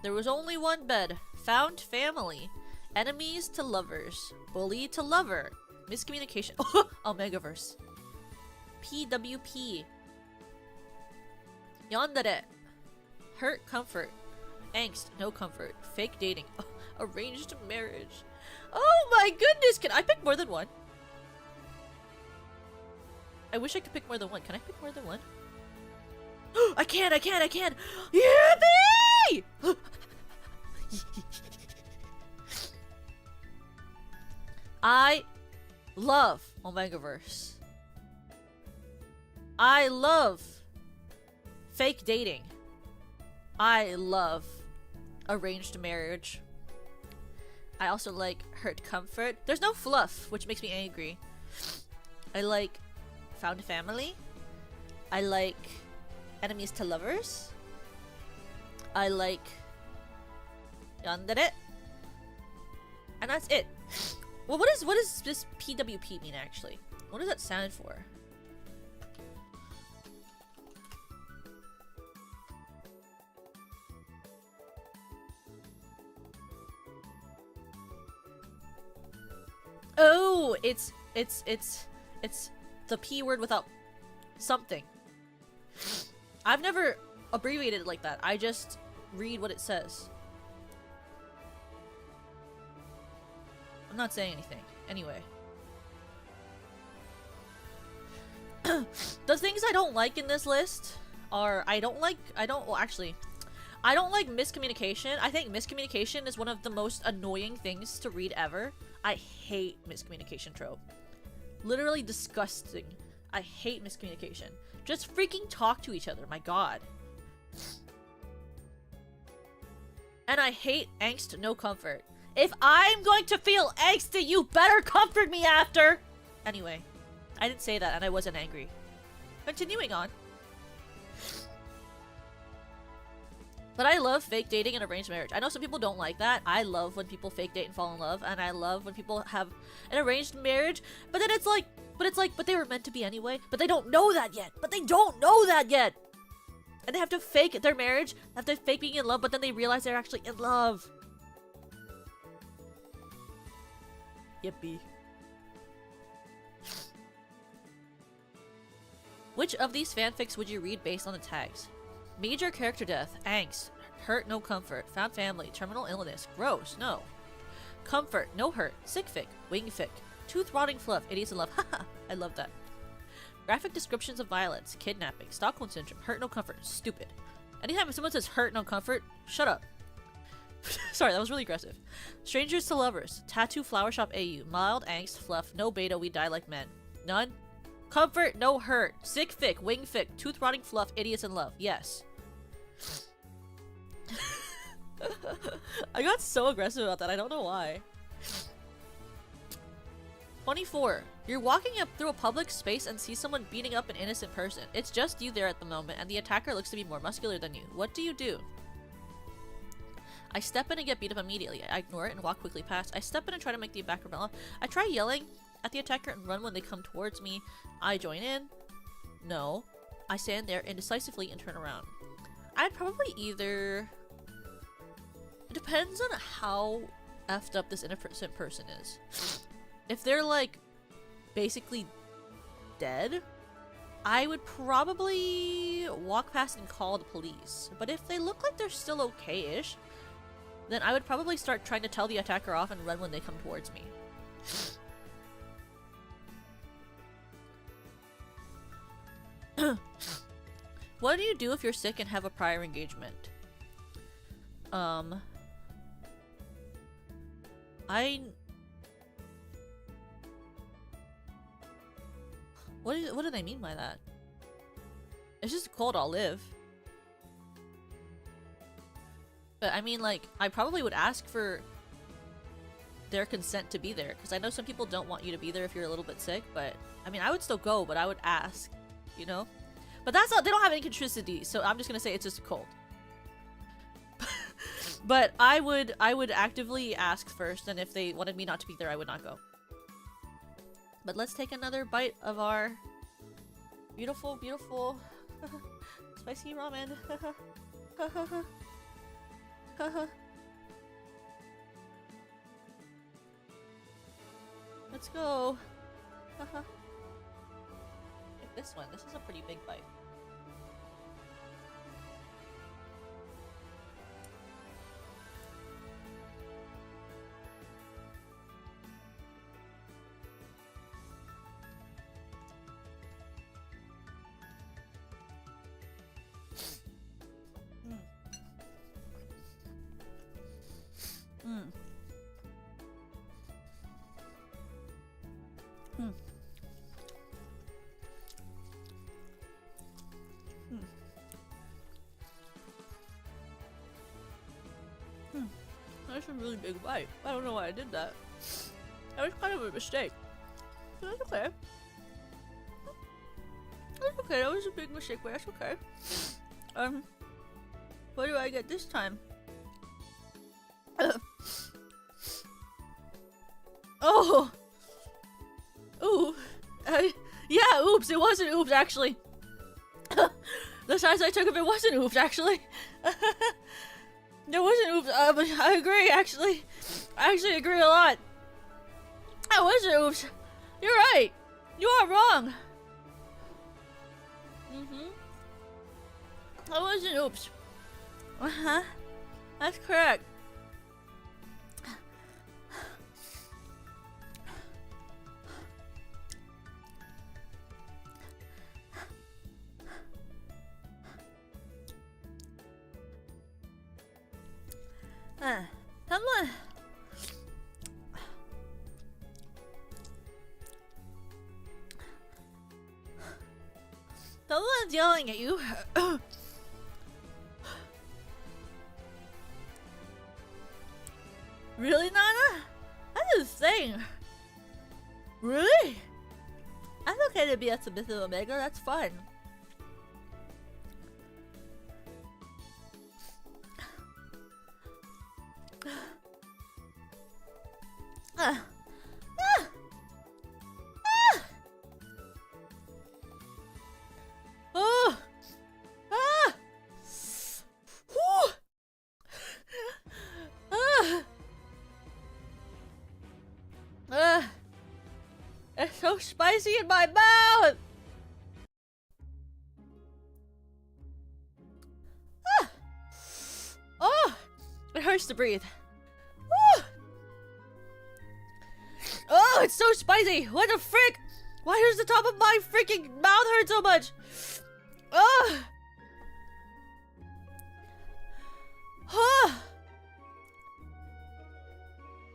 There was only one bed. Found family. Enemies to lovers. Bully to lover. Miscommunication. Omegaverse. PWP. Yandere. Hurt comfort. Angst no comfort. Fake dating. Arranged marriage. Oh my goodness! Can I pick more than one? I wish I could pick more than one. Can I pick more than one? I can! Yippee! I love Omegaverse. I love fake dating. I love arranged marriage. I also like hurt comfort. There's no fluff, which makes me angry. I like found family. I like enemies to lovers. I like yandere. And that's it. Well, what does this PWP mean actually? What does that stand for? Oh, it's the P word without something. I've never abbreviated it like that. I just read what it says. I'm not saying anything. Anyway. The things I don't like in this list are I don't like miscommunication. I think miscommunication is one of the most annoying things to read ever. I hate miscommunication trope. Literally disgusting. I hate miscommunication. Just freaking talk to each other, my god. And I hate angst, no comfort. If I'm going to feel angsty, you better comfort me after! Anyway, I didn't say that and I wasn't angry. Continuing on. But I love fake dating and arranged marriage. I know some people don't like that. I love when people fake date and fall in love, and I love when people have an arranged marriage. But then it's like, but they were meant to be anyway. But they don't know that yet. And they have to fake their marriage, have to fake being in love, but then they realize they're actually in love. Yippee. Which of these fanfics would you read based on the tags? Major character death, angst, hurt no comfort, found family, terminal illness, gross, no. Comfort, no hurt, sick fic, wing fic, tooth rotting fluff, idiots in love, haha, I love that. Graphic descriptions of violence, kidnapping, Stockholm syndrome, hurt no comfort, stupid. Anytime someone says hurt no comfort, shut up. Sorry, that was really aggressive. Strangers to lovers, tattoo flower shop AU, mild angst, fluff, no beta, we die like men. None? Comfort, no hurt, sick fic, wing fic, tooth rotting fluff, idiots in love, yes. I got so aggressive about that, I don't know why. 24. You're walking up through a public space and see someone beating up an innocent person. It's just you there at the moment, and the attacker looks to be more muscular than you. What do you do? I step in and get beat up immediately. I ignore it and walk quickly past. I step in and try to make the attacker run off. I try yelling at the attacker and run when they come towards me. I join in. No. I stand there indecisively and turn around. I'd probably either... It depends on how effed up this innocent person is. If they're, like, basically dead, I would probably walk past and call the police. But if they look like they're still okay-ish, then I would probably start trying to tell the attacker off and run when they come towards me. What do you do if you're sick and have a prior engagement? What do they mean by that? It's just a cold, I'll live. But I mean, like, I probably would ask for their consent to be there, because I know some people don't want you to be there if you're a little bit sick, but I mean, I would still go, but I would ask, you know? But that's not, they don't have any consistency, so I'm just gonna say it's just a cold. But I would actively ask first, and if they wanted me not to be there, I would not go. But let's take another bite of our beautiful, beautiful spicy ramen. Let's go. Like this one. This is a pretty big bite. That's a really big bite. I don't know why I did that. That was kind of a mistake. But that's okay. That's okay. That was a big mistake, but that's okay. What do I get this time? Oh! Ooh. Yeah, oops. It wasn't oops, actually. The size I took of it wasn't oops, actually. There wasn't oops. But I agree, actually. I actually agree a lot. That wasn't oops. You're right. You are wrong. That wasn't oops. That's correct. Someone. Someone's yelling at you. Really, Nana? That's insane. Really? I'm okay to be a submissive Omega. That's fun. It's so spicy in my mouth. Oh, it hurts to breathe. Oh, it's so spicy! What the frick? Why does the top of my freaking mouth hurt so much? Ugh!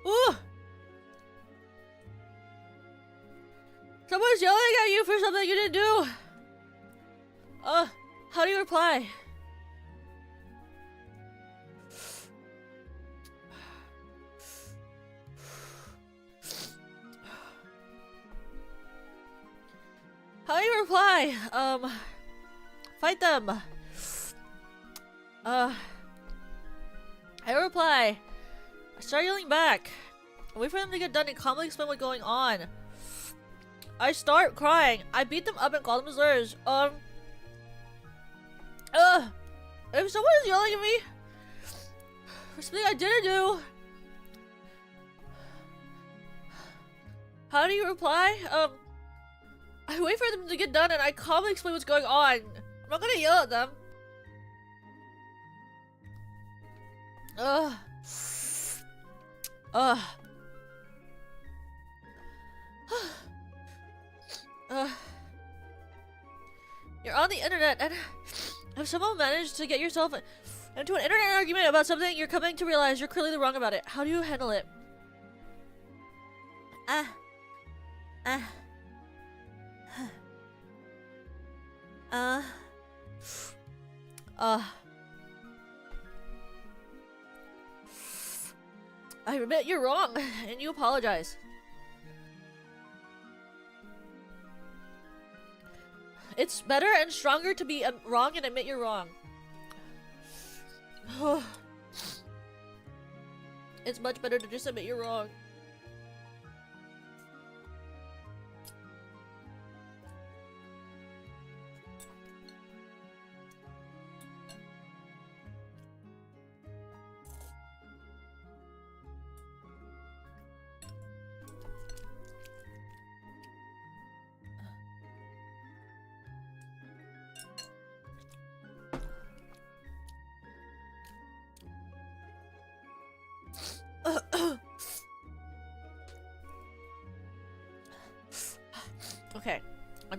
Ooh! Someone's yelling at you for something you didn't do! How do you reply? How do you reply? Fight them. I reply. I start yelling back. I wait for them to get done and calmly explain what's going on. I start crying. I beat them up and call them slurs. If someone is yelling at me for something I didn't do, how do you reply? I wait for them to get done and I calmly explain what's going on. I'm not gonna yell at them. You're on the internet and if someone managed to get yourself into an internet argument about something, you're coming to realize you're clearly wrong about it. How do you handle it? I admit you're wrong, and you apologize. It's better and stronger to be wrong and admit you're wrong. It's much better to just admit you're wrong.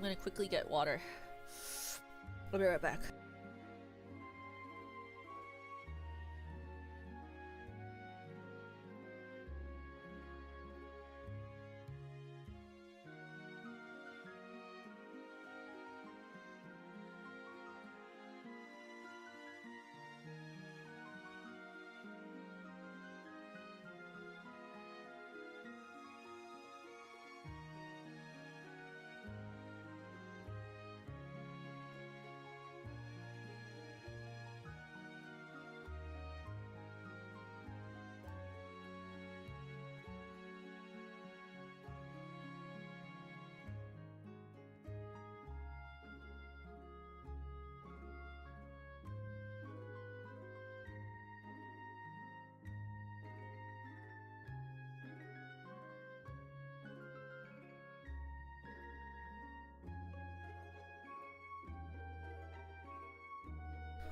gonna quickly get water. I'll be right back.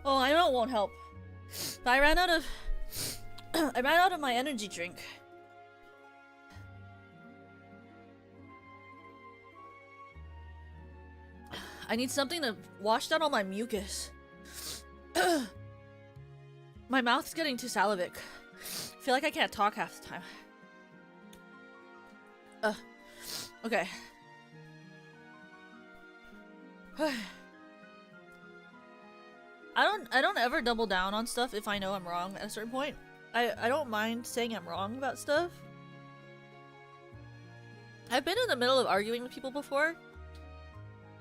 Oh, I know it won't help. But I ran out of I ran out of my energy drink. I need something to wash down all my mucus. My mouth's getting too salivic. I feel like I can't talk half the time. Okay. I don't ever double down on stuff if I know I'm wrong at a certain point. I don't mind saying I'm wrong about stuff. I've been in the middle of arguing with people before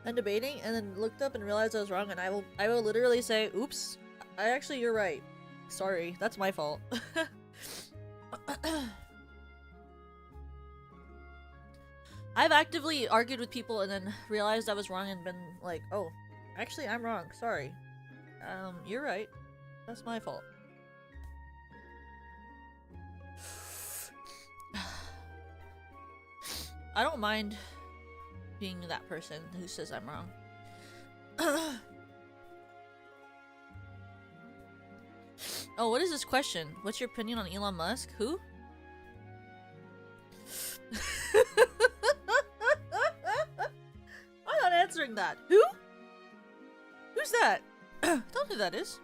and debating and then looked up and realized I was wrong, and I will literally say, oops, you're right. Sorry, that's my fault. I've actively argued with people and then realized I was wrong and been like, oh, actually I'm wrong, sorry. You're right. That's my fault. I don't mind being that person who says I'm wrong. Oh, what is this question? What's your opinion on Elon Musk? Who? I'm not answering that. Who? Who's that? Don't know who that is.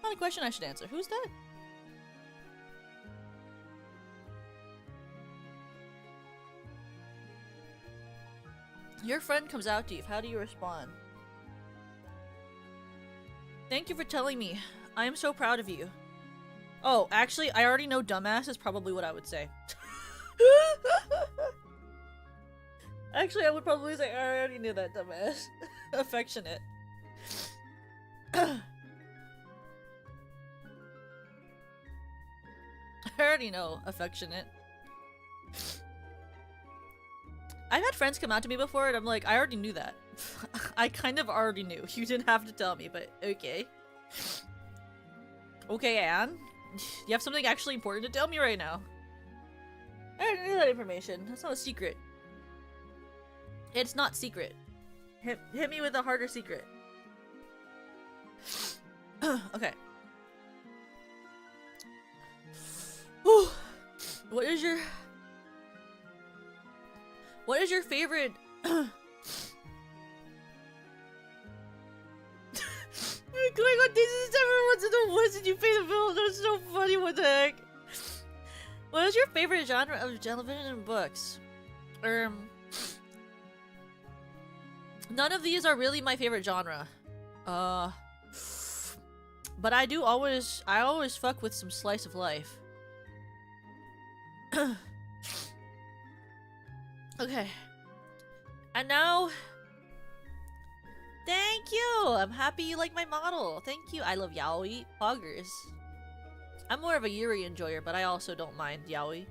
Not a question I should answer. Who's that? Your friend comes out to you. How do you respond? Thank you for telling me. I am so proud of you. Oh, actually, I already know dumbass is probably what I would say. Actually, I would probably say, I already knew that, dumbass. Affectionate. I already know, affectionate. I've had friends come out to me before and I'm like, I already knew that. I kind of already knew. You didn't have to tell me, but okay. Okay, Anne. You have something actually important to tell me right now. I already knew that information. That's not a secret. It's not secret. Hit me with a harder secret. Okay. Whew. What is your favorite going on days everyone's in the woods and you pay the bill? That's so funny, what the heck? What is your favorite genre of television and books? None of these are really my favorite genre. But I always fuck with some slice of life. Okay. And now, thank you! I'm happy you like my model. Thank you. I love yaoi. Poggers. I'm more of a Yuri enjoyer, but I also don't mind yaoi.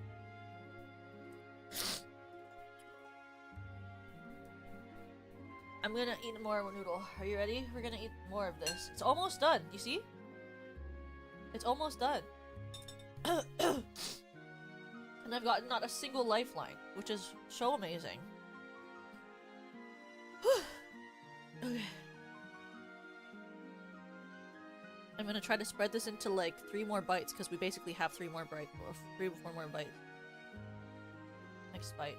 I'm gonna eat more noodle. Are you ready? We're gonna eat more of this. It's almost done. You see? It's almost done. And I've gotten not a single lifeline, which is so amazing. Okay. I'm gonna try to spread this into like 3 more bites because we basically have 3 more bites, or 3 or 4 more bites. Next bite.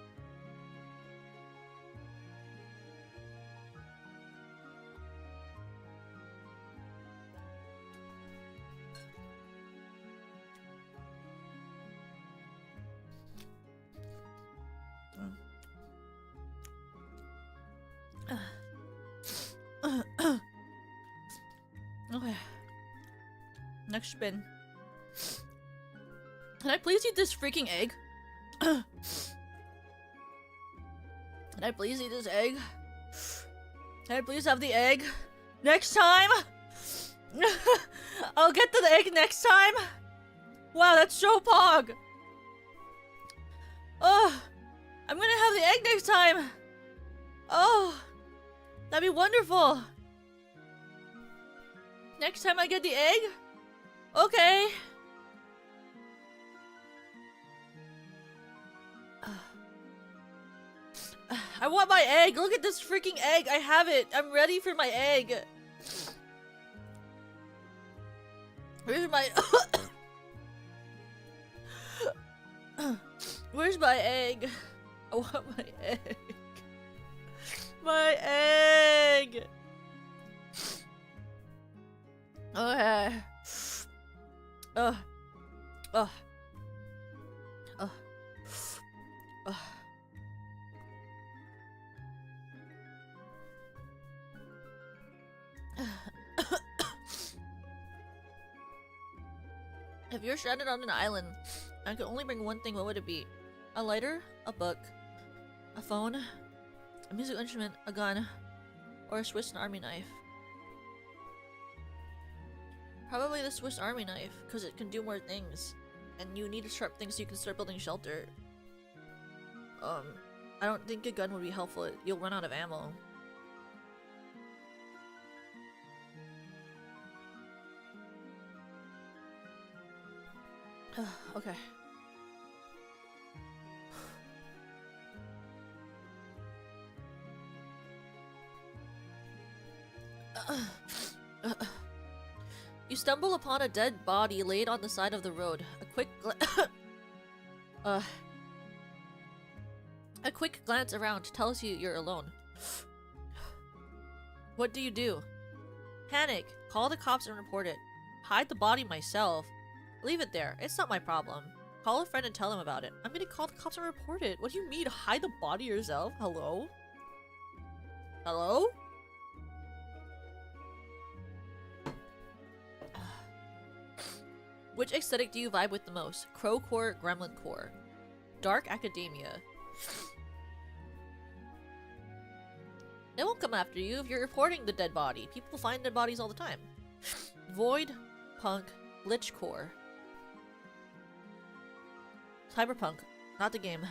Okay. Next spin. Can I please eat this freaking egg? Can I please eat this egg? Can I please have the egg? Next time? I'll get the egg next time? Wow, that's so pog! Oh! I'm gonna have the egg next time! Oh! That'd be wonderful! Next time I get the egg? Okay. I want my egg! Look at this freaking egg! I have it! I'm ready for my egg! Where's my... Where's my egg? I want my egg. My egg! Okay. Ugh. Ugh. Ugh. Ugh. If you're stranded on an island, I could only bring one thing, what would it be? A lighter? A book? A phone? A musical instrument? A gun? Or a Swiss Army knife? Probably the Swiss Army knife, because it can do more things. And you need sharp things so you can start building shelter. I don't think a gun would be helpful. You'll run out of ammo. Okay. You stumble upon a dead body laid on the side of the road. A quick glance around tells you you're alone. What do? Panic. Call the cops and report it. Hide the body myself. Leave it there. It's not my problem. Call a friend and tell them about it. I'm gonna call the cops and report it. What do you mean? Hide the body yourself? Hello? Hello? Which aesthetic do you vibe with the most? Crowcore, Gremlin Core. Dark Academia. They won't come after you if you're reporting the dead body. People find dead bodies all the time. Void, Punk, Lich Core. Cyberpunk. Not the game.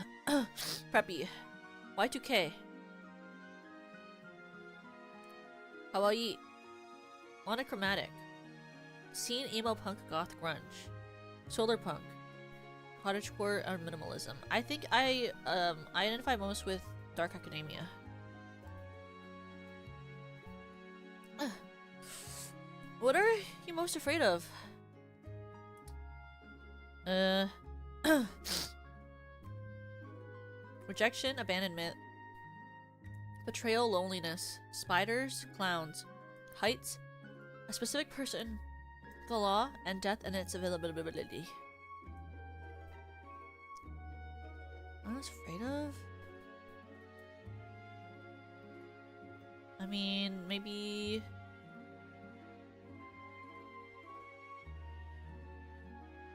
Preppy. Y2K. Kawaii. Monochromatic. Scene emo punk goth grunge. Solar punk. Cottagecore and minimalism. I think I identify most with Dark Academia. What are you most afraid of? Rejection, abandonment, betrayal, loneliness, spiders, clowns, heights, a specific person, the law, and death and its availability. What I was afraid of? I mean, maybe...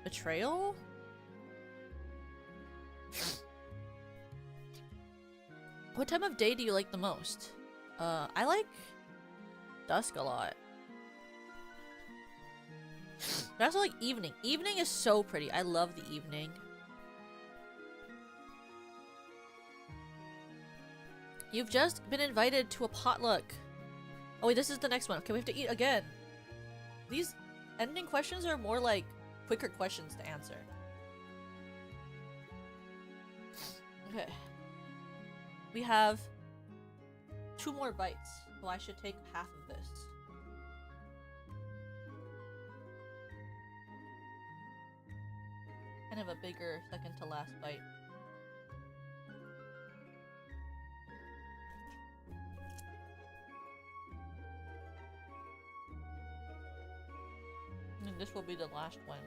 betrayal? What time of day do you like the most? I like dusk a lot. But I also like evening. Evening is so pretty. I love the evening. You've just been invited to a potluck. Oh wait, this is the next one. Okay, we have to eat again. These ending questions are more like quicker questions to answer. Okay. We have 2 more bites, so I should take half of this. kind of a bigger second to last bite. And this will be the last one.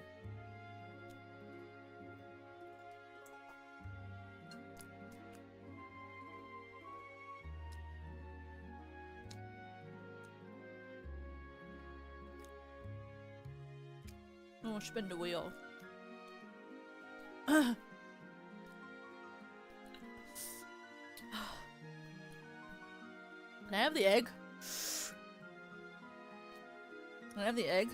Oh, spin the wheel. Can I have the egg? Can I have the egg?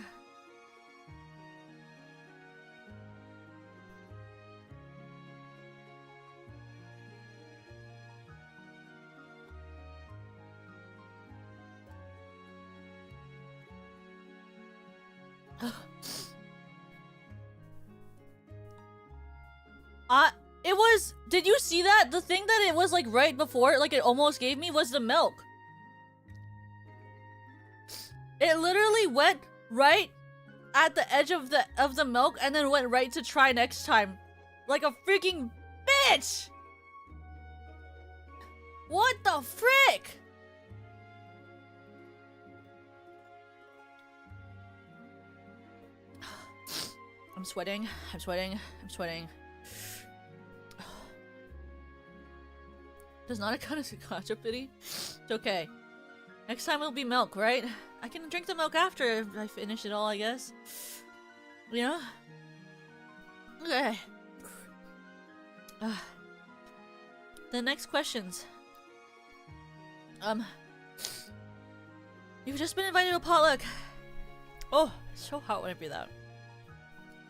It was, did you see that? The thing that it was like right before, like it almost gave me was the milk. It literally went right at the edge of the milk and then went right to try next time. Like a freaking bitch! What the frick? I'm sweating, I'm sweating, I'm sweating. Does not count as a gotcha pity? It's okay. Next time it'll be milk, right? I can drink the milk after I finish it all, I guess. You know? Okay. The next questions. You've just been invited to a potluck. Oh, it's so hot when I breathe out.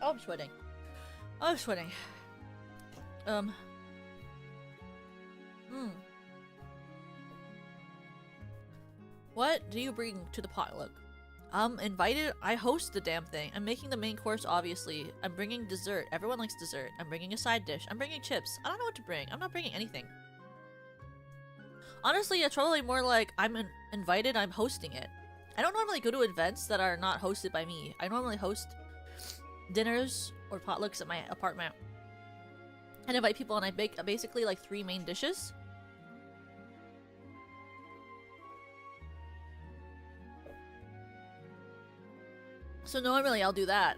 Oh, I'm sweating. Oh, I'm sweating. What do you bring to the potluck? I'm invited. I host the damn thing. I'm making the main course, obviously. I'm bringing dessert. Everyone likes dessert. I'm bringing a side dish. I'm bringing chips. I don't know what to bring. I'm not bringing anything. Honestly, it's probably more like I'm invited, I'm hosting it. I don't normally go to events that are not hosted by me. I normally host dinners or potlucks at my apartment. And invite people, and I bake basically like 3 main dishes. So normally I'll do that.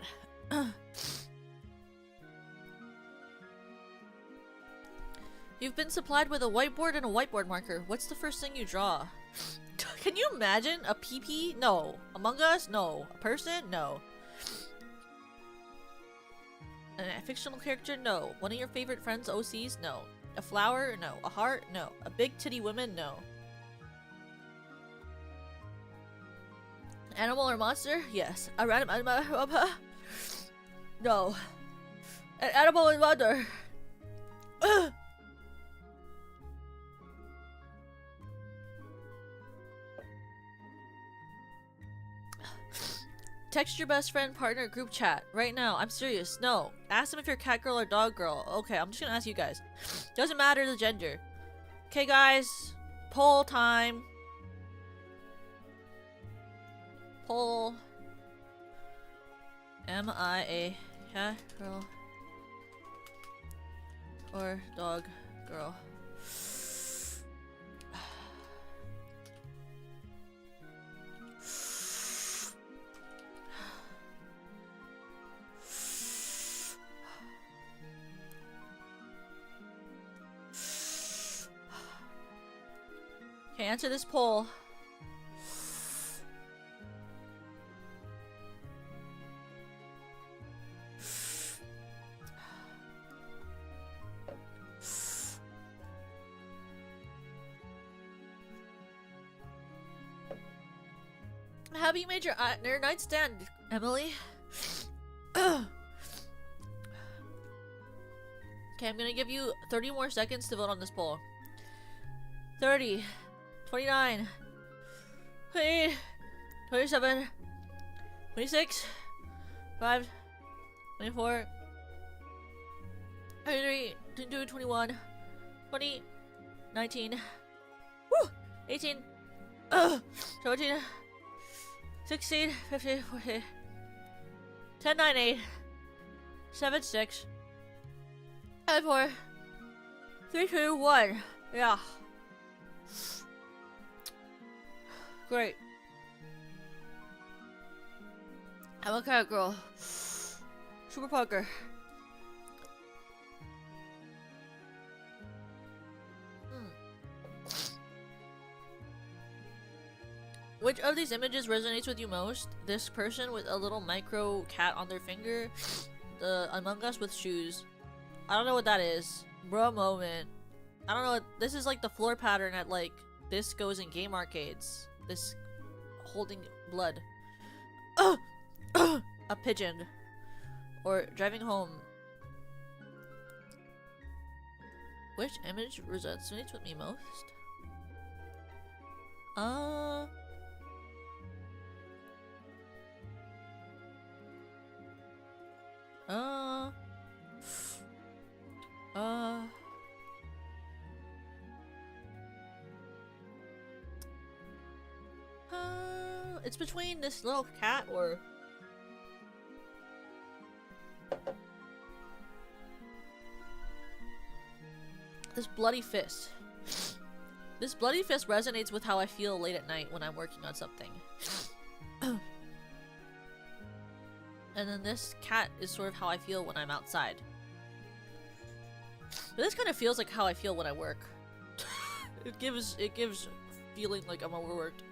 You've been supplied with a whiteboard and a whiteboard marker. What's the first thing you draw? Can you imagine? A PP? No. Among Us? No. A person? No. A fictional character? No. One of your favorite friends' OCs? No. A flower? No. A heart? No. A big titty woman? No. Animal or monster? Yes. A random animal? No. An animal and mother. Text your best friend, partner, group chat. Right now. I'm serious. No. Ask them if you're cat girl or dog girl. Okay, I'm just gonna ask you guys. Doesn't matter the gender. Okay, guys. Poll time. Poll. Am I a cat girl or dog girl? Okay, answer this poll. Have you made your nightstand, Emily? Okay, I'm gonna give you 30 more seconds to vote on this poll. 30, 29, 28, 27, 26, 5, 24, 23, 22, 21, 20, 19, 18, 17, 16, 15, 14, 10, 9, 8, 7, 6, 5, 4, 3, 2, 1. Yeah. Great. I'm a cat girl. Super Parker. Which of these images resonates with you most? This person with a little micro cat on their finger? The Among Us with shoes. I don't know what that is. Bro moment. I don't know what- this is like the floor pattern at like this goes in game arcades. This holding blood. A pigeon. Or driving home. Which image resonates with me most? It's between this little cat or this bloody fist. This bloody fist resonates with how I feel late at night when I'm working on something. And then this cat is sort of how I feel when I'm outside. But this kind of feels like how I feel when I work. It gives feeling like I'm overworked.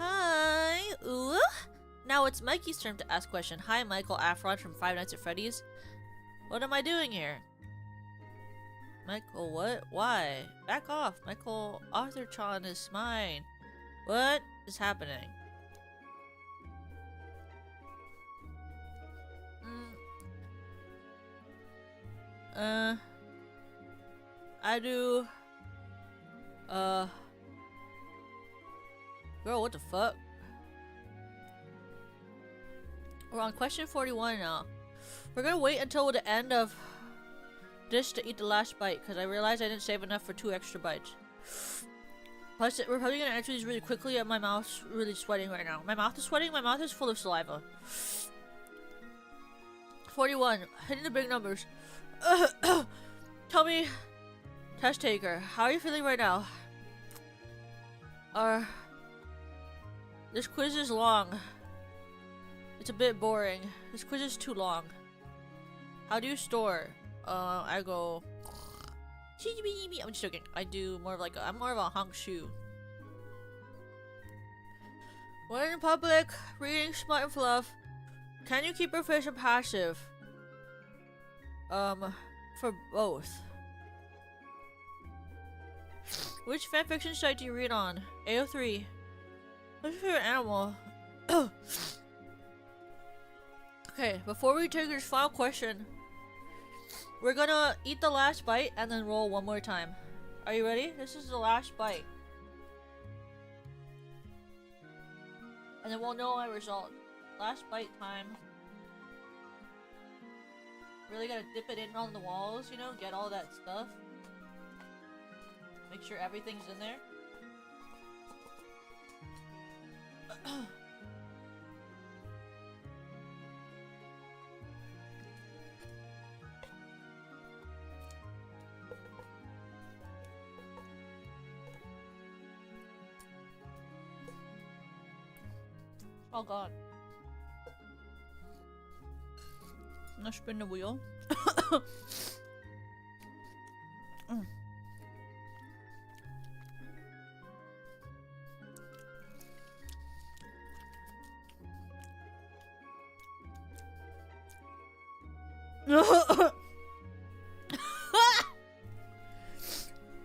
Hi! Ooh! Now it's Mikey's turn to ask question. Hi, Michael Afron from Five Nights at Freddy's. What am I doing here? Michael, what? Why? Back off. Michael Arthur-chan is mine. What is happening? I do... Girl, what the fuck? We're on question 41 now. We're gonna wait until the end of this to eat the last bite, because I realized I didn't save enough for 2 extra bites. Plus, we're probably gonna answer these really quickly, and my mouth's really sweating right now. My mouth is sweating, my mouth is full of saliva. 41, hitting the big numbers. Tell me, test taker, how are you feeling right now? This quiz is long. It's a bit boring. This quiz is too long. How do you store? I go... I'm just joking. I do more of like I'm more of a hunk shoe. When in public, reading smart and fluff. Can you keep your face passive? For both. Which fanfiction site do you read on? AO3. What's your favorite animal? Okay, before we take this final question, we're gonna eat the last bite and then roll one more time. Are you ready? This is the last bite. And then we'll know my result. Last bite time. Really gotta dip it in on the walls, you know, get all that stuff. Make sure everything's in there. All gone. Now spin the wheel.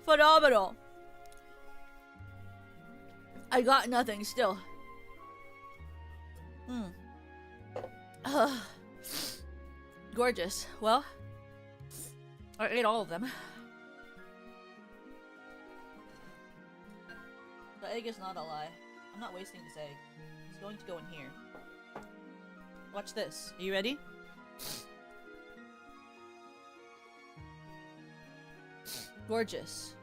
Phenomenal. I got nothing still. Gorgeous. Well, I ate all of them. The egg is not a lie. I'm not wasting this egg. It's going to go in here. Watch this. Are you ready? Gorgeous.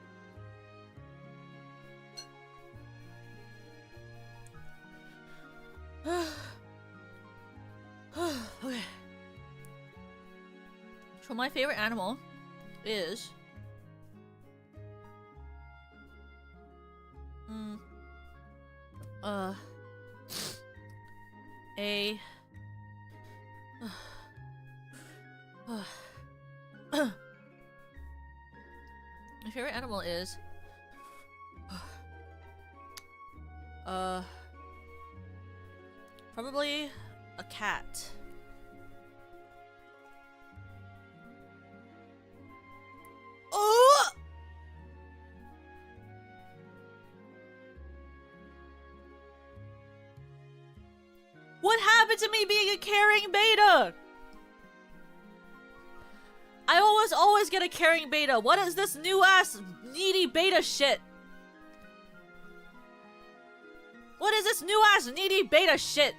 Okay. my favorite animal is... My favorite animal is... probably a cat. Oh! What happened to me being a caring beta? I always get a caring beta. What is this new ass needy beta shit? What is this new ass needy beta shit?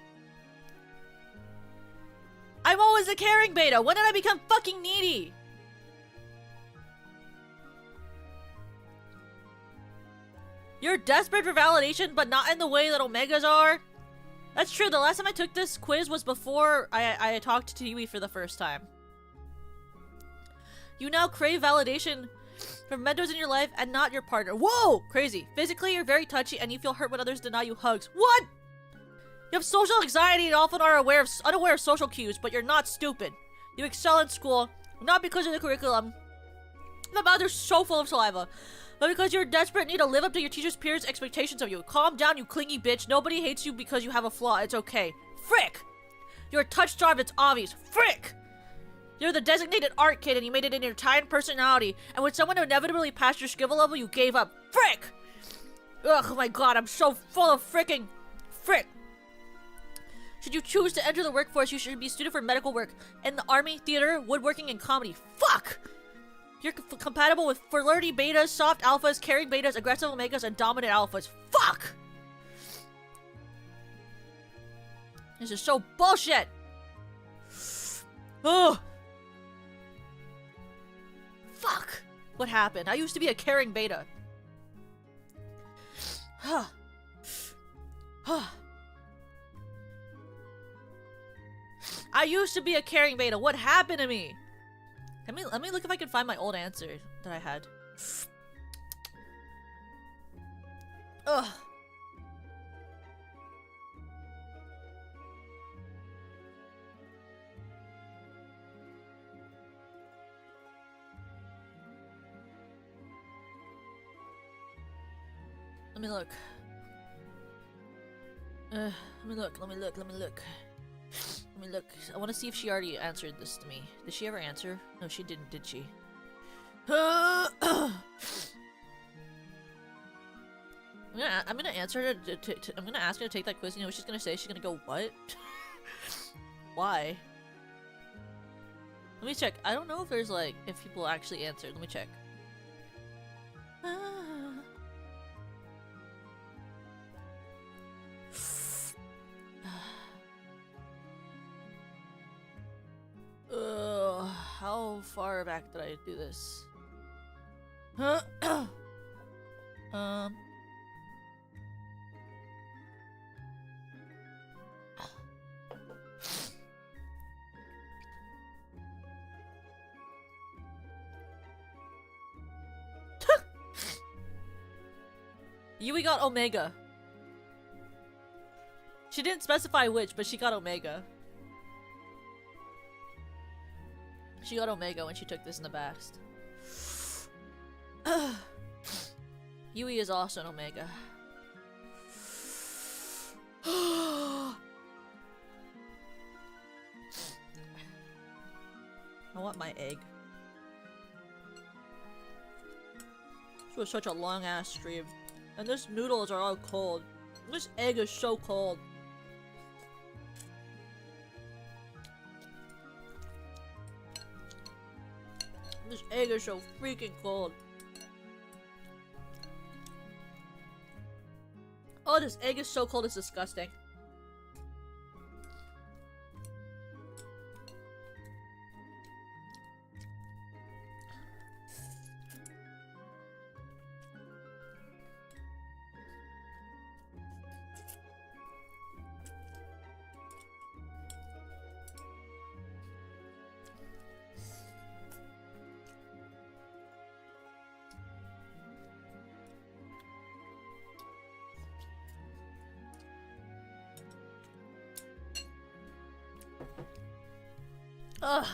I'm always a caring beta. When did I become fucking needy? You're desperate for validation, but not in the way that Omegas are? That's true. The last time I took this quiz was before I talked to Yui for the first time. You now crave validation from mentors in your life and not your partner. Whoa! Crazy. Physically, you're very touchy and you feel hurt when others deny you hugs. What? You have social anxiety and often are unaware of social cues, but you're not stupid. You excel in school, not because of the curriculum. The mouth is so full of saliva, but because you're desperate and need to live up to your teacher's peers' expectations of you. Calm down, you clingy bitch. Nobody hates you because you have a flaw. It's okay. Frick! You're a touch-starved, it's obvious. Frick! You're the designated art kid and you made it in your tired personality. And when someone inevitably passed your skill level, you gave up. Frick! Ugh, oh my god, I'm so full of fricking frick. Should you choose to enter the workforce, you should be suited for medical work. In the army, theater, woodworking, and comedy. Fuck! You're compatible with flirty betas, soft alphas, caring betas, aggressive omegas, and dominant alphas. Fuck! This is so bullshit! Ugh! Fuck! What happened? I used to be a caring beta. Huh. Huh. I used to be a caring beta. What happened to me? Let me look if I can find my old answer that I had. Ugh. Let me look. Let me look. I want to see if she already answered this to me. Did she ever answer? No, she didn't, did she? I'm gonna answer her I'm gonna ask her to take that quiz. You know what she's gonna say? She's gonna go, what? Why? Let me check. I don't know if there's like, if people actually answered. Let me check. How far back did I do this? Yui got Omega. She didn't specify which, but she got Omega. She got Omega when she took this in the past. Yui is also an Omega. I want my egg. This was such a long ass stream. And this noodles are all cold. This egg is so cold. This egg is so freaking cold. Oh, this egg is so cold, it's disgusting. Ugh.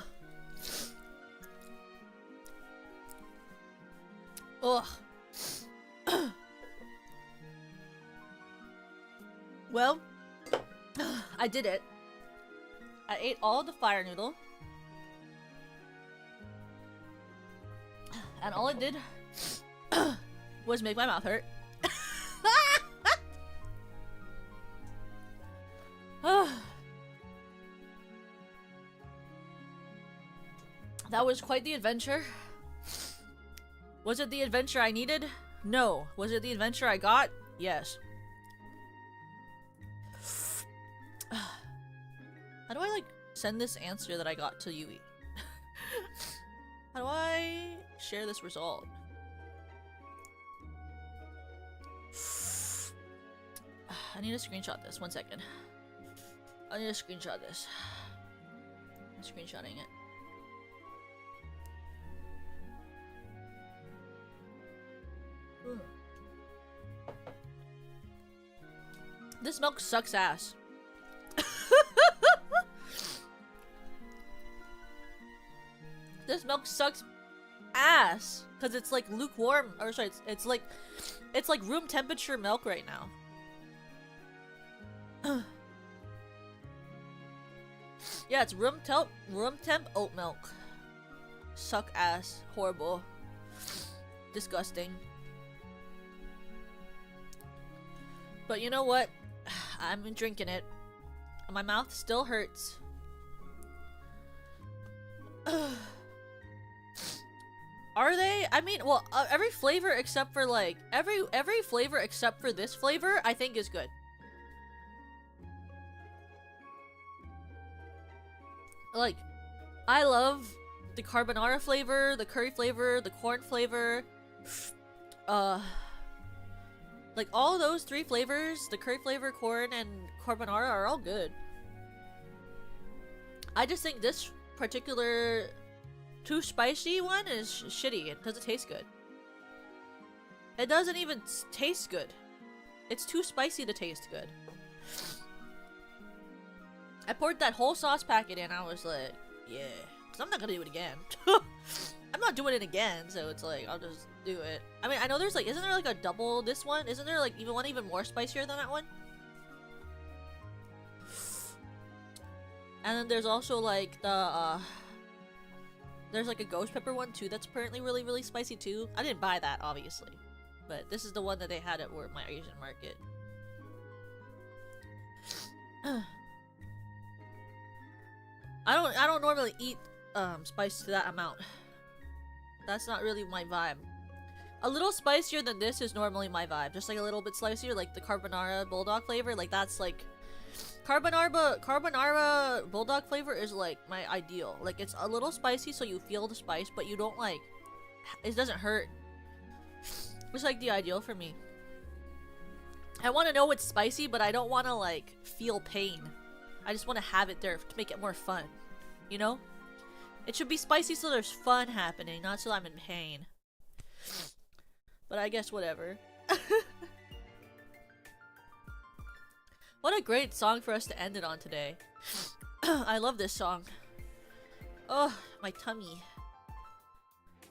Ugh. Well, I did it. I ate all the fire noodle. And all it did was make my mouth hurt. That was quite the adventure. Was it the adventure I needed? No. Was it the adventure I got? Yes. How do I, like, send this answer that I got to Yui? How do I share this result? I need to screenshot this. 1 second. I need to screenshot this. I'm screenshotting it. This milk sucks ass. This milk sucks ass because it's like lukewarm, or sorry, it's like room temperature milk right now. Yeah, it's room temp oat milk. Suck ass, horrible, disgusting. But you know what? I'm drinking it. My mouth still hurts. Are they? I mean, well, every flavor except for like every flavor except for this flavor, I think is good. Like, I love the carbonara flavor, the curry flavor, the corn flavor. Like all those 3 flavors, the curry flavor, corn, and carbonara are all good. I just think this particular too spicy one is shitty because it tastes good. It doesn't even taste good. It's too spicy to taste good. I poured that whole sauce packet in. I was like, yeah, because I'm not gonna do it again. I'm not doing it again, so it's like, I'll just do it. I mean, I know there's like, isn't there like a double this one? Isn't there like even one even more spicier than that one? And then there's also like the, there's like a ghost pepper one too that's apparently really, really spicy too. I didn't buy that, obviously. But this is the one that they had at my Asian market. I don't normally eat spice to that amount. That's not really my vibe. A little spicier than this is normally my vibe. Just like a little bit spicier, like the carbonara bulldog flavor. Like that's like carbonara bulldog flavor is like my ideal. Like it's a little spicy so you feel the spice, but you don't like, it doesn't hurt. It's like the ideal for me. I want to know it's spicy, but I don't want to like feel pain. I just want to have it there to make it more fun. You know? It should be spicy so there's fun happening, not so I'm in pain. But I guess whatever. What a great song for us to end it on today. I love this song. Oh, my tummy.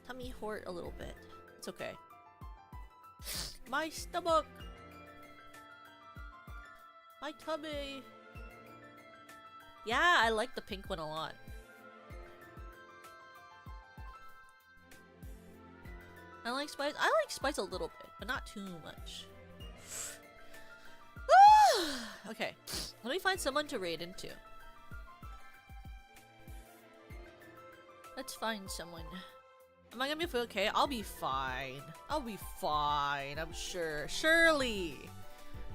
Tummy hurt a little bit. It's okay. My stomach. My tummy. Yeah, I like the pink one a lot. I like spice. I like spice a little bit, but not too much. Okay, let me find someone to raid into. Let's find someone. Am I gonna be okay? I'll be fine. I'll be fine, I'm sure. Surely.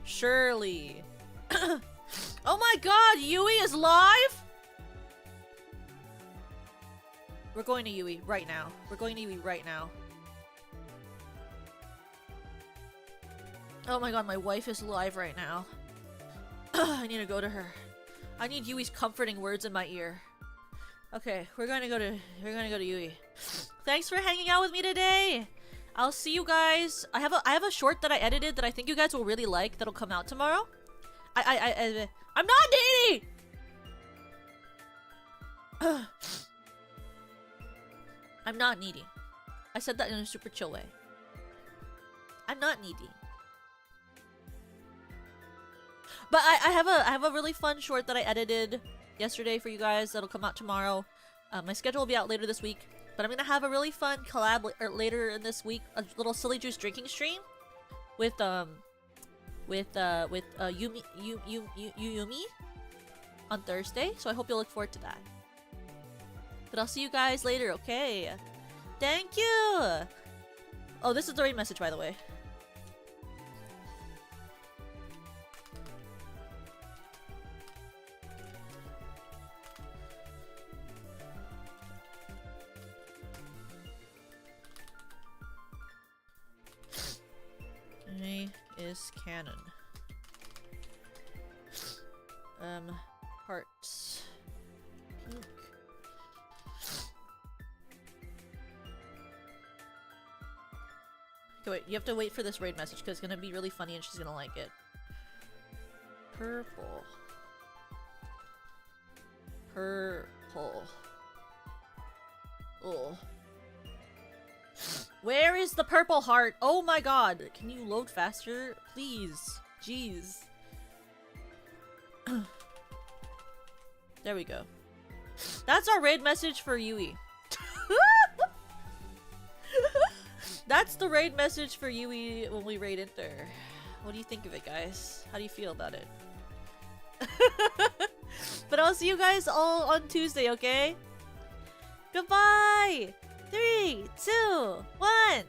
Surely. Oh my god, Yui is live? We're going to Yui right now. We're going to Yui right now. Oh my god, my wife is live right now. I need to go to her. I need Yui's comforting words in my ear. Okay, we're gonna go to Yui. Thanks for hanging out with me today. I'll see you guys. I have a short that I edited that I think you guys will really like that'll come out tomorrow. I'm not needy. I'm not needy. I said that in a super chill way. I'm not needy. But I have a really fun short that I edited yesterday for you guys that'll come out tomorrow. My schedule will be out later this week, but I'm gonna have a really fun collab later in this week, a little silly juice drinking stream with Yumi on Thursday. So I hope you'll look forward to that. But I'll see you guys later, okay? Thank you! Oh, this is the raid message, by the way. Is canon. Hearts. Pink. Okay, wait, you have to wait for this raid message because it's gonna be really funny and she's gonna like it. Purple. Purple. Oh. Where is the purple heart? Oh my god. Can you load faster? Please. Jeez. There we go. That's our raid message for Yui. That's the raid message for Yui when we raid Inter. What do you think of it, guys? How do you feel about it? But I'll see you guys all on Tuesday, okay? Goodbye! 3, 2, 1!